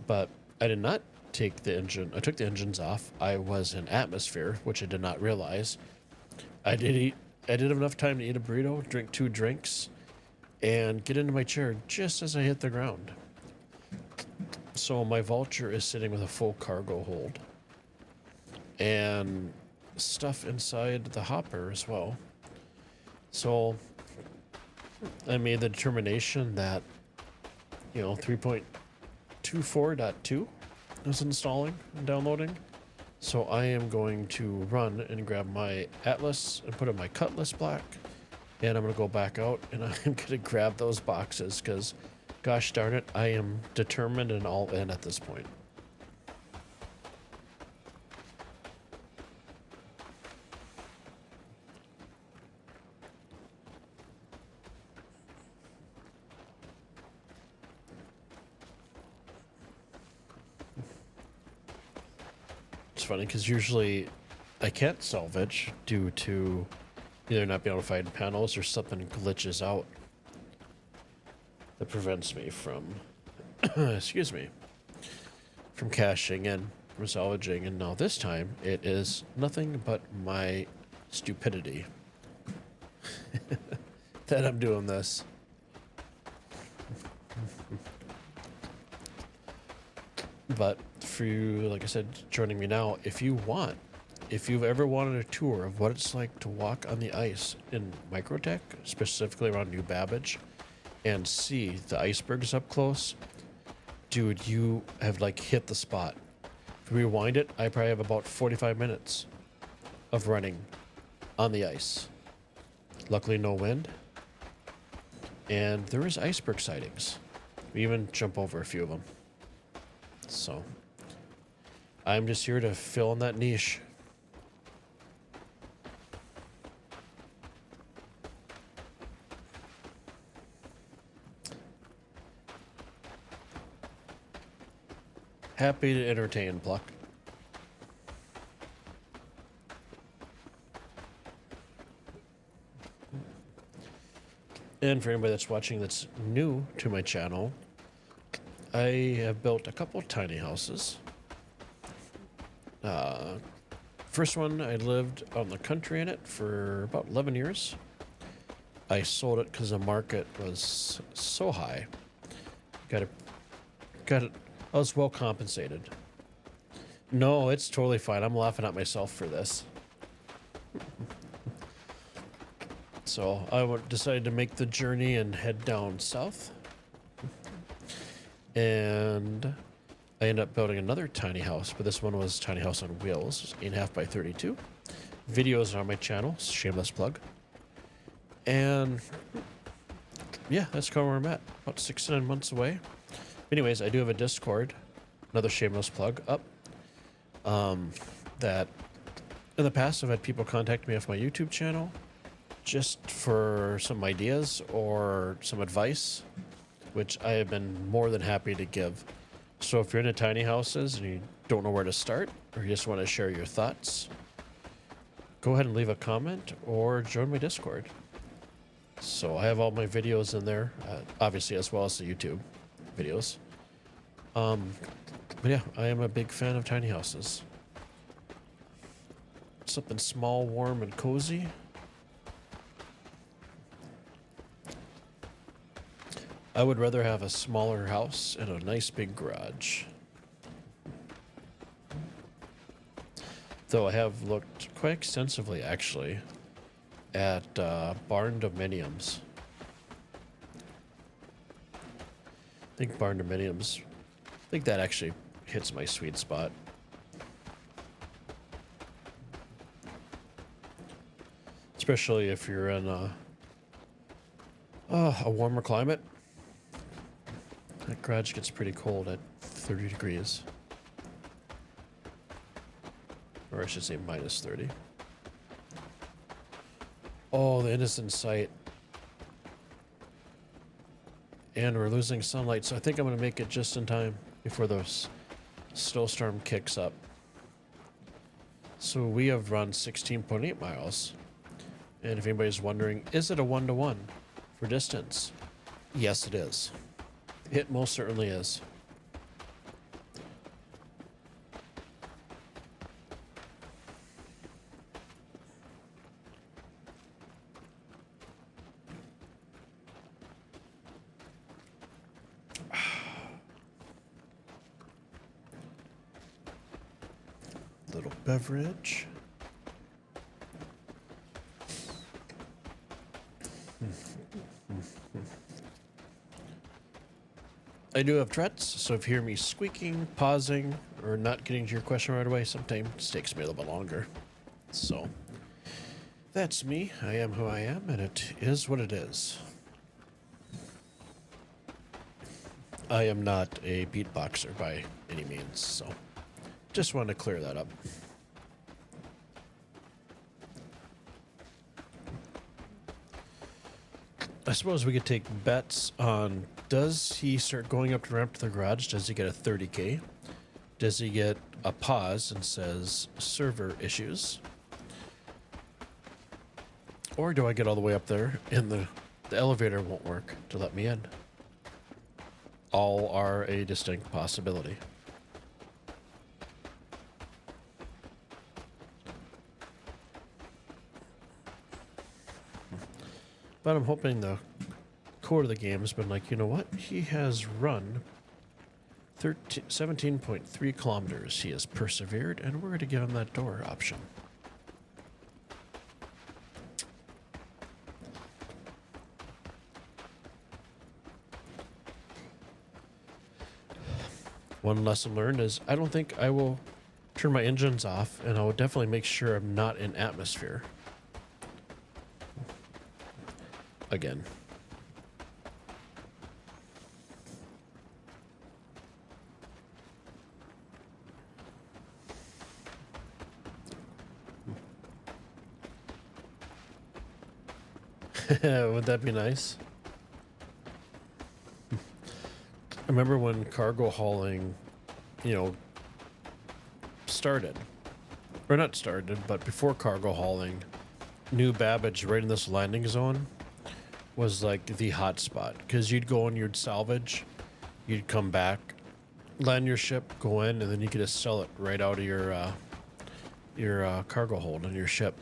A: But I did not take the engine. I took the engines off. I was in atmosphere, which I did not realize. I did have enough time to eat a burrito, drink 2 drinks, and get into my chair just as I hit the ground. So my vulture is sitting with a full cargo hold and stuff inside the hopper as well. So I made the determination that, 3.24.2 is installing and downloading. So I am going to run and grab my Atlas and put in my Cutlass Black, and I'm going to go back out and I'm going to grab those boxes because, gosh darn it, I am determined and all in at this point. It's funny because usually I can't salvage due to either not being able to find panels or something glitches out that prevents me from, excuse me, from cashing in, from salvaging. And now this time it is nothing but my stupidity that I'm doing this. But for you, like I said, joining me now, if you've ever wanted a tour of what it's like to walk on the ice in Microtech, specifically around New Babbage, and see the icebergs up close, dude, you have hit the spot. rewind it, I probably have about 45 minutes of running on the ice. Luckily, no wind. And there is iceberg sightings. We even jump over a few of them. So, I'm just here to fill in that niche. Happy to entertain, Pluck. And for anybody that's watching that's new to my channel, I have built a couple tiny houses. First one, I lived on the country in it for about 11 years. I sold it because the market was so high. Got it. I was well compensated. No, it's totally fine. I'm laughing at myself for this. So I decided to make the journey and head down south. And I ended up building another tiny house, but this one was tiny house on wheels, 8.5 by 32. Videos are on my channel, shameless plug. And yeah, that's kind of where I'm at, about 6 to 9 months away. Anyways, I do have a Discord, another shameless plug up. That in the past I've had people contact me off my YouTube channel just for some ideas or some advice, which I have been more than happy to give. So if you're into tiny houses and you don't know where to start, or you just want to share your thoughts, go ahead and leave a comment or join my Discord. So I have all my videos in there, obviously, as well as the YouTube videos. But yeah, I am a big fan of tiny houses. Something small, warm, and cozy. I would rather have a smaller house and a nice big garage. Though I have looked quite extensively, actually, at barn dominiums. I think barn dominiums, I think that actually hits my sweet spot. Especially if you're in a warmer climate. That garage gets pretty cold at 30 degrees. Or I should say minus 30. Oh, the innocent sight. And we're losing sunlight, so I think I'm going to make it just in time before the snowstorm kicks up. So we have run 16.8 miles. And if anybody's wondering, is it a 1-to-1 for distance? Yes, it is. It most certainly is. Little beverage. I do have Tourette's, so if you hear me squeaking, pausing, or not getting to your question right away, sometimes it takes me a little bit longer. So, that's me. I am who I am, and it is what it is. I am not a beatboxer by any means, so just wanted to clear that up. I suppose we could take bets on, does he start going up the ramp to the garage? Does he get a 30K? Does he get a pause and says server issues? Or do I get all the way up there and the elevator won't work to let me in? All are a distinct possibility. But I'm hoping the core of the game has been like, you know what? He has run 17.3 kilometers. He has persevered, and we're going to give him that door option. One lesson learned is I don't think I will turn my engines off, and I will definitely make sure I'm not in atmosphere. Again. Would that be nice? I remember when cargo hauling, you know, started. Or not started, but before cargo hauling, New Babbage right in this landing zone was like the hot spot. Because you'd go and you'd salvage, you'd come back, land your ship, go in, and then you could just sell it right out of your cargo hold on your ship.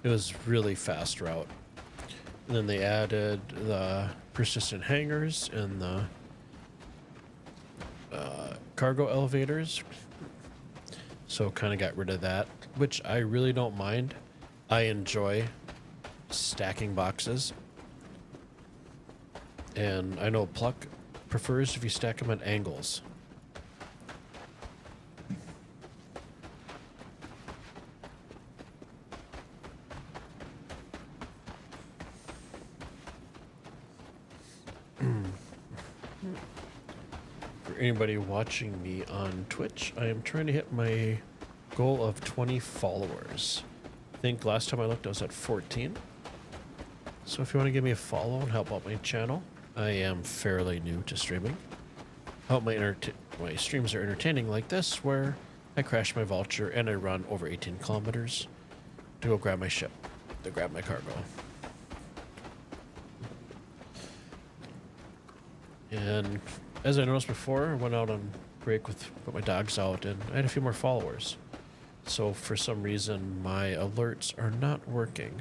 A: It was really fast route. And then they added the persistent hangars and the cargo elevators. So kind of got rid of that, which I really don't mind. I enjoy stacking boxes. And I know Pluck prefers if you stack them at angles. For anybody watching me on Twitch, I am trying to hit my goal of 20 followers. I think last time I looked I was at 14. So if you want to give me a follow and help out my channel, I am fairly new to streaming. I hope my streams are entertaining like this, where I crash my vulture and I run over 18 kilometers to go grab my ship, to grab my cargo. And as I noticed before, I went out on break with put my dogs out, and I had a few more followers. So for some reason, my alerts are not working.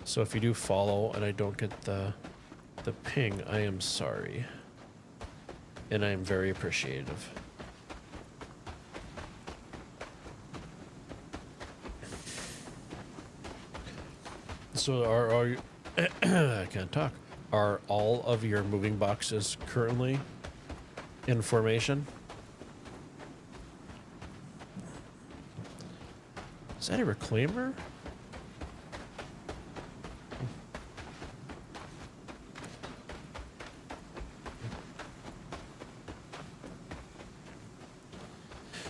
A: So if you do follow and I don't get the ping, I am sorry. And I am very appreciative. So are you I can't talk. Are all of your moving boxes currently in formation? Is that a reclaimer?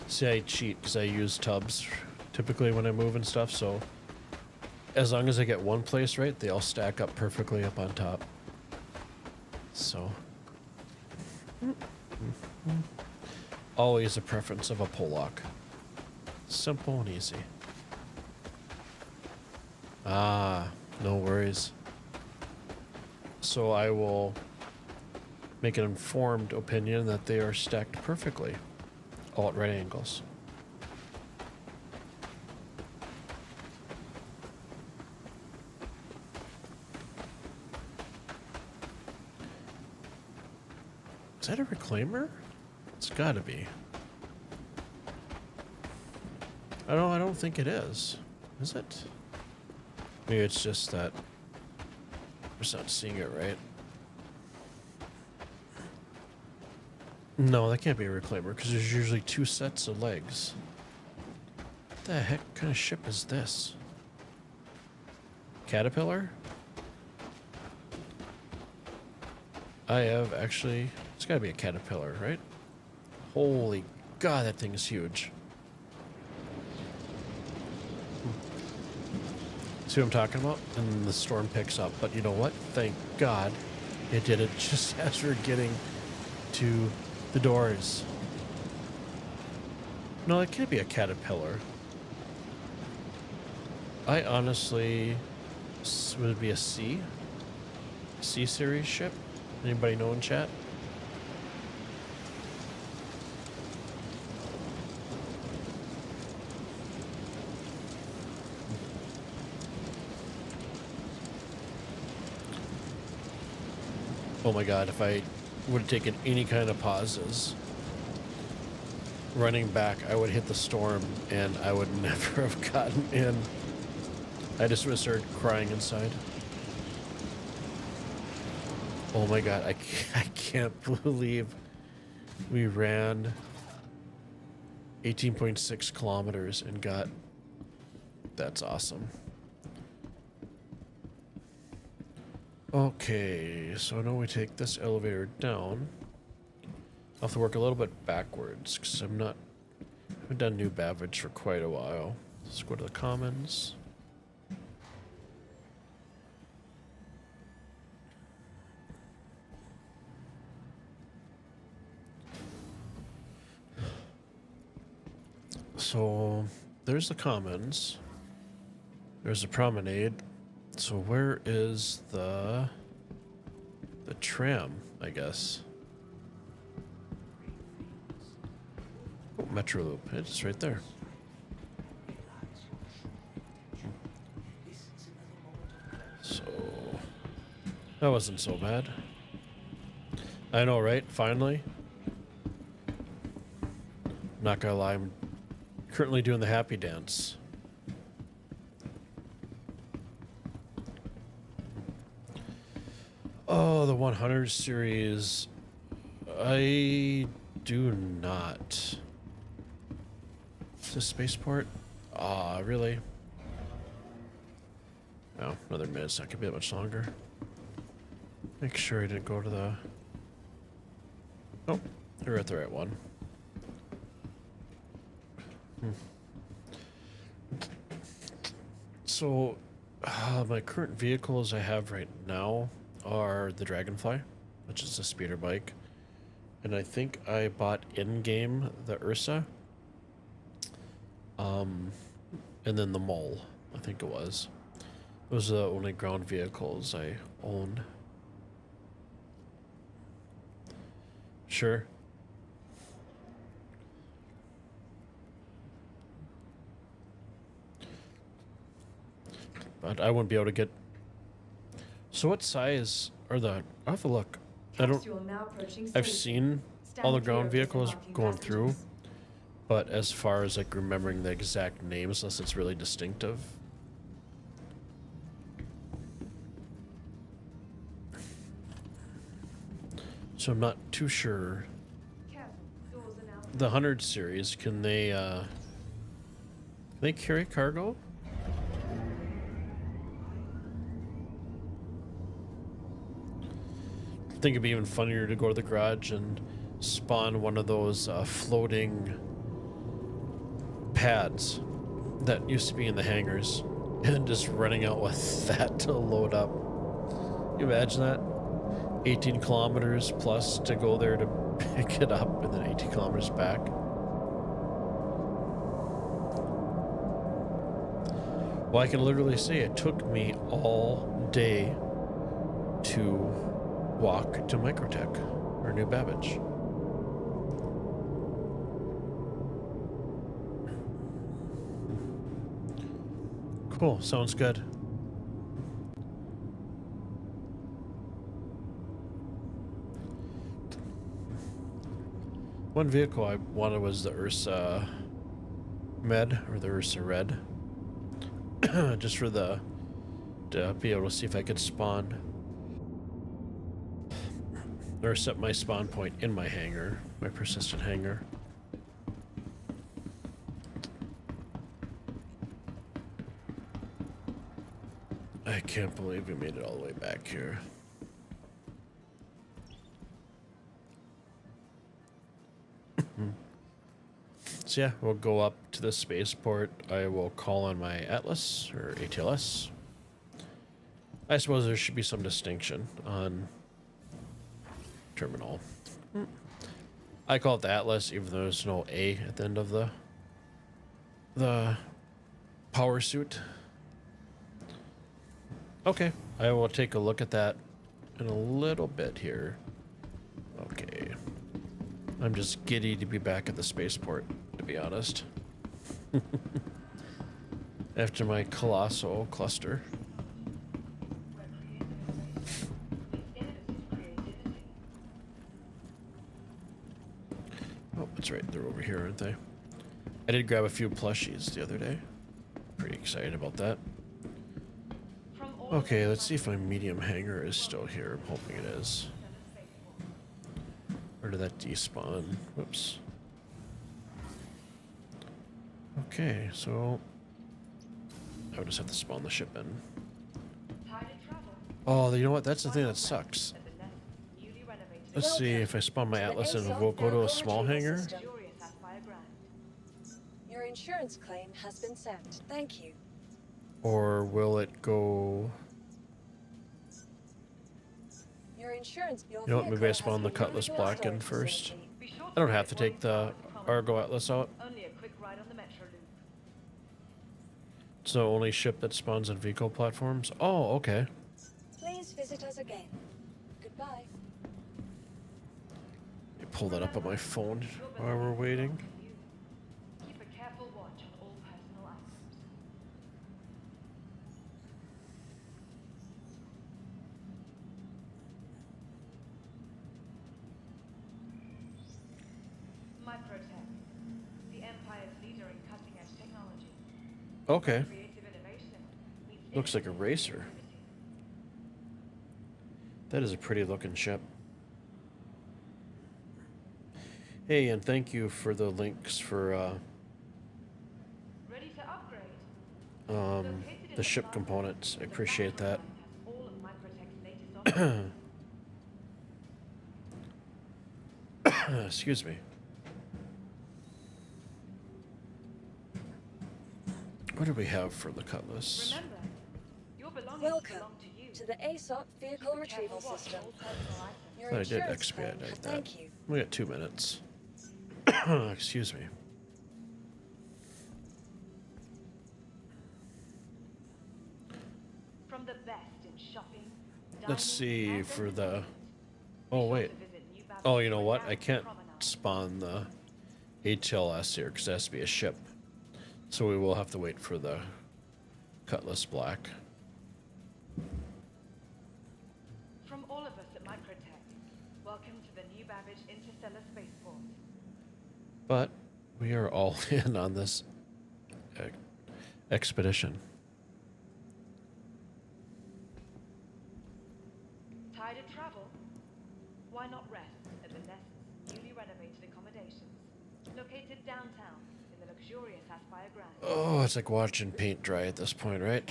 A: See, I cheat because I use tubs typically when I move and stuff, so as long as I get one place right, they all stack up perfectly up on top. So, always a preference of a pull lock. Simple and easy. Ah, no worries. So I will make an informed opinion that they are stacked perfectly, all at right angles. Is that a reclaimer? It's gotta be. I don't think it is. Is it? Maybe it's just that I'm just not seeing it right. No, that can't be a reclaimer because there's usually two sets of legs. What the heck kind of ship is this? Caterpillar? I have actually... It's gotta be a Caterpillar, right? Holy God, that thing is huge. See what I'm talking about? And the storm picks up. But you know what? Thank God it did it just as we're getting to the doors. No, it can't be a Caterpillar. I honestly... Would it be a C? C-series ship? Anybody know in chat? Oh my God, if I would have taken any kind of pauses running back, I would hit the storm and I would never have gotten in. I just would have started crying inside. Oh my God, I can't believe we ran 18.6 kilometers and got... That's awesome. Okay, so I know we take this elevator down. I'll have to work a little bit backwards because I haven't done New Babbage for quite a while. Let's go to the Commons. So there's the Commons. There's the Promenade. So where is the tram, I guess? Oh, Metro Loop. It's right there. So that wasn't so bad. I know, right? Finally. Not gonna lie, I'm currently doing the happy dance. Oh, the 100 series. I do not. Is this spaceport? Ah, really? Oh, another minute. It's not gonna be that much longer. Make sure I didn't go to the... Oh, you're at the right one. So, my current vehicles I have right now are the Dragonfly, which is a speeder bike. And I think I bought in-game the Ursa. And then the Mole, I think it was. Those are the only ground vehicles I own. Sure. But I wouldn't be able to get... So what size are the... I'll have to look. I don't...
B: Capsule now approaching
A: I've
B: station.
A: seen
B: Stand
A: all the
B: clear
A: ground
B: of
A: vehicles
B: disembarking
A: going through,
B: passengers.
A: but as far as like remembering the exact names, unless it's really distinctive. So I'm not too sure.
B: Careful, doors are now
A: The 100 series, can they carry cargo? I think it'd be even funnier to go to the garage and spawn one of those floating pads that used to be in the hangars and just running out with that to load up. You imagine that? 18 kilometers plus to go there to pick it up and then 18 kilometers back. Well, I can literally say it took me all day to walk to Microtech or New Babbage. Cool, sounds good. One vehicle I wanted was the Ursa Med or the Ursa Red. Just for to be able to see if I could spawn or set my spawn point in my hangar, my persistent hangar. I can't believe we made it all the way back here. So yeah, we'll go up to the spaceport. I will call on my Atlas or ATLS. I suppose there should be some distinction on terminal. I call it the Atlas, even though there's no A at the end of the power suit. Okay, I will take a look at that in a little bit here. Okay. I'm just giddy to be back at the spaceport, to be honest. After my colossal cluster. Oh, that's right. They're over here, aren't they? I did grab a few plushies the other day. Pretty excited about that. Okay, let's see if my medium hangar is still here. I'm hoping it is. Or did that despawn? Whoops. Okay, so I would just have to spawn the ship in. Oh, you know what? That's the thing that sucks. Let's see if I spawn my Atlas and we'll go to a small hangar.
E: Your insurance claim has been sent. Thank you.
A: Or will it go...
E: Your insurance.
A: You know what? Maybe I spawn the Cutlass Black in first. I don't have to take the Argo Atlas out.
B: Only a quick ride on the metro loop.
A: It's the only ship that spawns on vehicle platforms. Oh, okay.
E: Please visit us again. Goodbye.
A: I pull that up on my phone while we're waiting.
B: Keep a careful watch on all personal items. Microtech, the Empire's leader in cutting-edge technology.
A: Okay.
B: Creative innovation meets
A: Looks like a racer. That is a pretty looking ship. Hey, and thank you for the links for
B: ready to upgrade.
A: the ship components. I appreciate that.
B: All of Microtech's latest offerings.
A: Excuse me. What do we have for the Cutlass?
B: Remember, your belongings
E: Welcome
B: belong to you.
E: to the ASOP vehicle retrieval system. Your
A: I did
E: insurance claim.
A: expedite that.
E: Thank you.
A: We got 2 minutes. Excuse me.
B: From the best in shopping.
A: Let's see
B: dining,
A: for
B: and
A: the...
B: entertainment.
A: Oh,
B: Be sure
A: wait.
B: to visit New Babylon
A: Oh, you know what?
B: down
A: I can't
B: Promenade.
A: spawn the HLS here because it has to be a ship. So we will have to wait for the Cutlass Black.
B: From all of us at Microtech, welcome to the New Babbage Interstellar Spaceport.
A: But we are all in on this expedition.
B: Tired of travel? Why not rest at the Nest's newly renovated accommodations, located downtown in the luxurious Aspire Grand.
A: Oh, it's like watching paint dry at this point, right?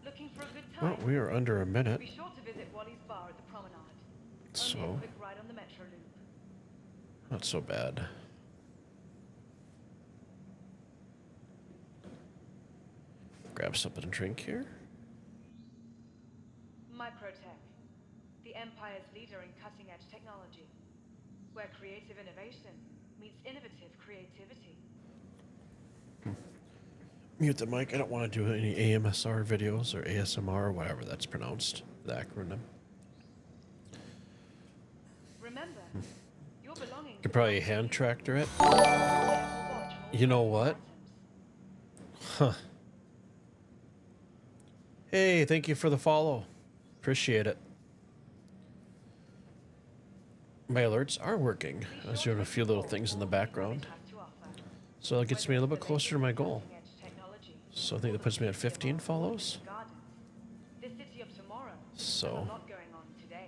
B: Looking for a good
A: Well,
B: time?
A: we are under a minute,
B: Be sure to visit Wally's Bar at the Promenade. Only
A: so
B: a quick ride on the metro loop.
A: not so bad. Grab something to drink here.
B: Microtech, the Empire's leader in cutting-edge technology, where creative innovation meets innovative creativity.
A: Mute the mic. I don't want to do any AMSR videos or ASMR or whatever that's pronounced, the acronym.
B: Remember, your belongings.
A: Could probably hand tractor it.
B: Watch on all
A: You know
B: personal
A: what?
B: items.
A: Huh. Hey, thank you for the follow. Appreciate it. My alerts are working. I was doing a few little things in the background. So that gets me a little bit closer to my goal. So I think that puts me at 15 follows.
B: This city of tomorrow has
A: So
B: a lot going on today.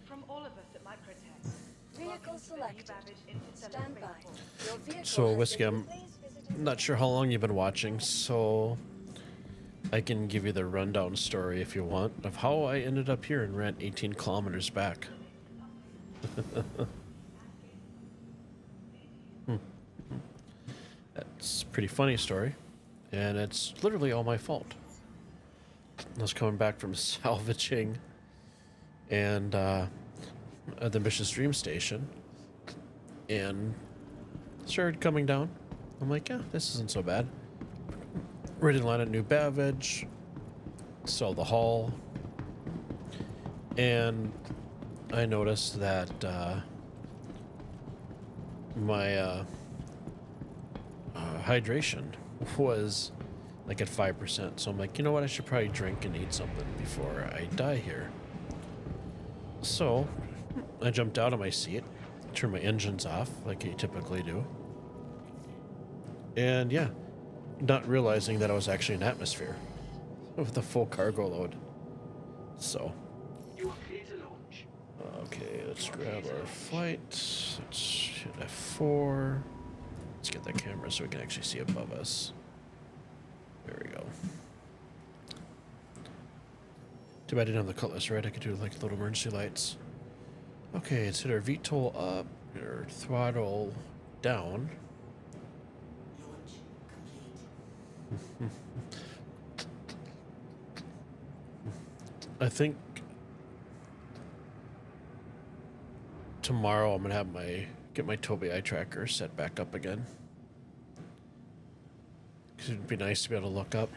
B: From all of us at Microtech,
E: Vehicle
B: welcome to the New
E: selected.
B: Babbage Interstellar
E: Stand by.
B: Spaceport.
E: Your vehicle
A: So,
E: has
A: Whiskey,
E: been-
A: I'm
E: Please visit us
A: not sure how long you've been watching, so I can give you the rundown story if you want of how I ended up here and ran 18 kilometers back. That's a pretty funny story, and it's literally all my fault. I was coming back from salvaging and at the Mission Stream Station, and started coming down. I'm like, yeah, this isn't so bad. Ready to land at New Babbage, saw the hull, and I noticed that my hydration was like at 5%. So I'm like, you know what? I should probably drink and eat something before I die here. So I jumped out of my seat, turn my engines off like you typically do. And yeah, not realizing that I was actually in atmosphere with a full cargo load. So, okay, let's grab our flight. Let's hit F4. Let's get that camera so we can actually see above us. There we go. Too bad I didn't have the cutlass, right? I could do like little emergency lights. Okay, let's hit our VTOL up, our throttle down. I think tomorrow I'm gonna have get my Tobii eye tracker set back up again. Cause it'd be nice to be able to look up.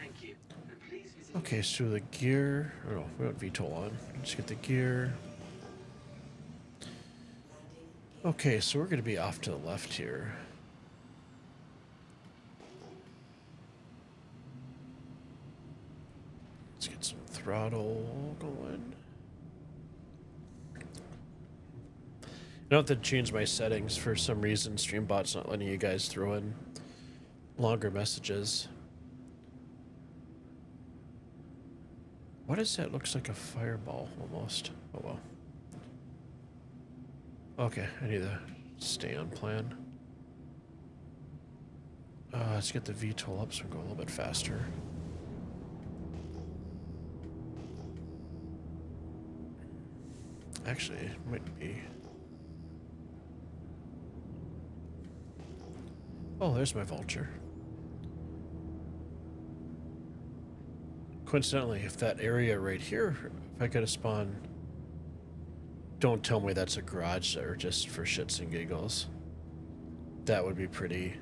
A: Okay, so the gear. Oh no, we want VTOL on. Let's get the gear. Okay, so we're gonna be off to the left here. Let's get some throttle going. I don't have to change my settings for some reason. Streambot's not letting you guys throw in longer messages. What is that? Looks like a fireball almost. Oh well. Okay, I need to stay on plan. Let's get the VTOL up so we can go a little bit faster. Actually, it might be. Oh, there's my vulture. Coincidentally, if that area right here, if I could have spawned, don't tell me that's a garage there just for shits and giggles. That would be pretty.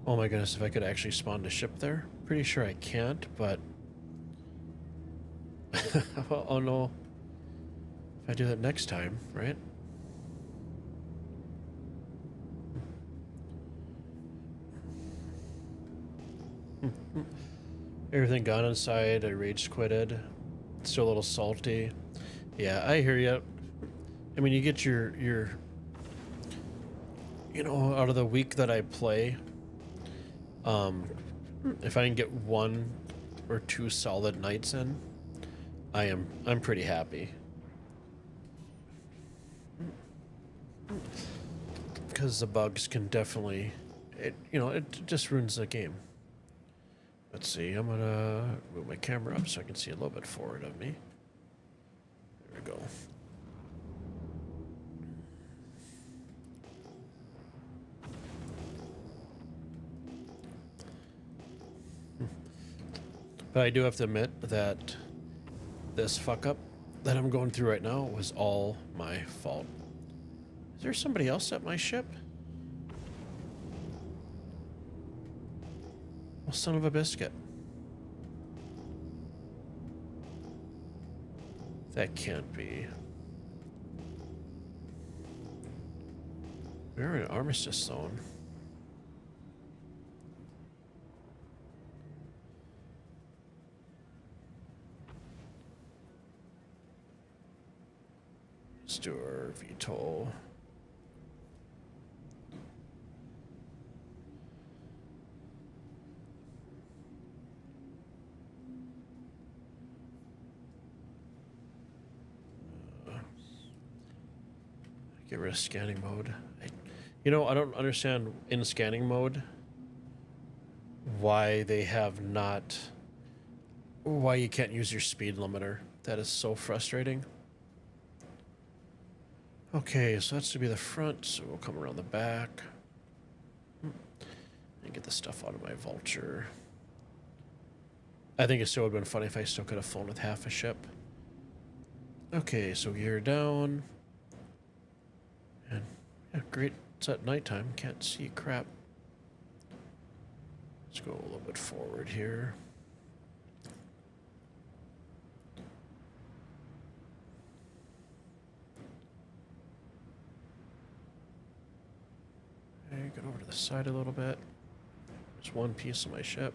A: Oh my goodness, if I could actually spawn a ship there. Pretty sure I can't, but oh no. If I do that next time, right? Everything gone inside. I rage quitted. Still a little salty. Yeah, I hear you. I mean, you get your you know, out of the week that I play, if I can get 1 or 2 solid nights in, I'm pretty happy. Because the bugs can definitely, it just ruins the game. Let's see, I'm gonna move my camera up so I can see a little bit forward of me. There we go. But I do have to admit that this fuck up that I'm going through right now was all my fault. Is there somebody else at my ship? Well, son of a biscuit. That can't be. We're in an armistice zone. Let's do our VTOL. Get rid of scanning mode. I don't understand in scanning mode why they have not. Why you can't use your speed limiter. That is so frustrating. Okay, so that's to be the front, so we'll come around the back. And get the stuff out of my vulture. I think it still would have been funny if I still could have flown with half a ship. Okay, so gear down. And yeah, great. It's at nighttime. Can't see crap. Let's go a little bit forward here. Okay, get over to the side a little bit. There's one piece of my ship.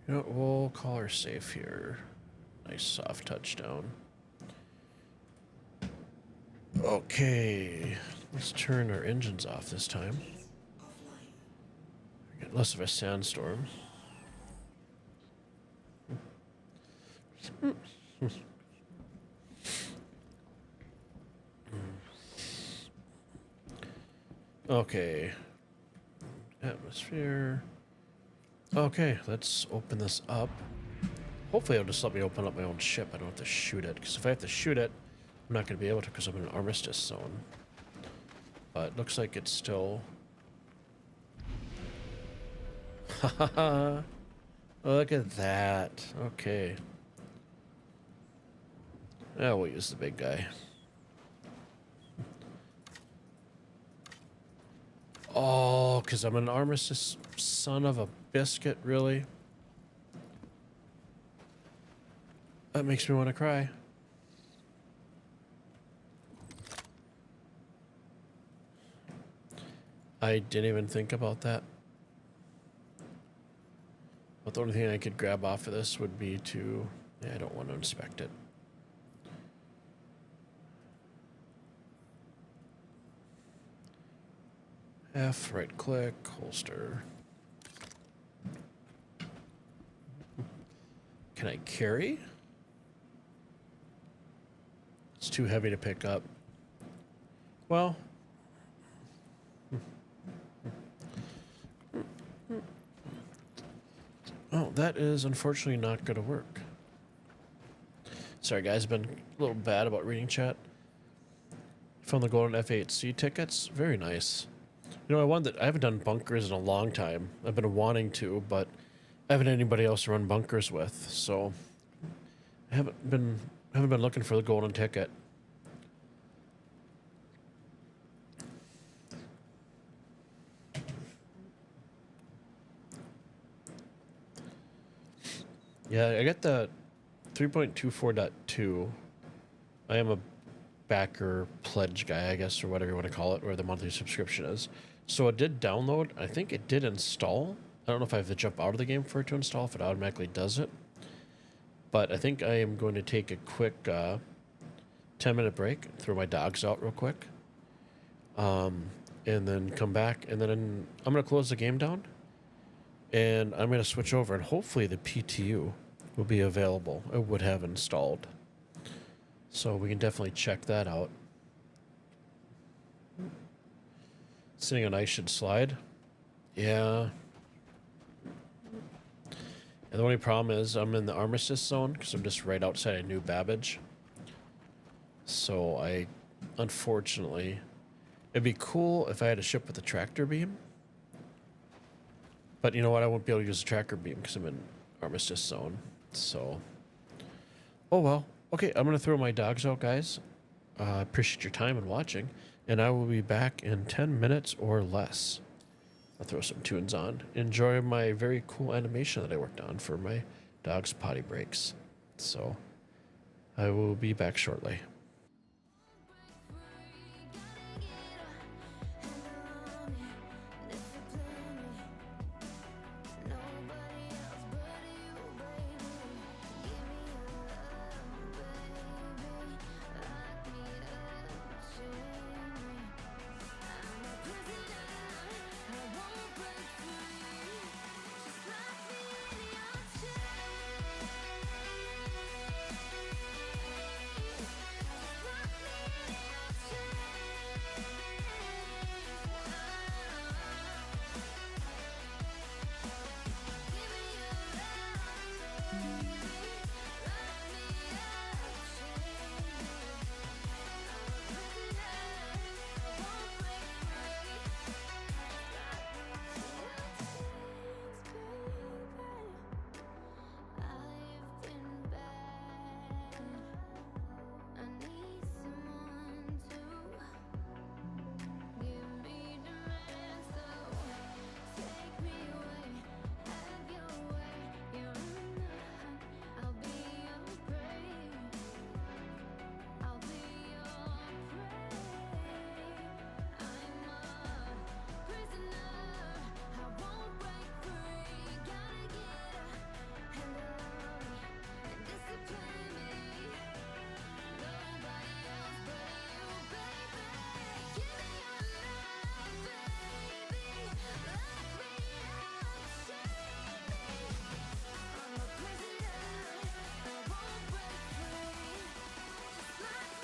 A: You know what, we'll call her safe here. Nice soft touchdown. Okay, let's turn our engines off this time. Get less of a sandstorm. Okay. Atmosphere. Okay, let's open this up. Hopefully it'll just let me open up my own ship. I don't have to shoot it, because if I have to shoot it, I'm not going to be able to because I'm in an armistice zone. But looks like it's still... Haha. Look at that. Okay. Yeah, we'll use the big guy. Oh, because I'm an armistice son of a biscuit, really? That makes me want to cry. I didn't even think about that. But the only thing I could grab off of this would be to... Yeah, I don't want to inspect it. F, right click, holster. Can I carry? It's too heavy to pick up. Well... Oh, that is unfortunately not going to work. Sorry, guys. I've been a little bad about reading chat. Found the golden F8C tickets. Very nice. You know, I haven't done bunkers in a long time. I've been wanting to, but I haven't had anybody else to run bunkers with, so I haven't been looking for the golden ticket. Yeah, I got the 3.24.2. I am a backer pledge guy, I guess, or whatever you want to call it, where the monthly subscription is. So it did download. I think it did install. I don't know if I have to jump out of the game for it to install, if it automatically does it. But I think I am going to take a quick 10-minute break, throw my dogs out real quick, and then come back. And then I'm going to close the game down, and I'm going to switch over, and hopefully the PTU will be available. It would have installed. So we can definitely check that out. Sitting on ice should slide. Yeah. And the only problem is I'm in the armistice zone because I'm just right outside of New Babbage. So I, unfortunately, it'd be cool if I had a ship with a tractor beam. But you know what? I won't be able to use a tractor beam because I'm in armistice zone. So, oh well. Okay, I'm going to throw my dogs out, guys. Appreciate your time and watching. And I will be back in 10 minutes or less. I'll throw some tunes on. Enjoy my very cool animation that I worked on for my dog's potty breaks. So, I will be back shortly.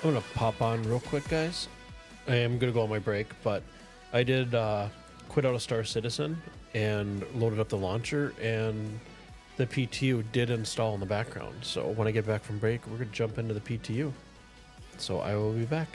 A: I'm gonna pop on real quick, guys. I am gonna go on my break, but I did quit out of Star Citizen and loaded up the launcher, and the PTU did install in the background. So when I get back from break, we're gonna jump into the PTU. So I will be back.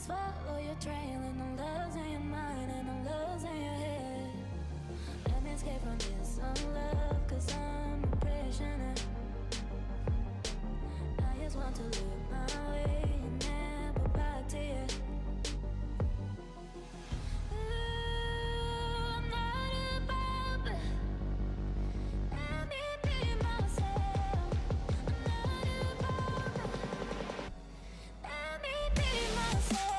D: follow your trail and the love's in your mind and the love's in your head. Let me escape from this unlove, cause I'm a prisoner. I just want to live my way and never back to you. Ooh, I'm not above it. Let me be myself. I'm not above it. Let me be myself.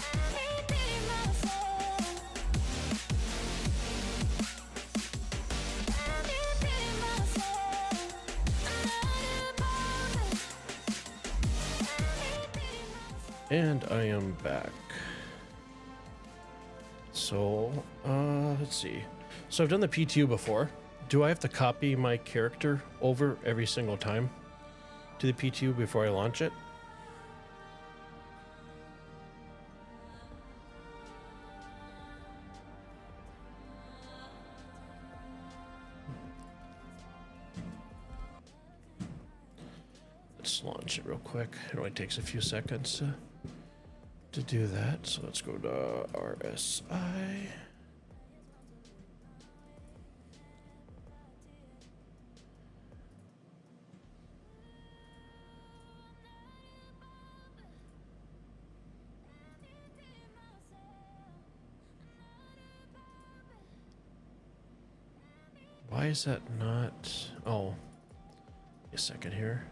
D: Let me be myself. Let me be myself. I'm not above it. Let me be myself.
A: And I am back. So, let's see. So I've done the PTU before. Do I have to copy my character over every single time to the PTU before I launch it? Let's launch it real quick. It only takes a few seconds to do that. So let's go to RSI. Why is that not? Oh, a second here.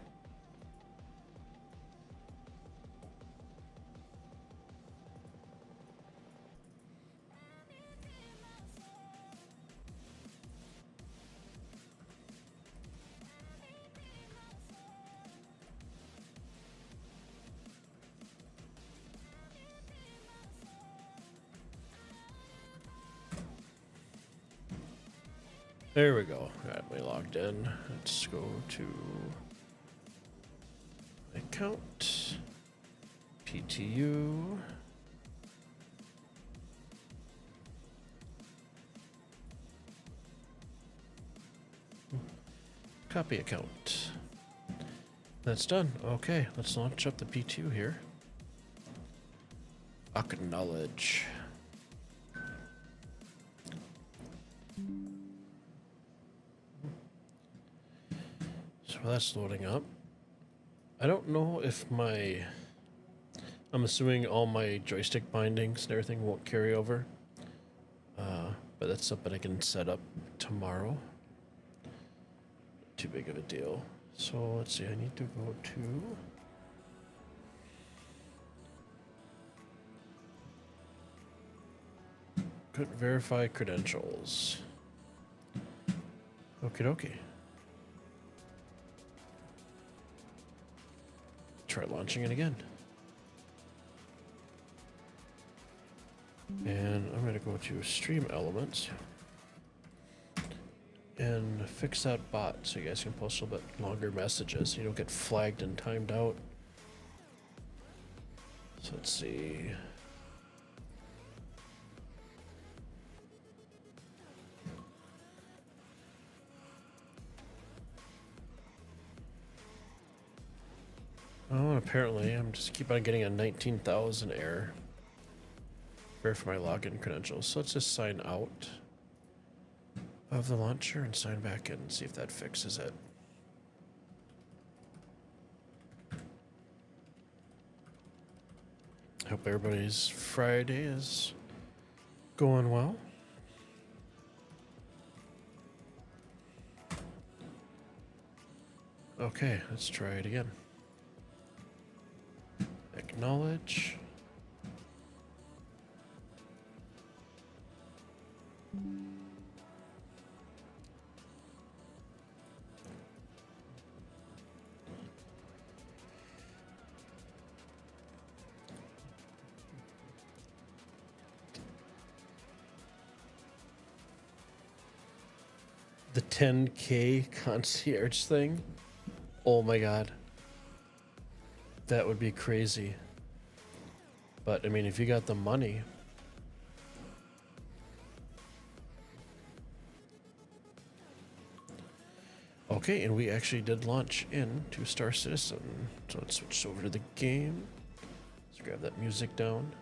A: There we go. Got me logged in. Let's go to account, PTU. Copy account. That's done. Okay, let's launch up the PTU here. Acknowledge. So that's loading up. I don't know if I'm assuming all my joystick bindings and everything won't carry over. But that's something I can set up tomorrow. Too big of a deal. So let's see, I need to go to verify credentials. Okie dokie. Try launching it again. And I'm going to go to Stream Elements and fix that bot so you guys can post a little bit longer messages so you don't get flagged and timed out. So let's see. Oh, and apparently I'm just keep on getting a 19,000 error. Verify my login credentials. So let's just sign out of the launcher and sign back in and see if that fixes it. Hope everybody's Friday is going well. Okay, let's try it again. Acknowledge. The 10K concierge thing. Oh my god. That would be crazy. But I mean, if you got the money. Okay, and we actually did launch into Star Citizen. So let's switch over to the game. Let's grab that music down.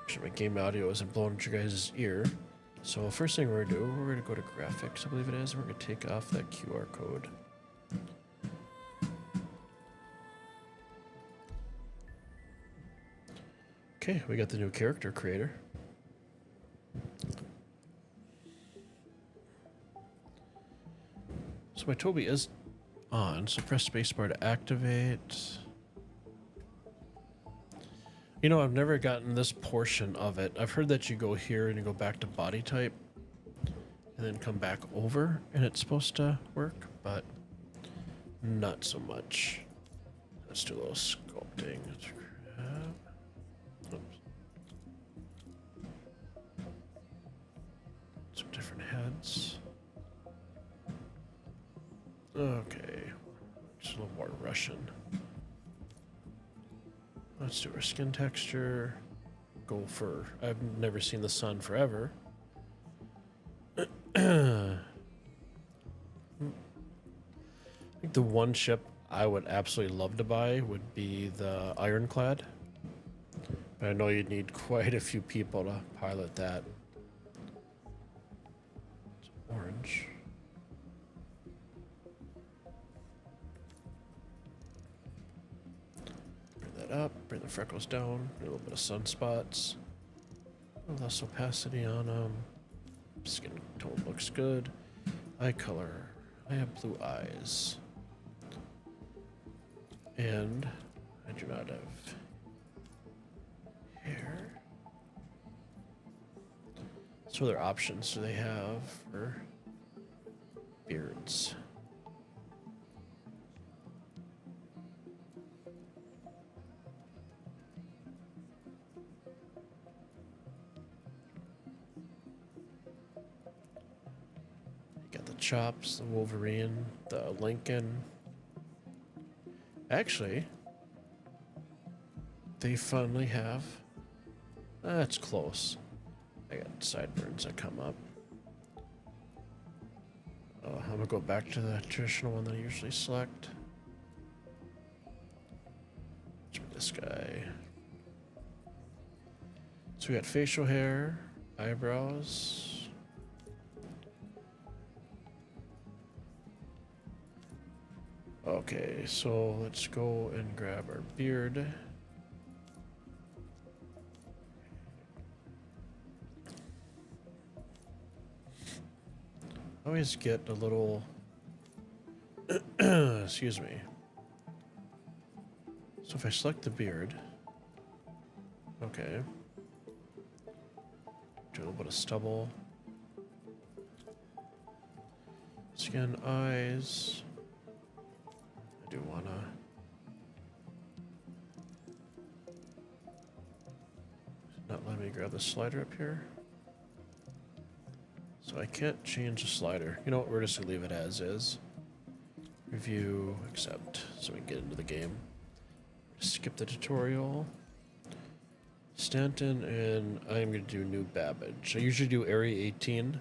A: Actually, my game audio isn't blowing at your guys' ear. So first thing we're gonna do, we're gonna go to graphics, I believe it is, and we're gonna take off that QR code. Okay, we got the new character creator. So my Toby is on, so press spacebar to activate. You know, I've never gotten this portion of it. I've heard that you go here and you go back to body type and then come back over and it's supposed to work, but not so much. Let's do a little sculpting. Let's grab. Oops. Some different heads. Okay, just a little more Russian. Let's do our skin texture. Go for, I've never seen the sun forever. I think the one ship I would absolutely love to buy would be the Ironclad. But I know you'd need quite a few people to pilot that. It's orange. Up, bring the freckles down, a little bit of sunspots, a little less opacity on them. Skin tone looks good. Eye color, I have blue eyes, and I do not have hair. So other options do they have for beards? Chops, the Wolverine, the Lincoln. Actually, they finally have. That's close. I got sideburns that come up. I'm gonna go back to the traditional one that I usually select. This guy. So we got facial hair, eyebrows. Okay, so let's go and grab our beard. I always get a little, excuse me. So if I select the beard, okay. Do a little bit of stubble. Skin, eyes. I do wanna. Not let me grab the slider up here. So I can't change the slider. You know what? We're just gonna leave it as is. Review, accept, so we can get into the game. Skip the tutorial. Stanton, and I'm gonna do new Babbage. I usually do Area 18,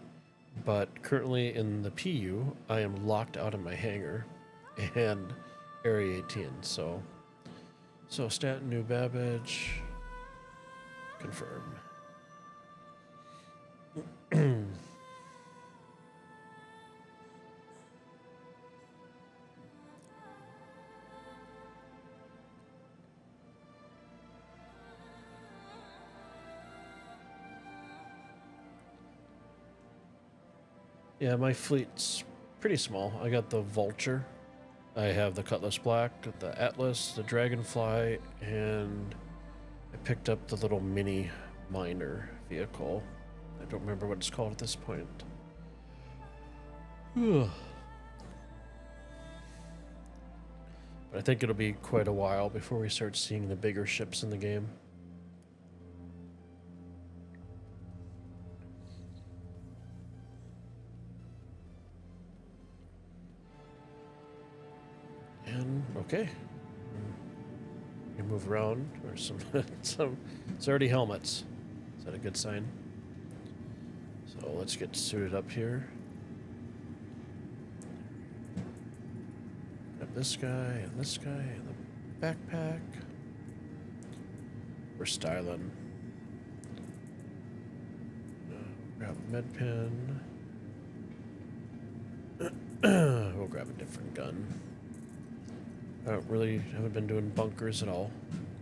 A: but currently in the PU, I am locked out of my hangar and Area 18. So Stanton, new Babbage, confirm. Yeah, my fleet's pretty small. I got the Vulture. I have the Cutlass Black, the Atlas, the Dragonfly, and I picked up the little mini miner vehicle. I don't remember what it's called at this point. But I think it'll be quite a while before we start seeing the bigger ships in the game. And okay, you move around, or some it's already helmets. Is that a good sign? So let's get suited up here. this guy and this guy and the backpack. We're styling. Grab a med pen. We'll grab a different gun. I haven't been doing bunkers at all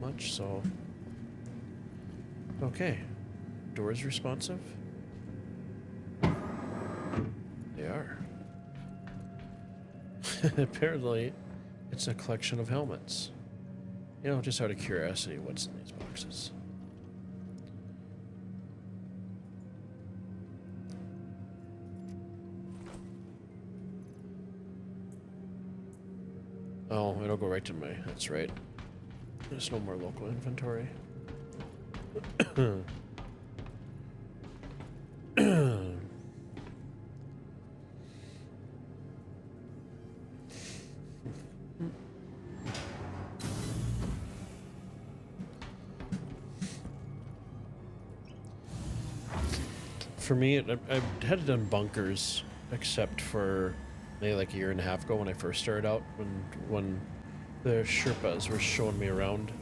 A: much, so. Okay. Doors responsive? They are. Apparently, it's a collection of helmets. You know, just out of curiosity, what's in these boxes? Oh, it'll go right to my... That's right. There's no more local inventory. For me, I hadn't done bunkers except for maybe like a year and a half ago when I first started out, when the Sherpas were showing me around.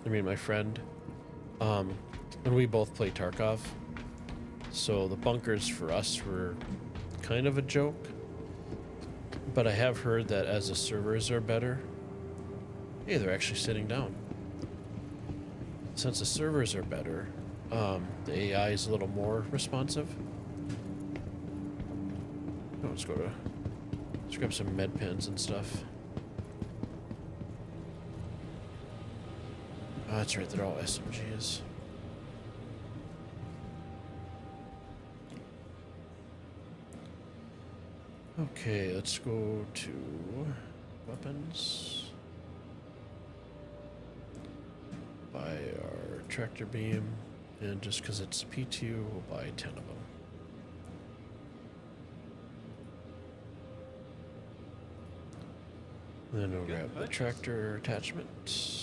A: I mean, my friend, and we both play Tarkov, so the bunkers for us were kind of a joke. But I have heard that as the servers are better, hey, they're actually sitting down. Since the servers are better, the AI is a little more responsive. Oh, let's grab some med pens and stuff. Oh, that's right, they're all SMGs. Okay, let's go to weapons. Buy our tractor beam, and just because it's P2, we'll buy 10 of them. And then we'll grab the tractor attachment.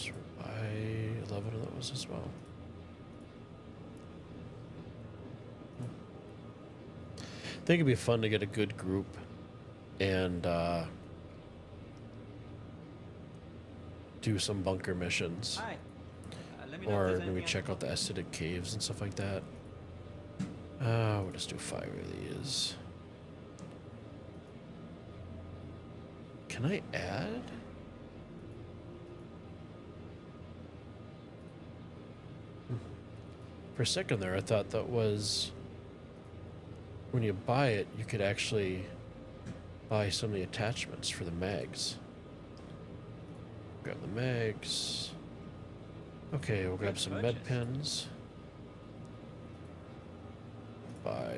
A: We'll buy 11 of those as well. I think it'd be fun to get a good group and do some bunker missions.
F: Hi. Let me know if
A: Or
F: there's
A: maybe
F: anything
A: check
F: I
A: out the
F: can
A: acidic caves and stuff like that. We'll just do 5 of these. Can I add? For a second there, I thought that was when you buy it, you could actually buy some of the attachments for the mags. Grab the mags. Okay, we'll grab some med pens. Buy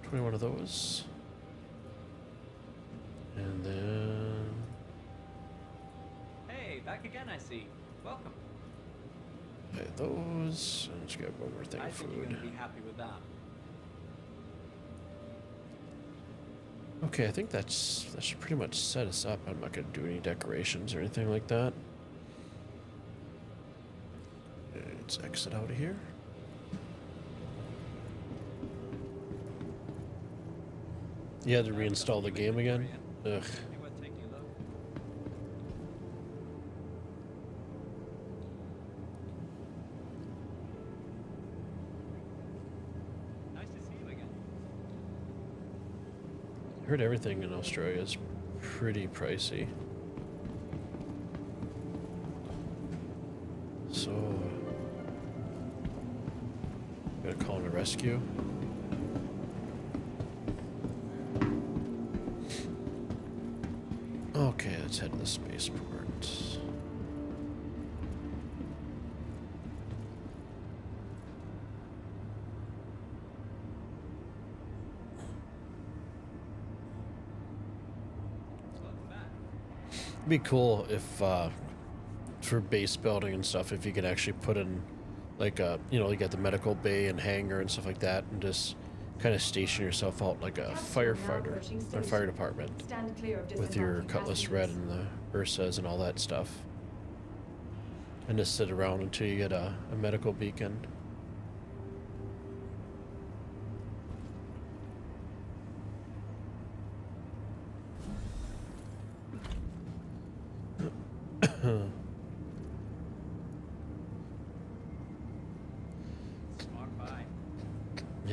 A: 21 of those. And then...
F: Hey, back again, I see. Welcome.
A: buy those. And let's grab one more thing
F: I
A: of
F: think you're
A: food.
F: gonna be happy with that.
A: Okay, I think that should pretty much set us up. I'm not going to do any decorations or anything like that. Let's exit out of here. You had to reinstall the game again? Ugh.
F: Tell you what, take you low. Nice to see you again.
A: I heard everything in Australia is pretty pricey. So, gotta call in a rescue. Okay, let's head to the spaceport.
F: Welcome back.
A: It'd be cool if, for base building and stuff, if you could actually put in, like, you got the medical bay and hangar and stuff like that, and just kind of station yourself out like a firefighter or fire department
B: Stand clear of
A: with your
B: disembarking
A: Cutlass Red
B: passengers.
A: and the HOSAS and all that stuff. And just sit around until you get a medical beacon.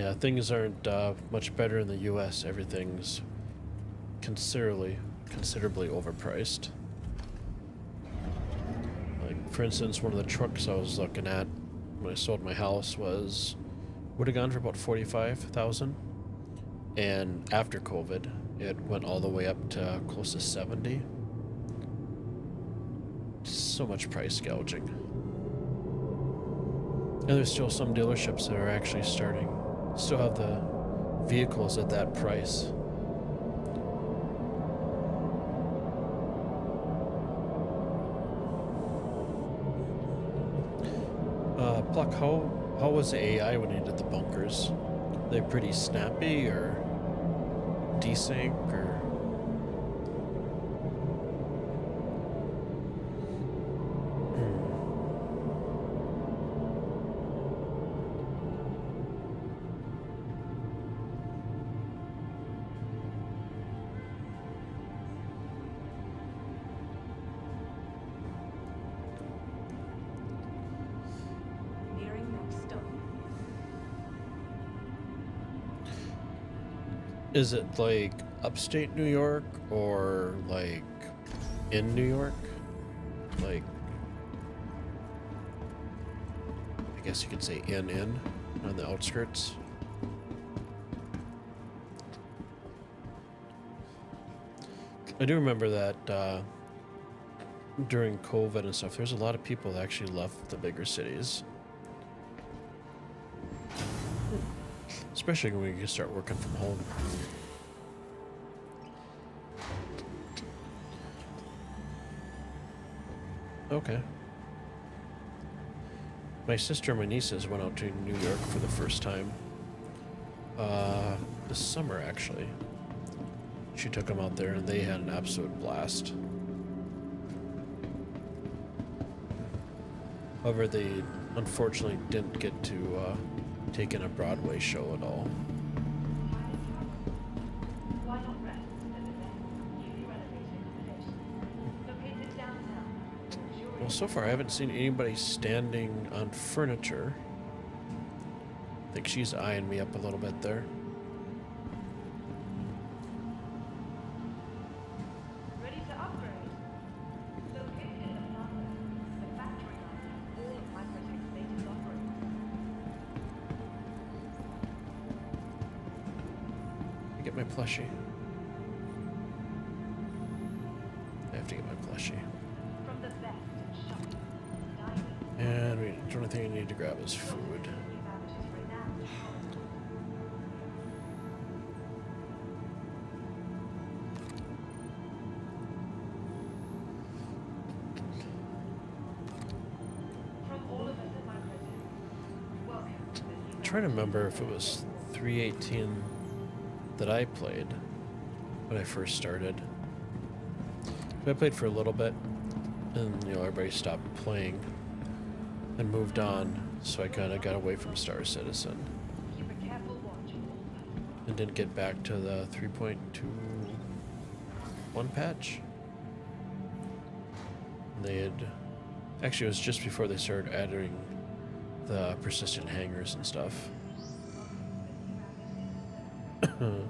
A: Yeah, things aren't much better in the U.S. Everything's considerably overpriced. Like, for instance, one of the trucks I was looking at when I sold my house would have gone for about 45,000, and after COVID, it went all the way up to close to 70. So much price gouging. And there's still some dealerships that are actually still have the vehicles at that price. Pluck, how was the AI when you did the bunkers? They pretty snappy or desync or?
B: Nearing next stop.
A: Is it like upstate New York or like in New York? Like, I guess you could say in on the outskirts. I do remember that during COVID and stuff, there's a lot of people that actually left the bigger cities. Especially when you can start working from home. Okay. My sister and my nieces went out to New York for the first time. This summer, actually. She took them out there and they had an absolute blast. However, they unfortunately didn't get to take in a Broadway show at all.
B: Why not rest at the next newly renovated accommodation? Located downtown.
A: Well, so far I haven't seen anybody standing on furniture. I think she's eyeing me up a little bit there.
B: Ready to upgrade? Located in Atlanta, the factory line has all of Microtech's latest offerings.
A: I get my plushie. I have to get my plushie.
B: From the best in shopping, dining,
A: And the only thing I need to grab is food.
B: vanishes right now. From all of us at Microtech, welcome to the new
A: I'm trying to remember if it was 318 that I played when I first started. I played for a little bit, and everybody stopped playing and moved on, so I kind of got away from Star Citizen
B: Keep a careful watch on all personnel.
A: and didn't get back to the 3.21 patch. They had actually, it was just before they started adding the persistent hangers and stuff. Can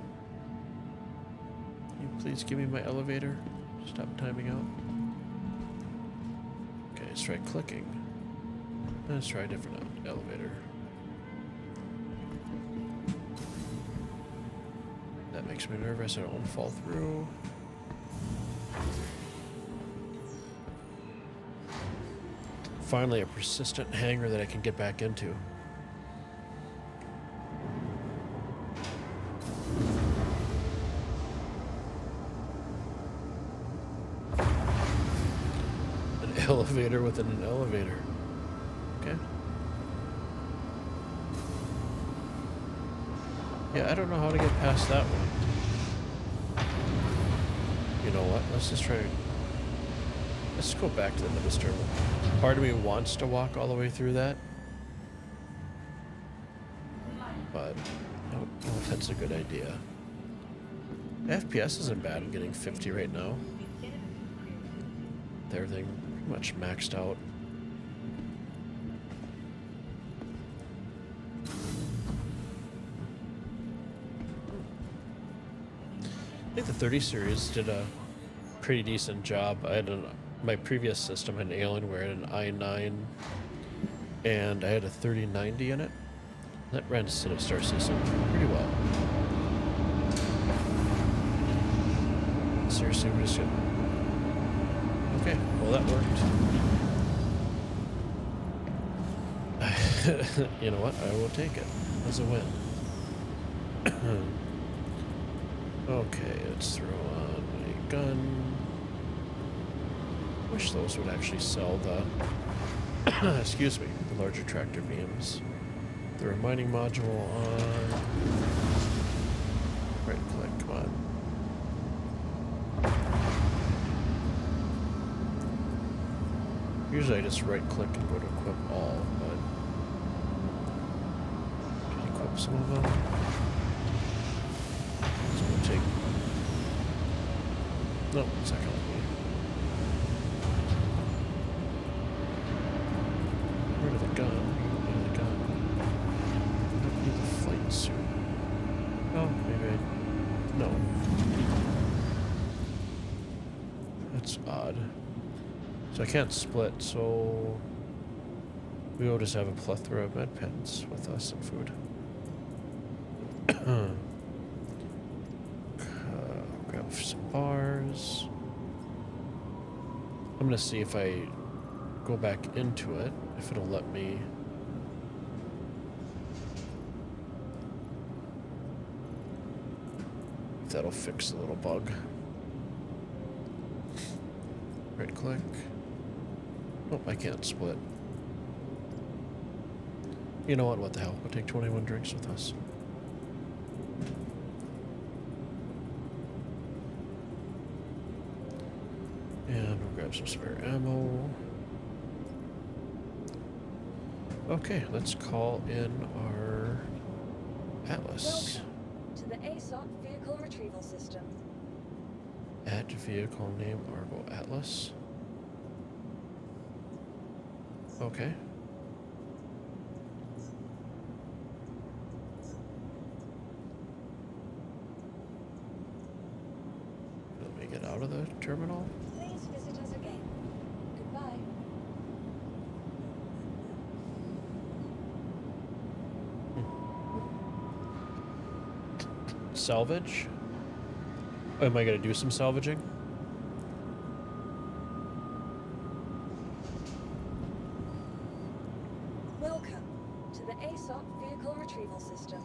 A: you please give me my elevator? Stop timing out. Okay, let's try clicking. Let's try a different elevator. That makes me nervous. I don't want to fall through. Finally, a persistent hangar that I can get back into. An elevator within an elevator. Okay. Yeah, I don't know how to get past that one. You know what? Let's just try. Let's go back to the minister. Part of me wants to walk all the way through that, but I don't know if that's a good idea. FPS isn't bad. I'm getting 50 right now. Everything pretty much maxed out. think the 30 series did a pretty decent job. I had my previous system had an Alienware, an i9, and I had a 3090 in it. That ran Star System pretty well. Seriously, we're just gonna... Okay, well that worked. You know what? I will take it as a win. Okay, let's throw on a gun. Wish those would actually sell the... excuse me, the larger tractor beams. Throw a mining module on. Right click, come on. Usually I just right click and go to equip all, but can you equip some of them? It's gonna take... No, it's not gonna let me. Rid of the gun. Rid of the gun. I don't need the flight suit. Oh, maybe I... No. That's odd. So I can't split, so we will just have a plethora of med pens with us and food. Grab some bars. I'm gonna see if I go back into it, if it'll let me. If that'll fix the little bug. Right click. Nope, I can't split. You know what the hell? We'll take 21 drinks with us. And we'll grab some spare ammo. Okay, let's call in our Atlas.
E: Welcome to the ASOC Vehicle Retrieval System.
A: Add vehicle name Argo Atlas. Okay. Let me get out of the terminal.
E: Please visit us again. Goodbye.
A: Salvage? Oh, am I gonna do some salvaging?
E: Welcome to the ASOC Vehicle Retrieval System.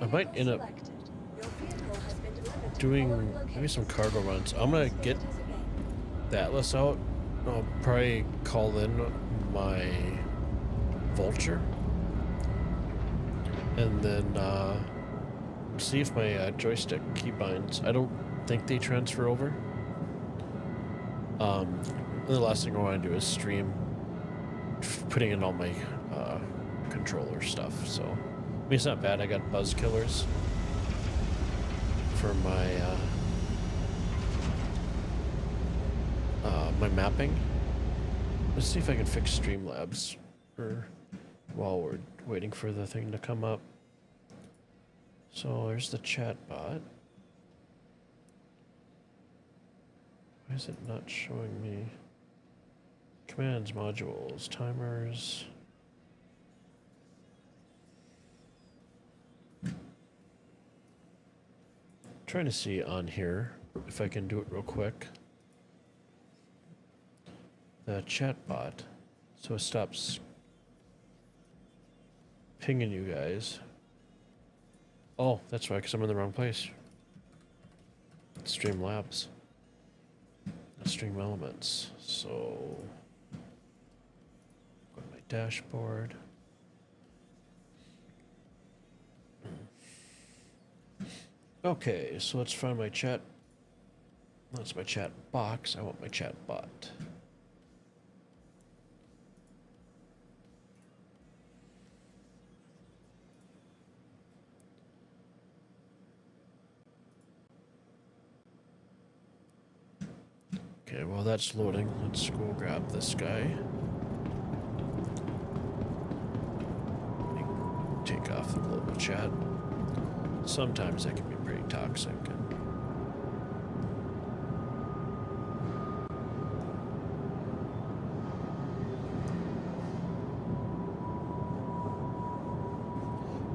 A: I might end up
E: Selected. Your vehicle has been delivered to
A: doing
E: following
A: maybe
E: location.
A: some cargo runs. I'm gonna
E: Please
A: get
E: visit us again.
A: the Atlas out. I'll probably call in my Vulture. And then see if my joystick keybinds. I don't think they transfer over. The last thing I want to do is stream putting in all my controller stuff. So, I mean, it's not bad. I got buzz killers for my my mapping. Let's see if I can fix Streamlabs while we're waiting for the thing to come up. So there's the chat bot. Why is it not showing me? Commands, modules, timers. Trying to see on here if I can do it real quick. The chat bot, so it stops pinging you guys. Oh, that's why, because I'm in the wrong place. Streamlabs. Stream elements. So, go to my dashboard. Okay, so let's find my chat. That's my chat box. I want my chat bot. Okay, while that's loading, let's go grab this guy. Take off the global chat. sometimes that can be pretty toxic.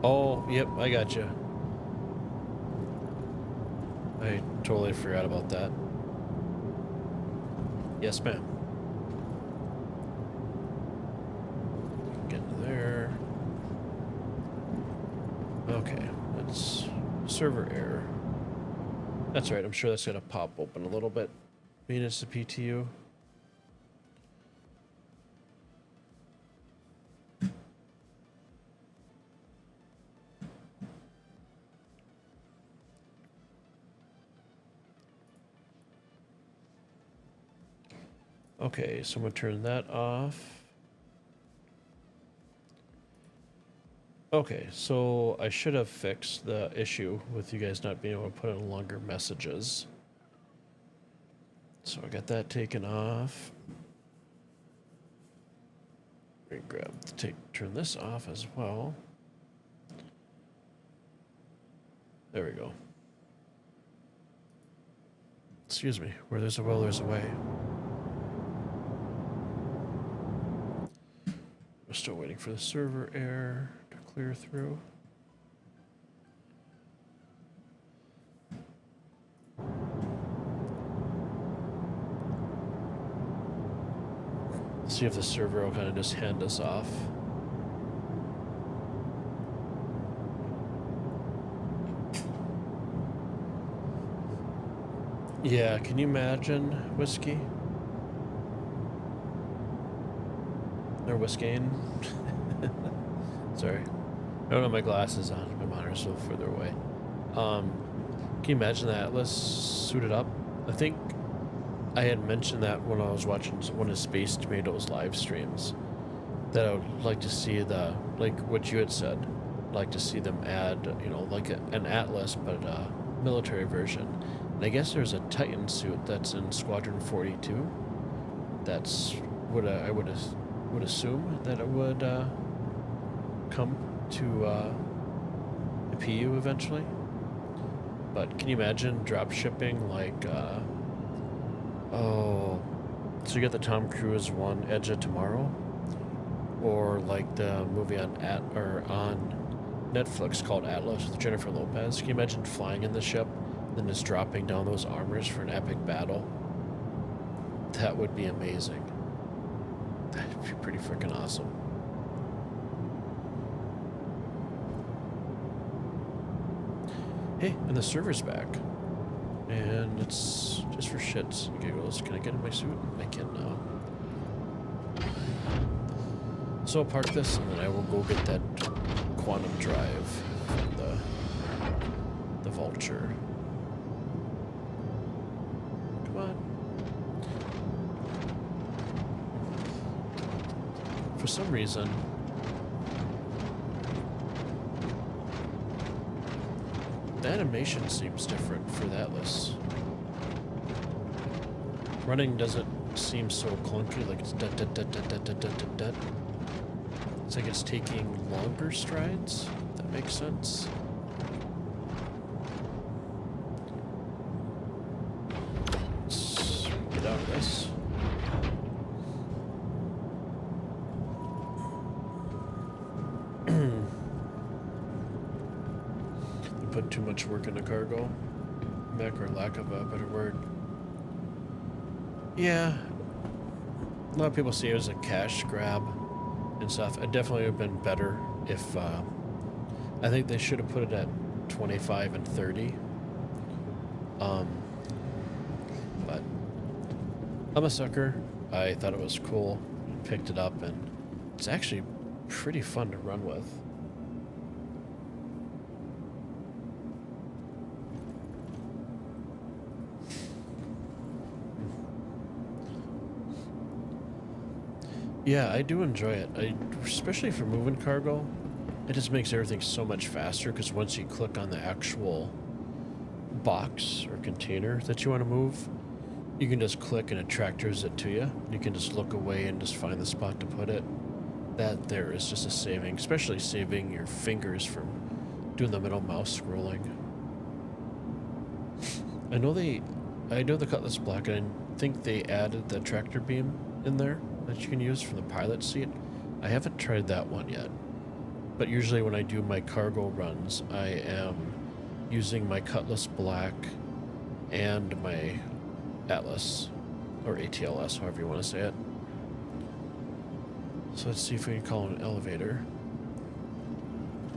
A: Oh, yep, I got you. I totally forgot about that. Yes, ma'am. Get into there. Okay, that's server error. That's right, I'm sure that's gonna pop open a little bit. Being it's the PTU. Okay, so I'm gonna turn that off. Okay, so I should have fixed the issue with you guys not being able to put in longer messages. So I got that taken off. Let me turn this off as well. There we go. Excuse me, where there's a will, there's a way. We're still waiting for the server error to clear through. See if the server will kind of just hand us off. Yeah, can you imagine whiskey? Or Whiskane. Sorry. I don't have my glasses on. My monitor's a little further away. Can you imagine the Atlas suited up? I think I had mentioned that when I was watching one of Space Tomatoes live streams, that I would like to see like what you had said, like to see them add, you know, like an Atlas, but a military version. And I guess there's a Titan suit that's in Squadron 42. That's what I would assume that it would come to the PU eventually. But can you imagine drop shipping like oh, so you got the Tom Cruise one, Edge of Tomorrow, or like the movie on Netflix called Atlas with Jennifer Lopez. Can you imagine flying in the ship, then just dropping down those armors for an epic battle? That would be amazing. That'd be pretty freaking awesome. Hey, and the server's back. And it's just for shits and giggles. Can I get in my suit? I can now. So I'll park this and then I will go get that quantum drive from the Vulture. Come on. For some reason, the animation seems different for the Atlas. Running doesn't seem so clunky, like it's dut dut dut dut dut dut dut dut dut. It's like it's taking longer strides, if that makes sense. Let's get out of this. Put too much work into cargo, or lack of a better word. Yeah, a lot of people see it as a cash grab and stuff. It definitely would have been better if I think they should have put it at 25 and 30. But I'm a sucker. I thought it was cool, picked it up, and it's actually pretty fun to run with. Yeah, I do enjoy it. Especially for moving cargo, it just makes everything so much faster because once you click on the actual box or container that you want to move, you can just click and it tractors it to you. You can just look away and just find the spot to put it. That there is just a saving, especially saving your fingers from doing the middle mouse scrolling. I know the Cutlass Black, and I think they added the tractor beam in there that you can use for the pilot seat. I haven't tried that one yet. But usually when I do my cargo runs, I am using my Cutlass Black and my Atlas, or ATLS, however you want to say it. So let's see if we can call an elevator.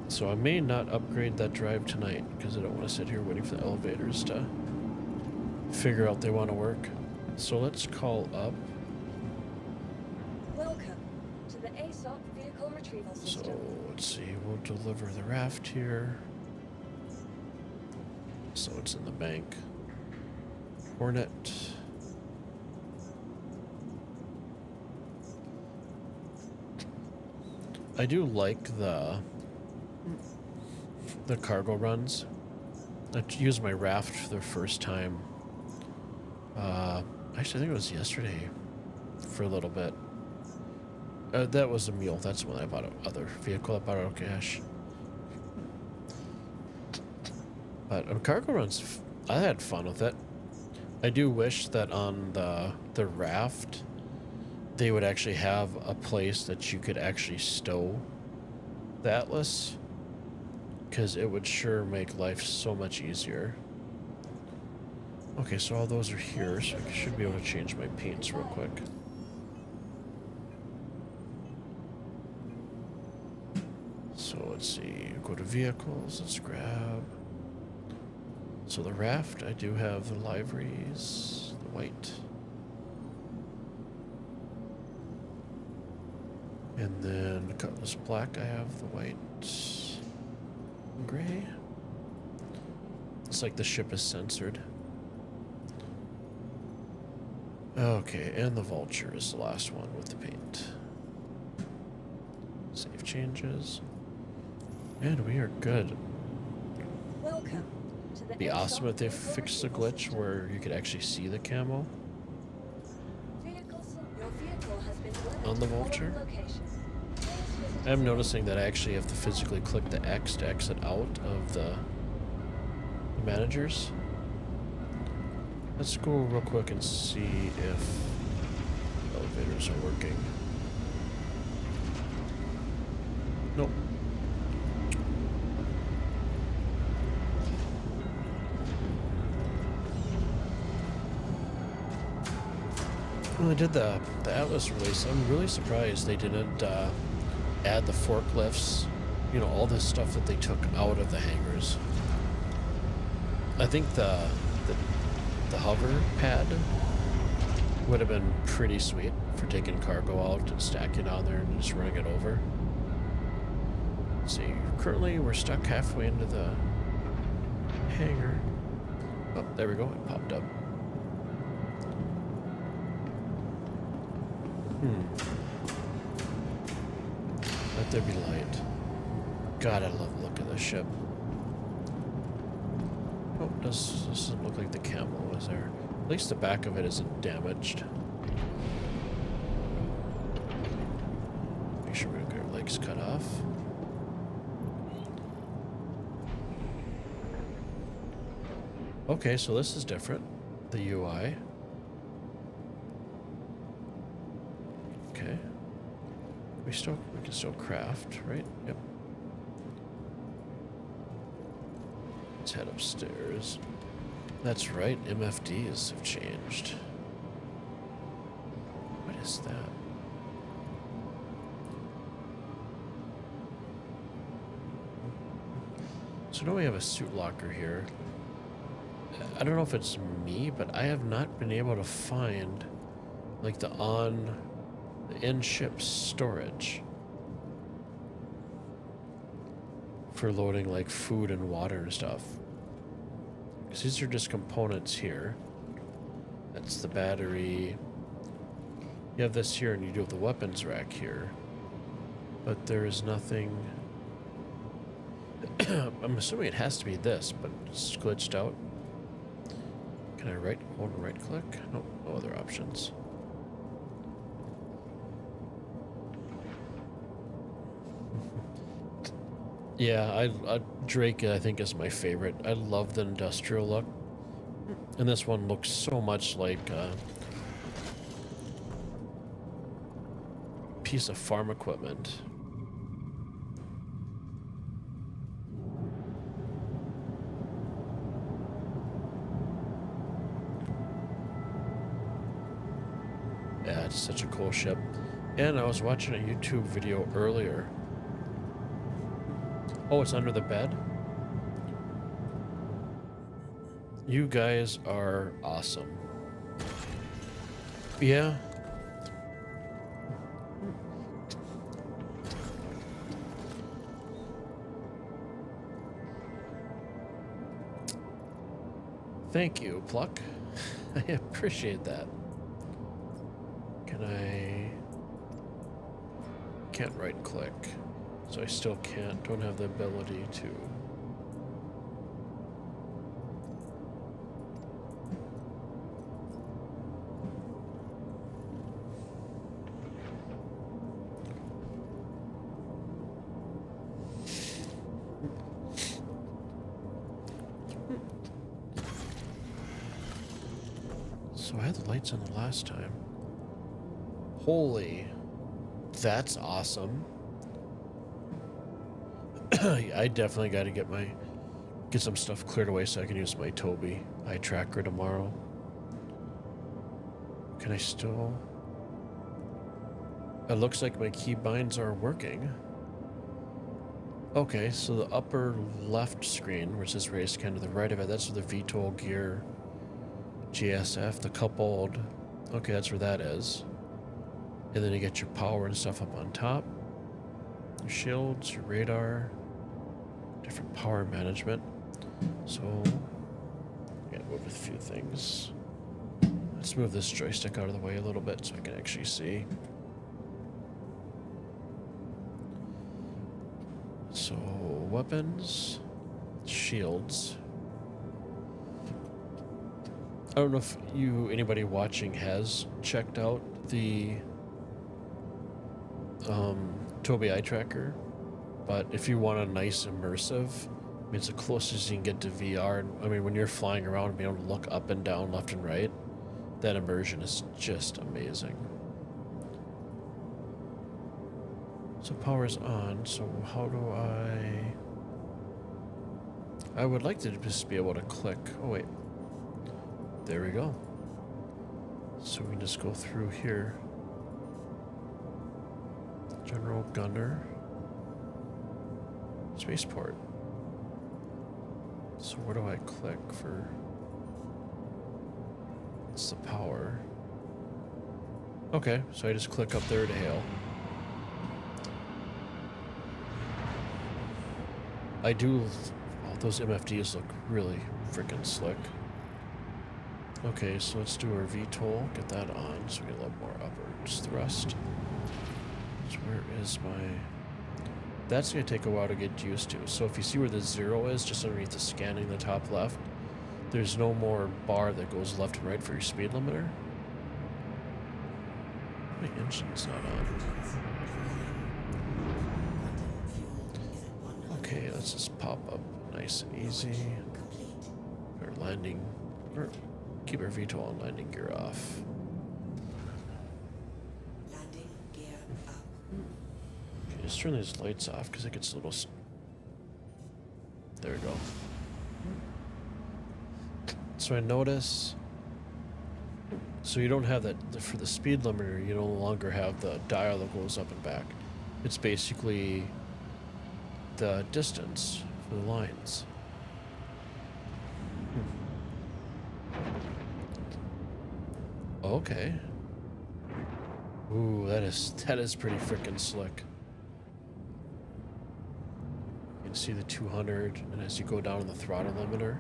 A: So I may not upgrade that drive tonight because I don't want to sit here waiting for the elevators to figure out they want to work. So let's call up.
E: Welcome to the ASOP vehicle retrieval system.
A: So let's see, we'll deliver the raft here. So it's in the bank. Hornet. I do like the cargo runs. I used my raft for the first time. Actually, I think it was yesterday for a little bit. That was a mule. That's when I bought another vehicle. I bought it out of cash. But on cargo runs, I had fun with it. I do wish that on the raft, they would actually have a place that you could actually stow the Atlas, because it would sure make life so much easier. Okay, so all those are here, so I should be able to change my paints real quick. So let's see, go to vehicles, let's grab. So the raft, I do have the liveries, the white. And then the Cutlass Black, I have the white and gray. It's like the ship is censored. Okay, and the Vulture is the last one with the paint. Save changes. And we are good.
E: Welcome to the
A: It'd be awesome if they fixed the glitch where you could actually see the camo
E: Your vehicle has been delivered
A: on the
E: to following
A: Vulture.
E: locations. Please visit
A: I'm noticing that I actually have to physically click the X to exit out of the managers. Let's go real quick and see if elevators are working. Nope. When they did the Atlas release, I'm really surprised they didn't add the forklifts, you know, all this stuff that they took out of the hangars. I think the hover pad would have been pretty sweet for taking cargo out and stacking on there and just running it over. Let's see, currently we're stuck halfway into the hangar. Oh, there we go, it popped up. Let there be light. God, I love the look of this ship. Oh, doesn't look like the camo is there. At least the back of it isn't damaged. Make sure we don't get our legs cut off. Okay, so this is different. The UI. Okay. We can still craft, right? Yep. Let's head upstairs. That's right, MFDs have changed. What is that? So now we have a suit locker here. I don't know if it's me, but I have not been able to find like the in-ship storage for loading like food and water and stuff. Because these are just components here. That's the battery. You have this here and you do have the weapons rack here. But there is nothing. I'm assuming it has to be this, but it's glitched out. Can I hold and right click? Nope, no other options. Yeah, Drake I think is my favorite. I love the industrial look, and this one looks so much like a piece of farm equipment. Yeah, it's such a cool ship. And I was watching a YouTube video earlier. Oh, it's under the bed? You guys are awesome. Yeah. Thank you, Pluck. I appreciate that. Can I... Can't right click. So I still don't have the ability to... So I had the lights on the last time. Holy, that's awesome. I definitely got to get some stuff cleared away so I can use my Toby eye tracker tomorrow. Can I still? It looks like my keybinds are working. Okay, so the upper left screen, which is race kind of the right of it, that's where the VTOL gear, GSF, the coupled. Okay, that's where that is. And then you get your power and stuff up on top. Your shields, your radar, different power management. So, I gotta move a few things. Let's move this joystick out of the way a little bit so I can actually see. So, weapons, shields. I don't know if anybody watching has checked out the Tobii eye tracker, but if you want a nice immersive, I mean, it's the closest you can get to VR. I mean, when you're flying around and being able to look up and down, left and right, that immersion is just amazing. So power's on, so how do I would like to just be able to click. Oh wait, there we go. So we can just go through here. General Gunner. Spaceport. So where do I click for... It's the power. Okay, so I just click up there to hail. I do... Oh, those MFDs look really freaking slick. Okay, so let's do our VTOL. Get that on so we get a little more upwards thrust. So where is my... That's going to take a while to get used to. So if you see where the 0 is, just underneath the scanning, the top left, there's no more bar that goes left and right for your speed limiter. My engine's not on. Okay, let's just pop up nice and easy. Our landing... Or keep our VTOL and landing gear off. Just turn these lights off because it gets a little... There we go. So I notice... So you don't have that... For the speed limiter, you no longer have the dial that goes up and back. It's basically the distance for the lines. Okay. Ooh, that is pretty freaking slick. You can see the 200, and as you go down in the throttle limiter.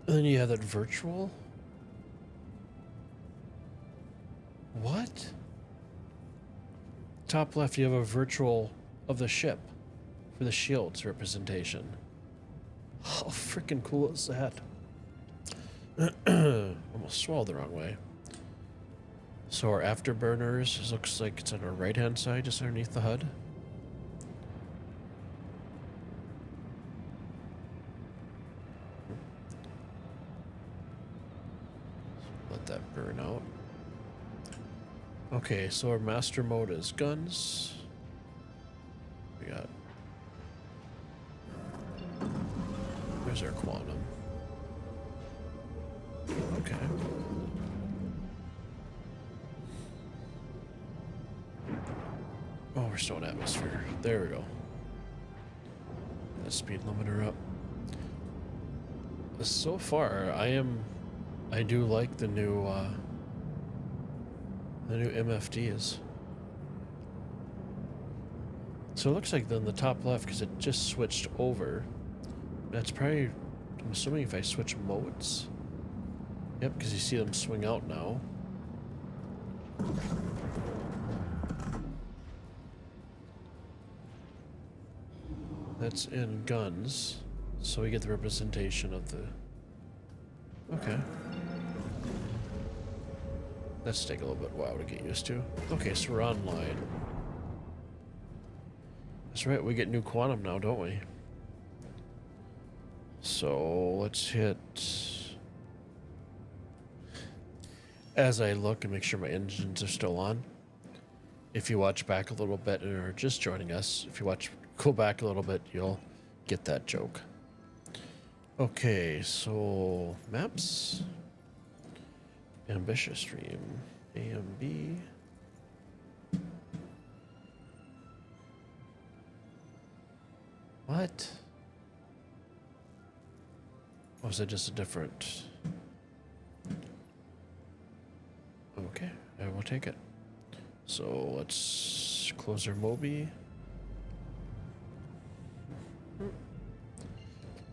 A: And then you have that virtual. What? Top left, you have a virtual of the ship for the shields representation. How freaking cool is that? Almost swallowed the wrong way. So our afterburners looks like it's on our right hand side, just underneath the HUD. Let that burn out. Okay, so our master mode is guns. We got. Where's our quantum? Okay. Oh, we're still in atmosphere. There we go. That speed limiter up. So far, I do like the new MFDs. So it looks like then the top left, because it just switched over. That's probably, I'm assuming if I switch modes. Yep, because you see them swing out now. That's in guns, so we get the representation of the... Okay. That's take a little bit while to get used to. Okay, so we're online. That's right, we get new quantum now, don't we? So let's hit... As I look and make sure my engines are still on. If you watch back a little bit and are just joining us, if you go back a little bit, you'll get that joke. Okay, so maps. Ambitious stream. AMB. What? Or was it just a different... Okay, I will take it. So let's close our Moby.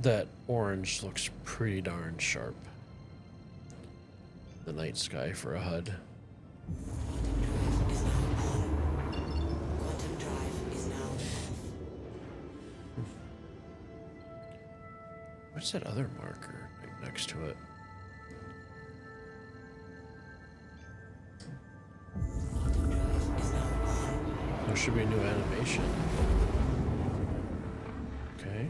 A: That orange looks pretty darn sharp. The night sky for a HUD.
G: Quantum drive is now off.
A: What's that other marker right next to it?
G: Quantum drive is now on.
A: There should be a new animation. Okay.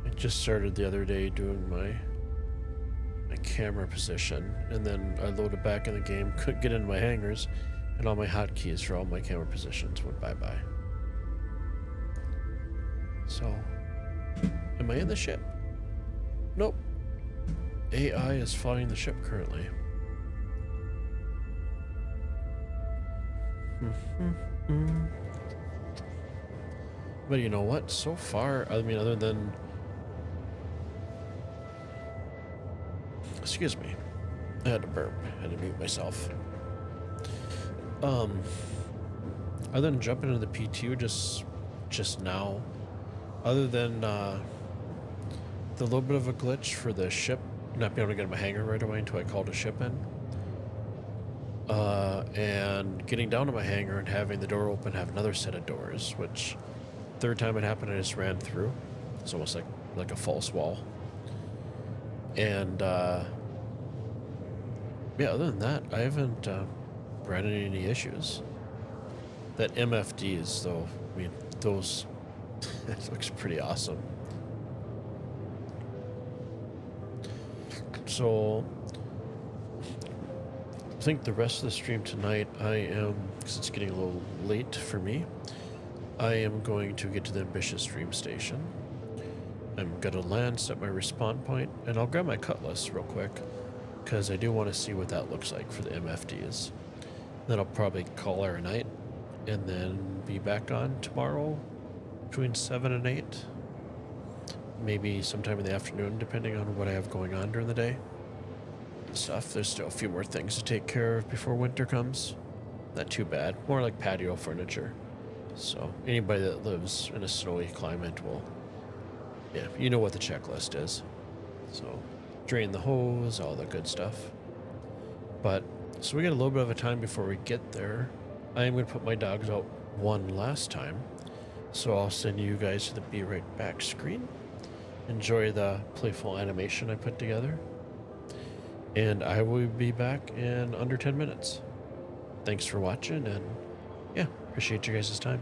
A: I just started the other day doing my camera position, and then I loaded back in the game, couldn't get into my hangars, and all my hotkeys for all my camera positions went bye-bye. So, am I in the ship? Nope. AI is flying the ship currently. But you know what? So far, I mean, other than... Excuse me. I had to burp. I had to mute myself. Other than jumping into the P2 just now, other than the little bit of a glitch for the ship not being able to get in my hangar right away until I called a ship in, and getting down to my hangar and having the door open, have another set of doors, which third time it happened I just ran through. It's almost like a false wall. And yeah, other than that, I haven't ran into any issues. That MFDs though, I mean, those it looks pretty awesome. So I think the rest of the stream tonight, I am, because it's getting a little late for me, I am going to get to the Ambitious Dream Station. I'm going to land, set my respawn point, and I'll grab my cutlass real quick, because I do want to see what that looks like for the MFDs. Then I'll probably call her a night, and then be back on tomorrow between 7 and 8. Maybe sometime in the afternoon, depending on what I have going on during the day. Stuff. There's still a few more things to take care of before winter comes. Not too bad. More like patio furniture. So anybody that lives in a snowy climate will, yeah, you know what the checklist is. So drain the hose, all the good stuff. But so we got a little bit of a time before we get there. I am going to put my dogs out one last time. So I'll send you guys to the Be Right Back screen. enjoy the playful animation I put together. And I will be back in under 10 minutes. Thanks for watching, and yeah, appreciate you guys' time.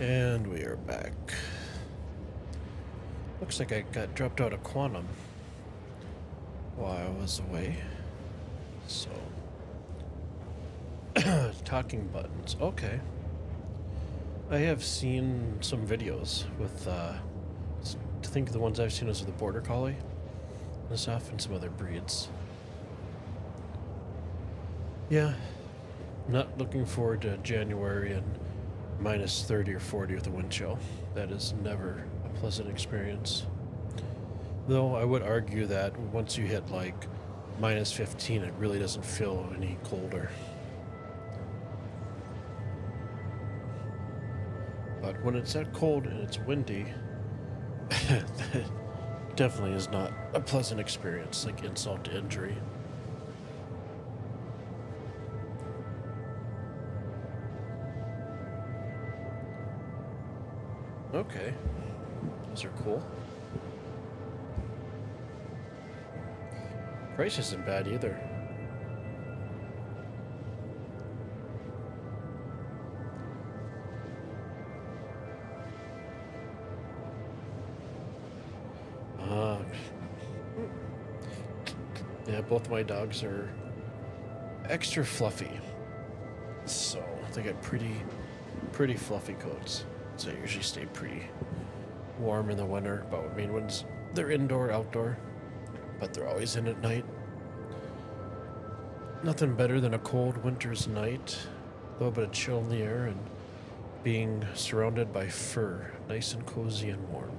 A: And we are back. Looks like I got dropped out of Quantum while I was away. So, talking buttons. Okay. I have seen some videos with, I think the ones I've seen is with the Border Collie and stuff, and some other breeds. Yeah, not looking forward to January and minus 30 or 40 with a wind chill. That is never a pleasant experience. Though I would argue that once you hit like minus 15, it really doesn't feel any colder. But when it's that cold and it's windy, that definitely is not a pleasant experience, like insult to injury. Okay, those are cool. Price isn't bad either. Yeah, both my dogs are extra fluffy, so they get pretty fluffy coats. So they usually stay pretty warm in the winter, but I mean, when they're indoor, outdoor, but they're always in at night. Nothing better than a cold winter's night, a little bit of chill in the air, and being surrounded by fur, nice and cozy and warm.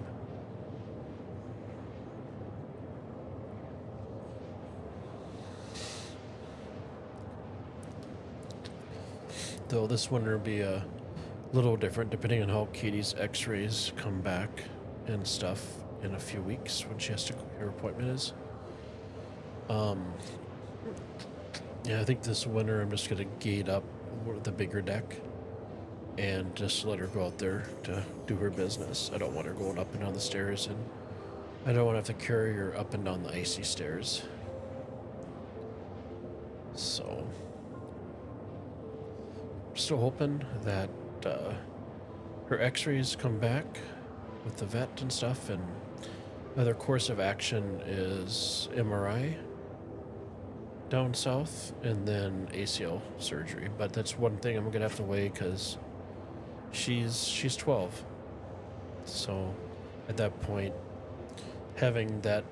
A: Though this winter will be a little different depending on how Katie's x-rays come back and stuff in a few weeks when she has to, her appointment is. Yeah, I think this winter I'm just gonna gate up the bigger deck and just let her go out there to do her business. I don't want her going up and down the stairs, and I don't want to have to carry her up and down the icy stairs. So, still hoping that her x-rays come back with the vet and stuff, and another course of action is MRI down south and then ACL surgery. But that's one thing I'm gonna have to weigh because she's 12, so at that point, having that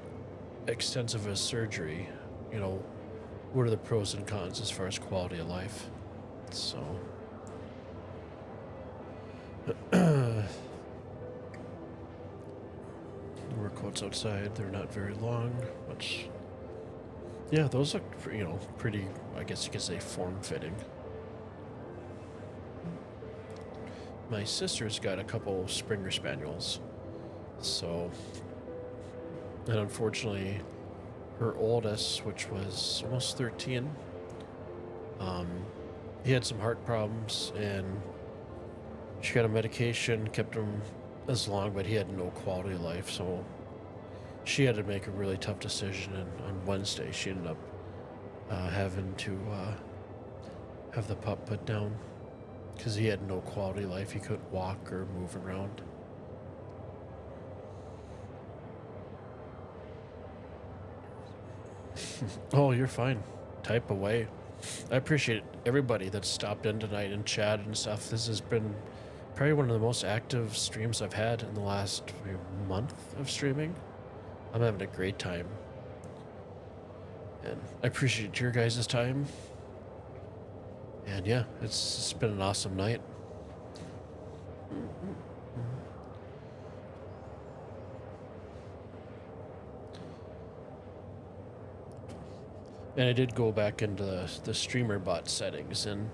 A: extensive a surgery, you know, what are the pros and cons as far as quality of life? So work coats outside, they're not very long, which, yeah, those look, you know, pretty, I guess you could say, form-fitting. My sister's got a couple Springer Spaniels, so, and unfortunately, her oldest, which was almost 13, he had some heart problems, and she got a medication, kept him as long, but he had no quality of life, so she had to make a really tough decision, and on Wednesday she ended up having to have the pup put down because he had no quality of life. He couldn't walk or move around. Oh, you're fine. Type away. I appreciate everybody that stopped in tonight and chatted and stuff. This has been probably one of the most active streams I've had in the last month of streaming. I'm having a great time. And I appreciate your guys' time. And yeah, it's been an awesome night. And I did go back into the streamer bot settings and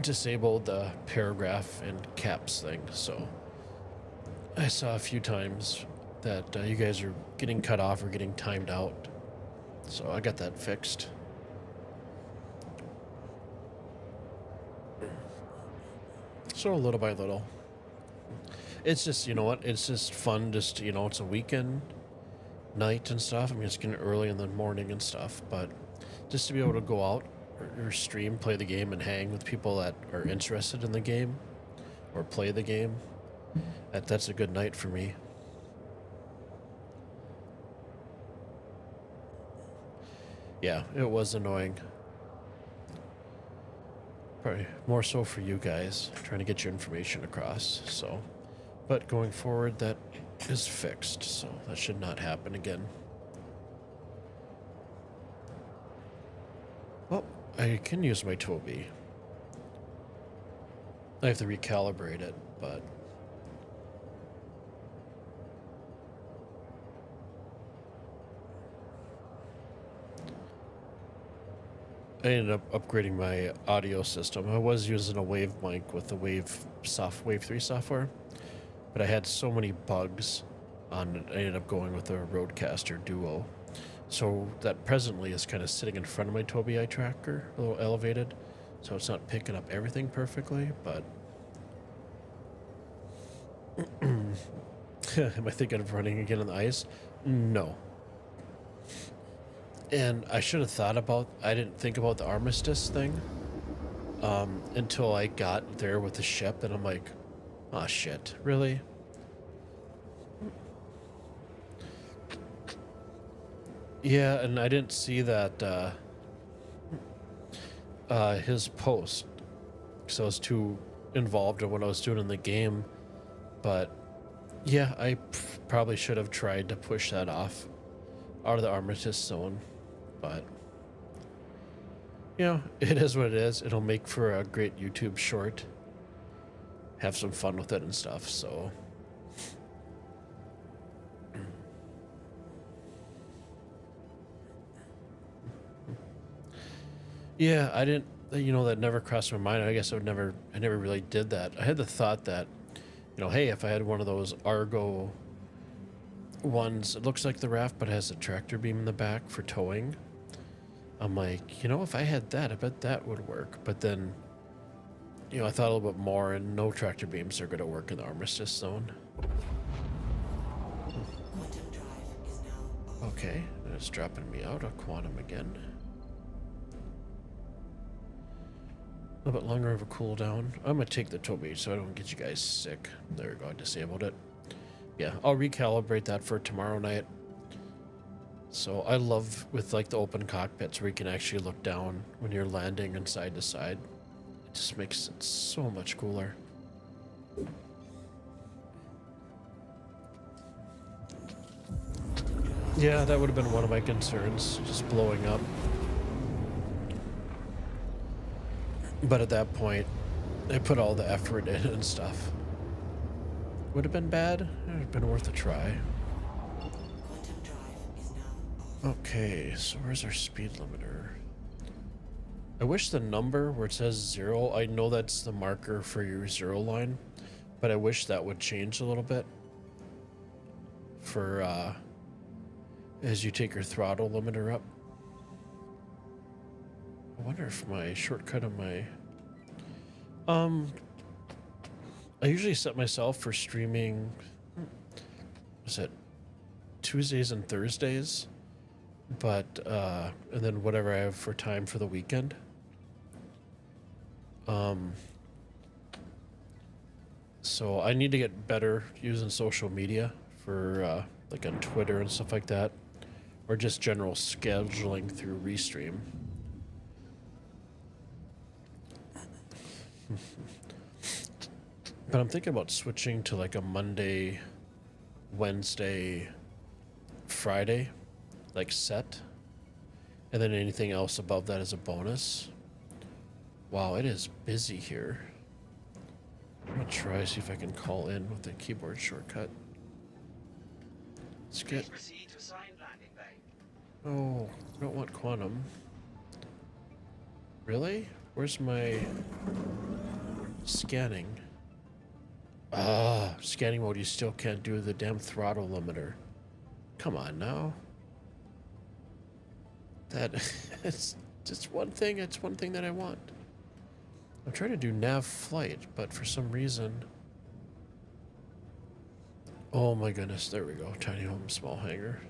A: disabled the paragraph and caps thing. So I saw a few times that you guys are getting cut off or getting timed out. So I got that fixed. So little by little. It's just, you know what, it's just fun, just, you know, it's a weekend night and stuff. I mean, it's getting early in the morning and stuff, but just to be able to go out or stream, play the game, and hang with people that are interested in the game or play the game, that's a good night for me. Yeah, it was annoying. Probably more so for you guys, trying to get your information across, so. But going forward, that is fixed, so that should not happen again. Well, I can use my Toby. I have to recalibrate it, but... I ended up upgrading my audio system. I was using a Wave mic with the Wave 3 software, but I had so many bugs on it, I ended up going with a Rodecaster Duo. So that presently is kind of sitting in front of my Tobii eye tracker, a little elevated, so it's not picking up everything perfectly, but... Am I thinking of running again on the ice? No. And I should have thought about, I didn't think about the armistice thing until I got there with the ship, and I'm like, oh shit, really? Yeah, and I didn't see that his post, because I was too involved in what I was doing in the game. But yeah, I probably should have tried to push that off out of the armistice zone. But, you know, it is what it is. It'll make for a great YouTube short. Have some fun with it and stuff, so. Yeah, I didn't, you know, that never crossed my mind. I guess I never really did that. I had the thought that, you know, hey, if I had one of those Argo ones, it looks like the raft, but it has a tractor beam in the back for towing. I'm like, you know, if I had that, I bet that would work. But then, you know, I thought a little bit more, and no tractor beams are going to work in the armistice zone.
G: Quantum drive is now
A: Okay, it's dropping me out of quantum again. A little bit longer of a cooldown. I'm going to take the Tobii so I don't get you guys sick. There we go, I disabled it. Yeah, I'll recalibrate that for tomorrow night. So I love with like the open cockpits where you can actually look down when you're landing and side to side. It just makes it so much cooler. Yeah, that would have been one of my concerns, just blowing up. But at that point, I put all the effort in and stuff. Would have been bad. It would have been worth a try.
G: quantum drive is now off.
A: Okay, so where's our speed limiter? I wish the number where it says 0, I know that's the marker for your 0 line, but I wish that would change a little bit for as you take your throttle limiter up. I wonder if my shortcut on my I usually set myself for streaming, is it Tuesdays and Thursdays, but and then whatever I have for time for the weekend. So I need to get better using social media for like on Twitter and stuff like that, or just general scheduling through Restream. But I'm thinking about switching to like a Monday, Wednesday, Friday, like set. And then anything else above that is a bonus. Wow, it is busy here. I'm gonna try see if I can call in with the keyboard shortcut. Let's get.
H: Proceed to assigned landing bay.
A: Oh, I don't want quantum. Really? Where's my scanning? Ah, scanning mode, you still can't do the damn throttle limiter. Come on now. That, it's just one thing, it's one thing that I want. I'm trying to do nav flight, but for some reason... Oh my goodness, there we go. Tiny home, small hangar.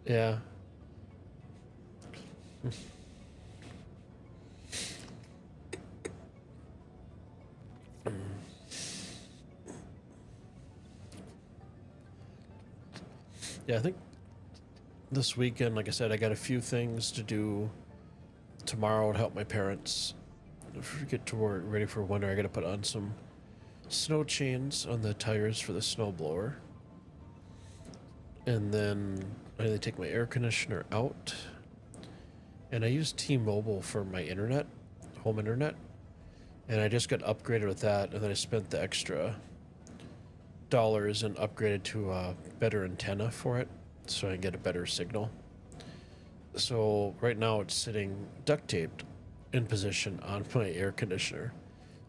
A: Yeah. Yeah, I think this weekend, like I said, I got a few things to do tomorrow to help my parents get to work ready for winter. I got to put on some snow chains on the tires for the snowblower. And then I need to take my air conditioner out. And I use T-Mobile for my internet, home internet. And I just got upgraded with that, and then I spent the extra dollars and upgraded to a better antenna for it so I can get a better signal. So right now it's sitting duct taped in position on my air conditioner.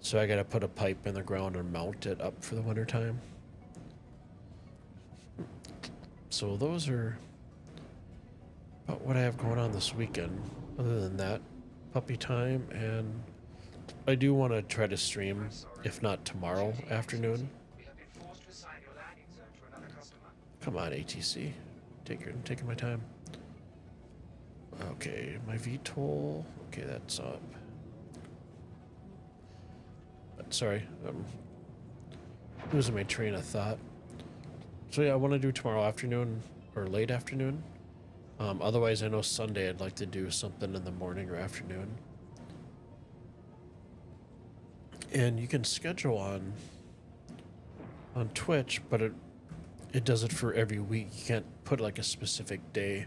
A: So I gotta put a pipe in the ground and mount it up for the winter time. So those are about what I have going on this weekend. Other than that, puppy time, and I do want to try to stream, if not tomorrow afternoon.
H: We have been forced to assign your landing zone to another customer.
A: Come on, ATC. Taking my time. Okay, my VTOL. Okay, that's up. Sorry, I'm losing my train of thought. So yeah, I want to do tomorrow afternoon or late afternoon. Otherwise, I know Sunday I'd like to do something in the morning or afternoon. And you can schedule on Twitch, but it does it for every week. You can't put like a specific day.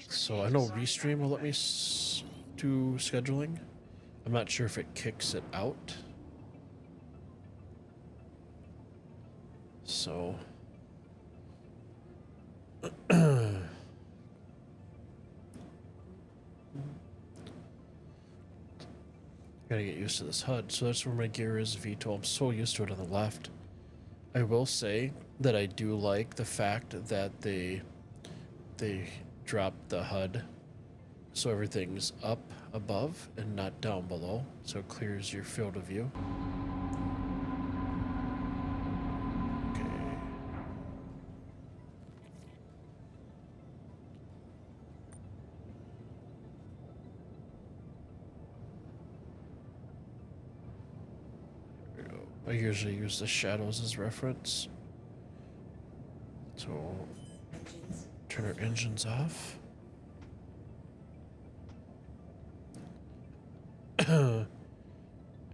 A: So I know Restream will let me do scheduling. I'm not sure if it kicks it out. So gotta get used to this HUD. So that's where my gear is, VTOL. I'm so used to it on the left. I will say that I do like the fact that they dropped the HUD so everything's up above and not down below, so it clears your field of view. Okay. There we go. I usually use the shadows as reference. So
G: Engines.
A: turn our engines off.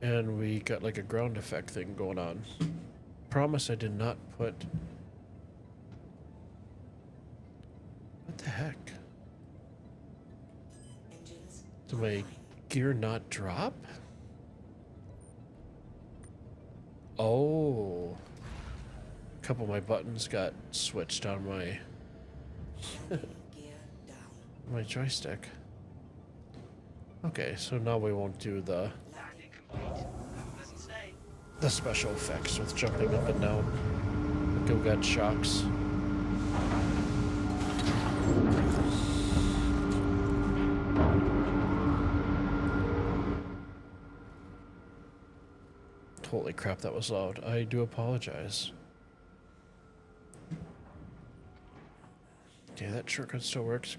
A: And we got like a ground effect thing going on. Promise I did not put... What the heck?
G: Engines.
A: Did my gear not drop? Oh. A couple of my buttons got switched on my
G: Gear down.
A: my joystick. Okay, so now we won't do the
H: Landing complete. Have a pleasant stay.
A: special effects with jumping up and down. Like we got shocks. Holy crap, that was loud. I do apologize. Okay, that shortcut still works.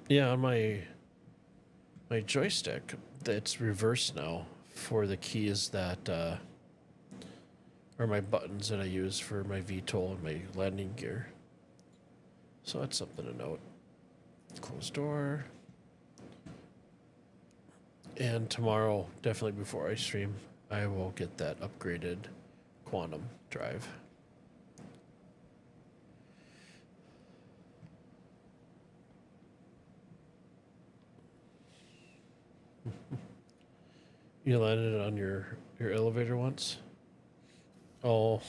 A: Yeah, on my joystick, it's reversed now for the keys that are my buttons that I use for my VTOL and my landing gear. So that's something to note. Close door. And tomorrow, definitely before I stream, I will get that upgraded quantum drive. You landed it on your elevator once? Oh.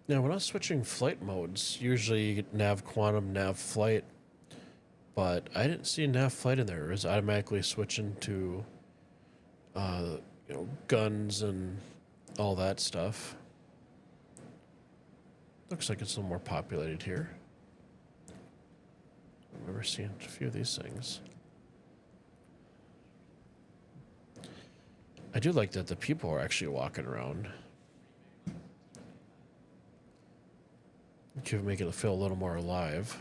A: Now, when I was switching flight modes, usually you get nav quantum, nav flight, but I didn't see nav flight in there. It was automatically switching to, guns and all that stuff. Looks like it's a little more populated here. I remember seeing a few of these things. I do like that the people are actually walking around. Could make it feel a little more alive.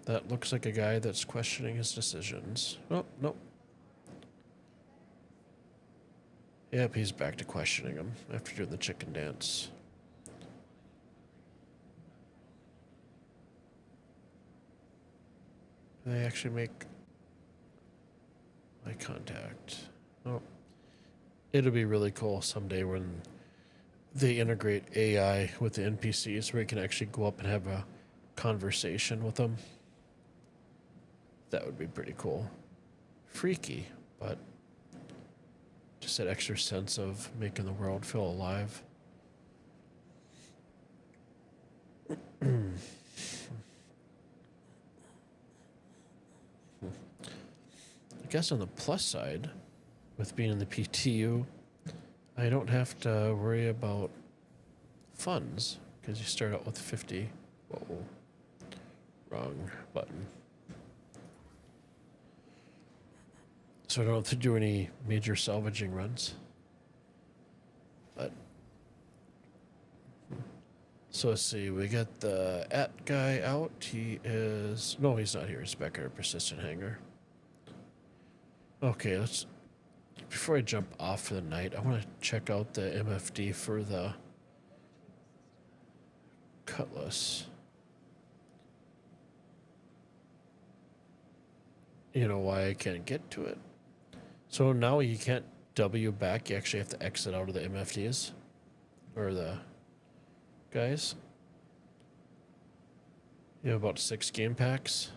A: That looks like a guy that's questioning his decisions. Oh, nope. Yep, he's back to questioning him after doing the chicken dance. Do they actually make eye contact? Oh. It'll be really cool someday when they integrate AI with the NPCs where you can actually go up and have a conversation with them. That would be pretty cool. Freaky, but just that extra sense of making the world feel alive. I guess on the plus side, with being in the PTU, I don't have to worry about funds because you start out with 50. Whoa, wrong button. So I don't have to do any major salvaging runs. But so let's see, we got the guy out. He is he's not here. He's back at our persistent hangar. Okay, before I jump off for the night, I want to check out the MFD for the Cutlass. You know why I can't get to it? So now you can't W back. You actually have to exit out of the MFDs or the guys. You have about 6 game packs.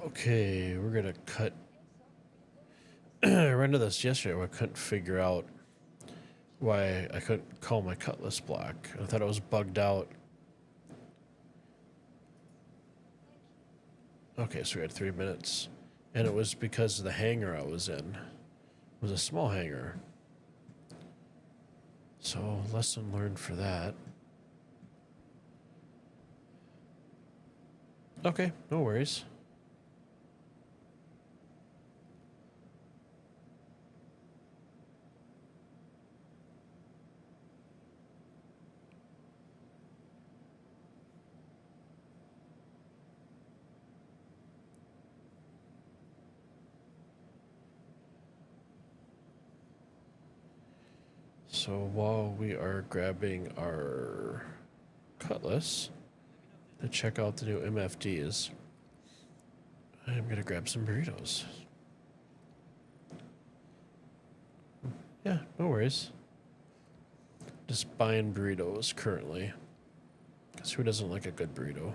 A: Okay, we're gonna cut. I ran into this yesterday where I couldn't figure out why I couldn't call my Cutlass black. I thought it was bugged out. Okay, so we had 3 minutes. And it was because the hangar I was in. It was a small hangar. So, lesson learned for that. Okay, no worries. So while we are grabbing our Cutlass to check out the new MFDs, I'm going to grab some burritos. Yeah, no worries. Just buying burritos currently. Because who doesn't like a good burrito?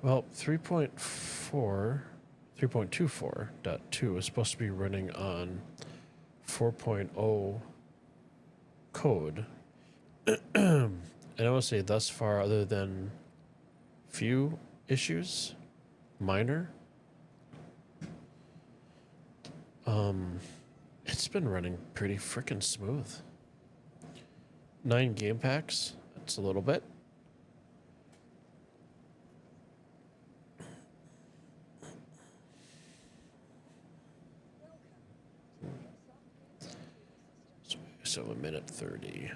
A: Well, 3.24.2 is supposed to be running on 4.0 code. And I will say thus far, other than few issues, minor, it's been running pretty freaking smooth. 9 game packs, that's a little bit. So 1:30.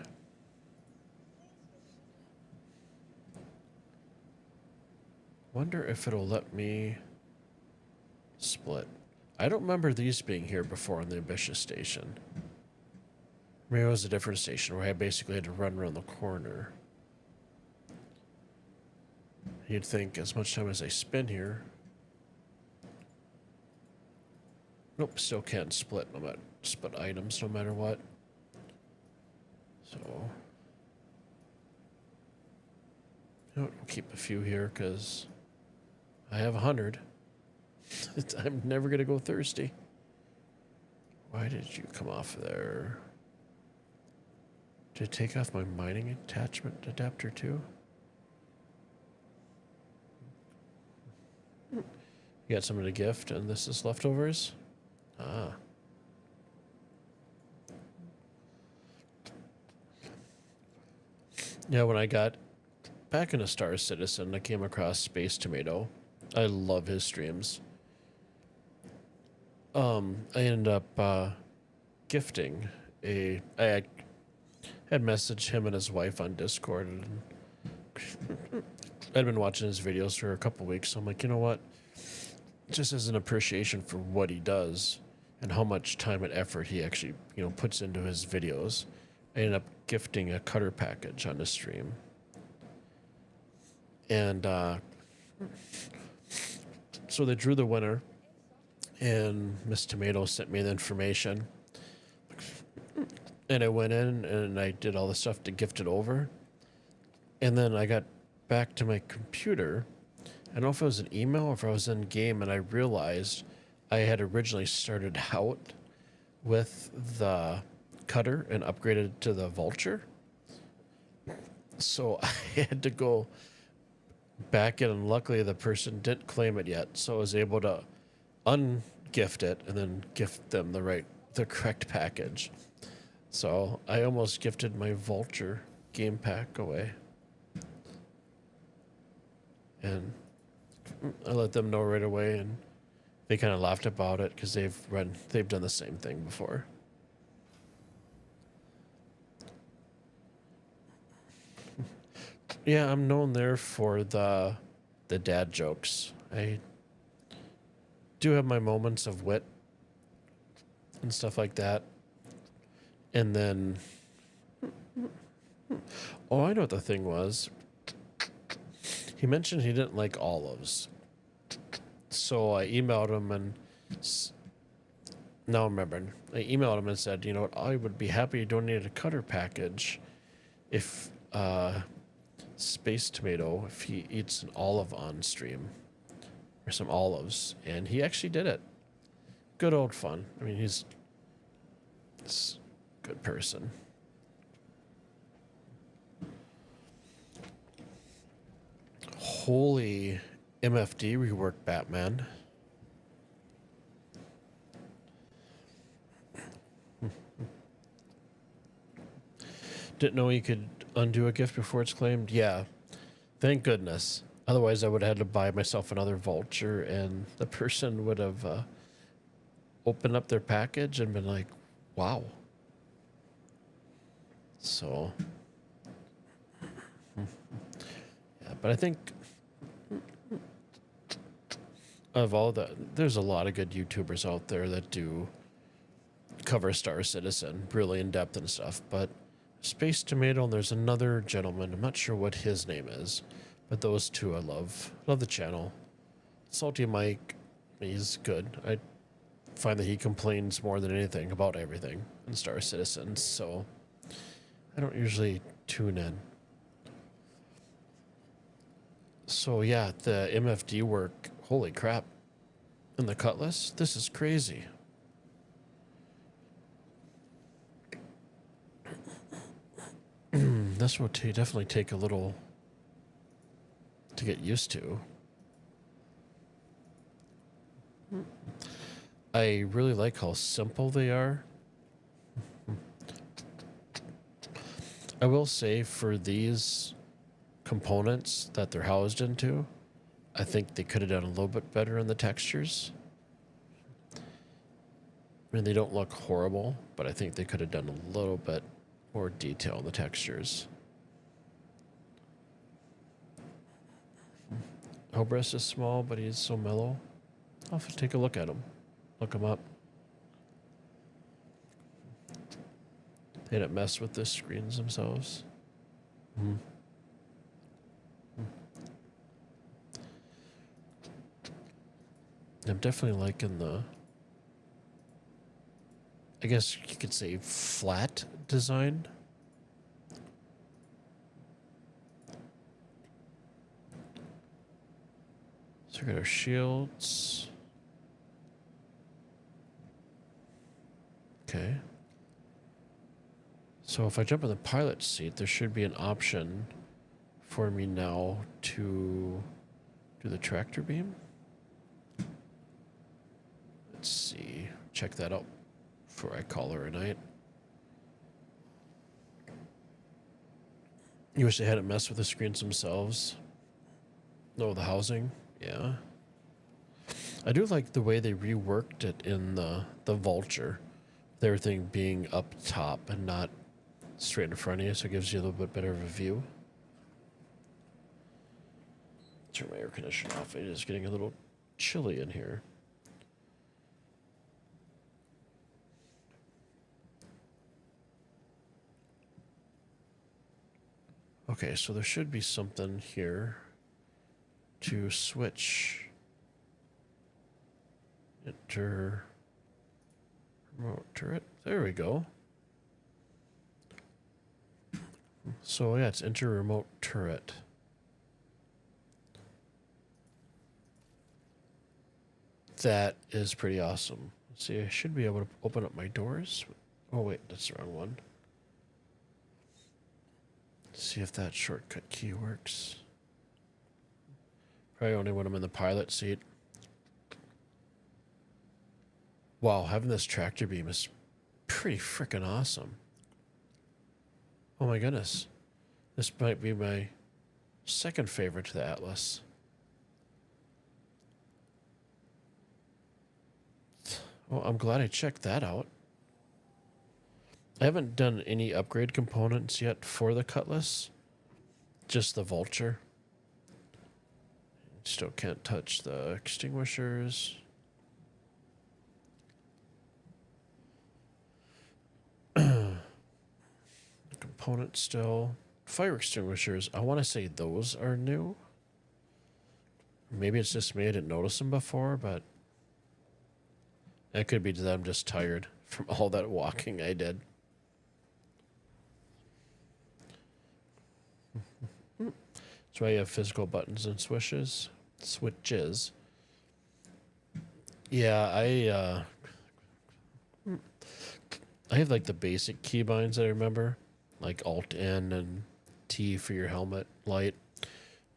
A: Wonder if it'll let me split. I don't remember these being here before on the Ambitious station. Maybe it was a different station where I basically had to run around the corner. You'd think as much time as I spend here. Nope, still can't split split items no matter what. So, you know, we'll keep a few here because I have 100. I'm never going to go thirsty. Why did you come off there? Did it take off my mining attachment adapter too? You got something to gift and this is leftovers? Ah. Yeah, when I got back into Star Citizen, I came across Space Tomato. I love his streams. I ended up gifting I had messaged him and his wife on Discord, and I'd been watching his videos for a couple weeks. So I'm like, you know what? Just as an appreciation for what he does and how much time and effort he actually, puts into his videos, I ended up gifting a cutter package on the stream. And so they drew the winner, and Miss Tomato sent me the information. And I went in and I did all the stuff to gift it over. And then I got back to my computer. I don't know if it was an email or if I was in game, and I realized I had originally started out with the cutter and upgraded to the vulture. So I had to go back in, and luckily the person didn't claim it yet. So I was able to ungift it and then gift them the correct package. So I almost gifted my vulture game pack away. And I let them know right away, and they kind of laughed about it because they've done the same thing before. Yeah, I'm known there for the dad jokes. I do have my moments of wit and stuff like that. And then, oh, I know what the thing was. He mentioned he didn't like olives. So I emailed him, and now I'm remembering. I emailed him and said, you know what, I would be happy to donate a cutter package if Space Tomato, if he eats an olive on stream, or some olives. And he actually did it. Good old fun. I mean, he's a good person. Holy MFD rework Batman. Didn't know you could undo a gift before it's claimed. Yeah, thank goodness. Otherwise, I would have had to buy myself another vulture, and the person would have opened up their package and been like, wow. So, yeah, but I think of all there's a lot of good YouTubers out there that do cover Star Citizen really in depth and stuff, but Space Tomato, and there's another gentleman, I'm not sure what his name is, but those two I love the channel. Salty Mike, he's good. I find that he complains more than anything about everything in Star Citizen, so I don't usually tune in. So yeah, the MFD work, holy crap. And the Cutlass, this is crazy. This will definitely take a little to get used to. I really like how simple they are. I will say for these components that they're housed into, I think they could have done a little bit better in the textures. I mean, they don't look horrible, but I think they could have done a little bit more detail in the textures. Hobris is small, but he's so mellow. I'll have to take a look at him. Look him up. They didn't mess with the screens themselves. Mm-hmm. I'm definitely liking the, I guess you could say, flat design. So we got our shields. Okay. So if I jump in the pilot seat, there should be an option for me now to do the tractor beam. Let's see. Check that out before I call her a night. You wish they hadn't messed with the screens themselves. No, the housing. Yeah. I do like the way they reworked it in the Vulture. With everything being up top and not straight in front of you, so it gives you a little bit better of a view. Turn my air conditioner off. It is getting a little chilly in here. Okay, so there should be something here to switch. Enter remote turret. There we go. So yeah, it's enter remote turret. That is pretty awesome. Let's see, I should be able to open up my doors. Oh wait, that's the wrong one. Let's see if that shortcut key works. Probably only when I'm in the pilot seat. Wow, having this tractor beam is pretty freaking awesome. Oh my goodness. This might be my second favorite to the Atlas. Well, I'm glad I checked that out. I haven't done any upgrade components yet for the Cutlass. Just the Vulture. Still can't touch the extinguishers. Component still. Fire extinguishers, I want to say those are new. Maybe it's just me, I didn't notice them before, but it could be that I'm just tired from all that walking I did. So I have physical buttons and switches. Yeah, I have like the basic keybinds that I remember, like Alt N and T for your helmet light.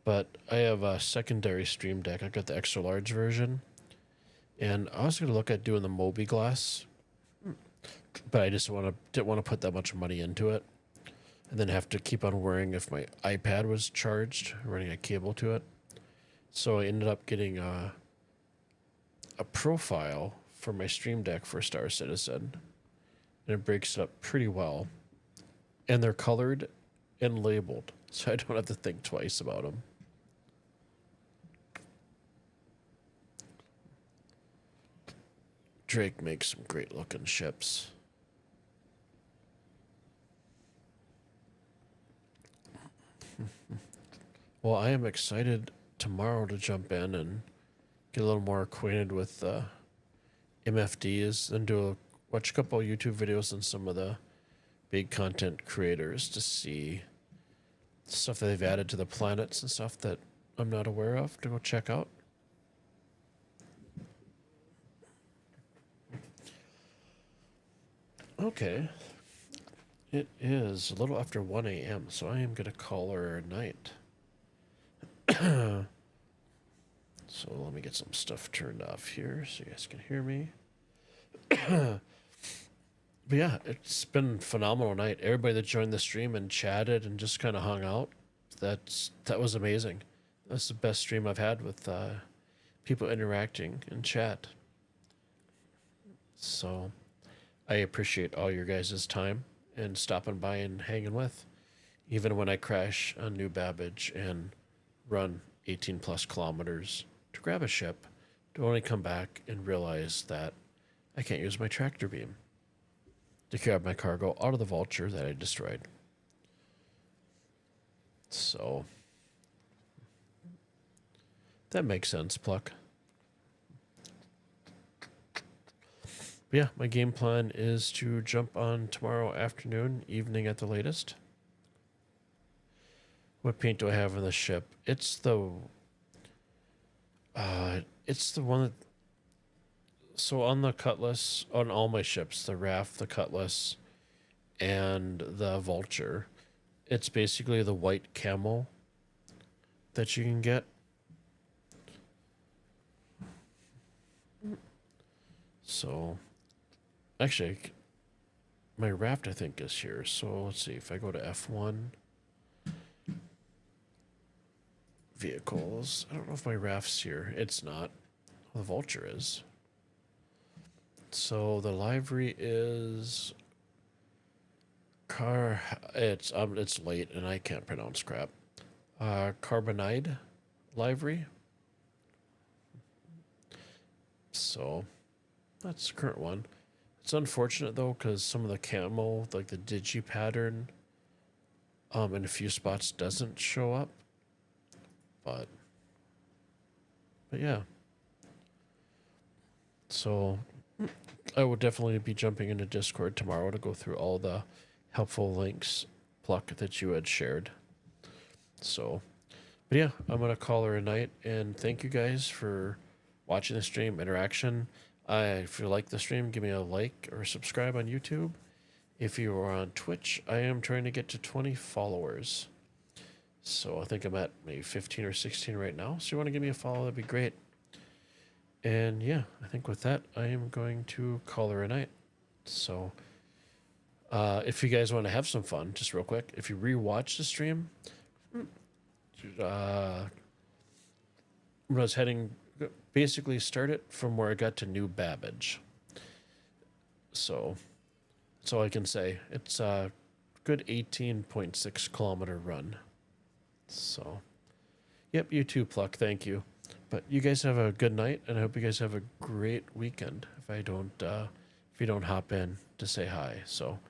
A: But I have a secondary Stream Deck. I got the extra large version, and I was gonna look at doing the Moby Glass, but I just didn't want to put that much money into it, and then have to keep on worrying if my iPad was charged, running a cable to it. So I ended up getting a profile for my Stream Deck for Star Citizen, and it breaks it up pretty well. And they're colored and labeled, so I don't have to think twice about them. Drake makes some great looking ships. Well, I am excited tomorrow to jump in and get a little more acquainted with MFDs and watch a couple of YouTube videos and some of the big content creators to see stuff that they've added to the planets and stuff that I'm not aware of to go check out. Okay. It is a little after 1 a.m., so I am going to call her a night. So let me get some stuff turned off here so you guys can hear me. But yeah, it's been a phenomenal night. Everybody that joined the stream and chatted and just kind of hung out, that was amazing. That's the best stream I've had with people interacting in chat. So I appreciate all your guys' time and stopping by and hanging with, even when I crash on New Babbage and run 18 plus kilometers to grab a ship, to only come back and realize that I can't use my tractor beam to grab my cargo out of the Vulture that I destroyed. So that makes sense, Pluck. But yeah, my game plan is to jump on tomorrow afternoon, evening at the latest. What paint do I have on the ship? It's the one that, so on the Cutlass, on all my ships, the Raft, the Cutlass, and the Vulture, it's basically the white camo that you can get. So, actually, my Raft, I think, is here. So let's see, if I go to F1, vehicles. I don't know if my raft's here. It's not. The vulture is. So the livery is it's late and I can't pronounce crap. Carbonide livery. So that's the current one. It's unfortunate though because some of the camo, like the digi pattern, in a few spots doesn't show up. But yeah. So I will definitely be jumping into Discord tomorrow to go through all the helpful links, Pluck, that you had shared. So, but yeah, I'm going to call her a night, and thank you guys for watching the stream, interaction. If you like the stream, give me a like or subscribe on YouTube. If you are on Twitch, I am trying to get to 20 followers. So I think I'm at maybe 15 or 16 right now. So you want to give me a follow, that'd be great. And yeah, I think with that, I am going to call her a night. So if you guys want to have some fun, just real quick, if you rewatch the stream, when I was heading, basically start it from where I got to New Babbage. So that's all I can say. It's a good 18.6 kilometer run. So, yep, you too, Pluck. Thank you. But you guys have a good night, and I hope you guys have a great weekend. If you don't hop in to say hi, so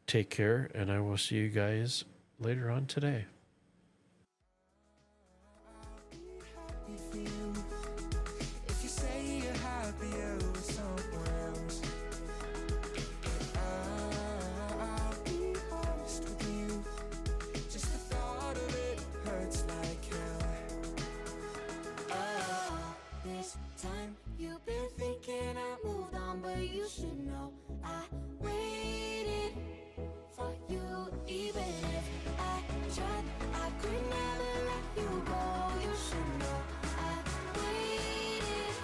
A: take care, and I will see you guys later on today.
D: If you say you're happier with someone else, I'll be honest with you. Just the thought of it hurts like hell. This time you've been thinking I moved on, but you should know I waited for you. Even if I tried, I could never let you go. You should know I waited.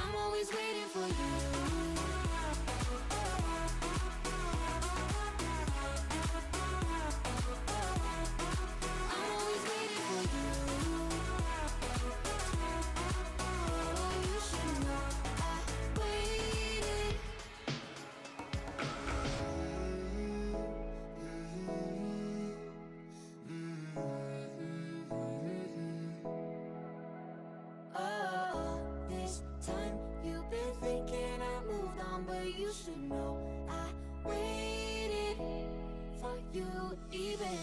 D: I'm always waiting for you. I'm always waiting for you. Oh, you should know I waited. Oh, this time you've been thinking I moved on, but you should know I waited for you even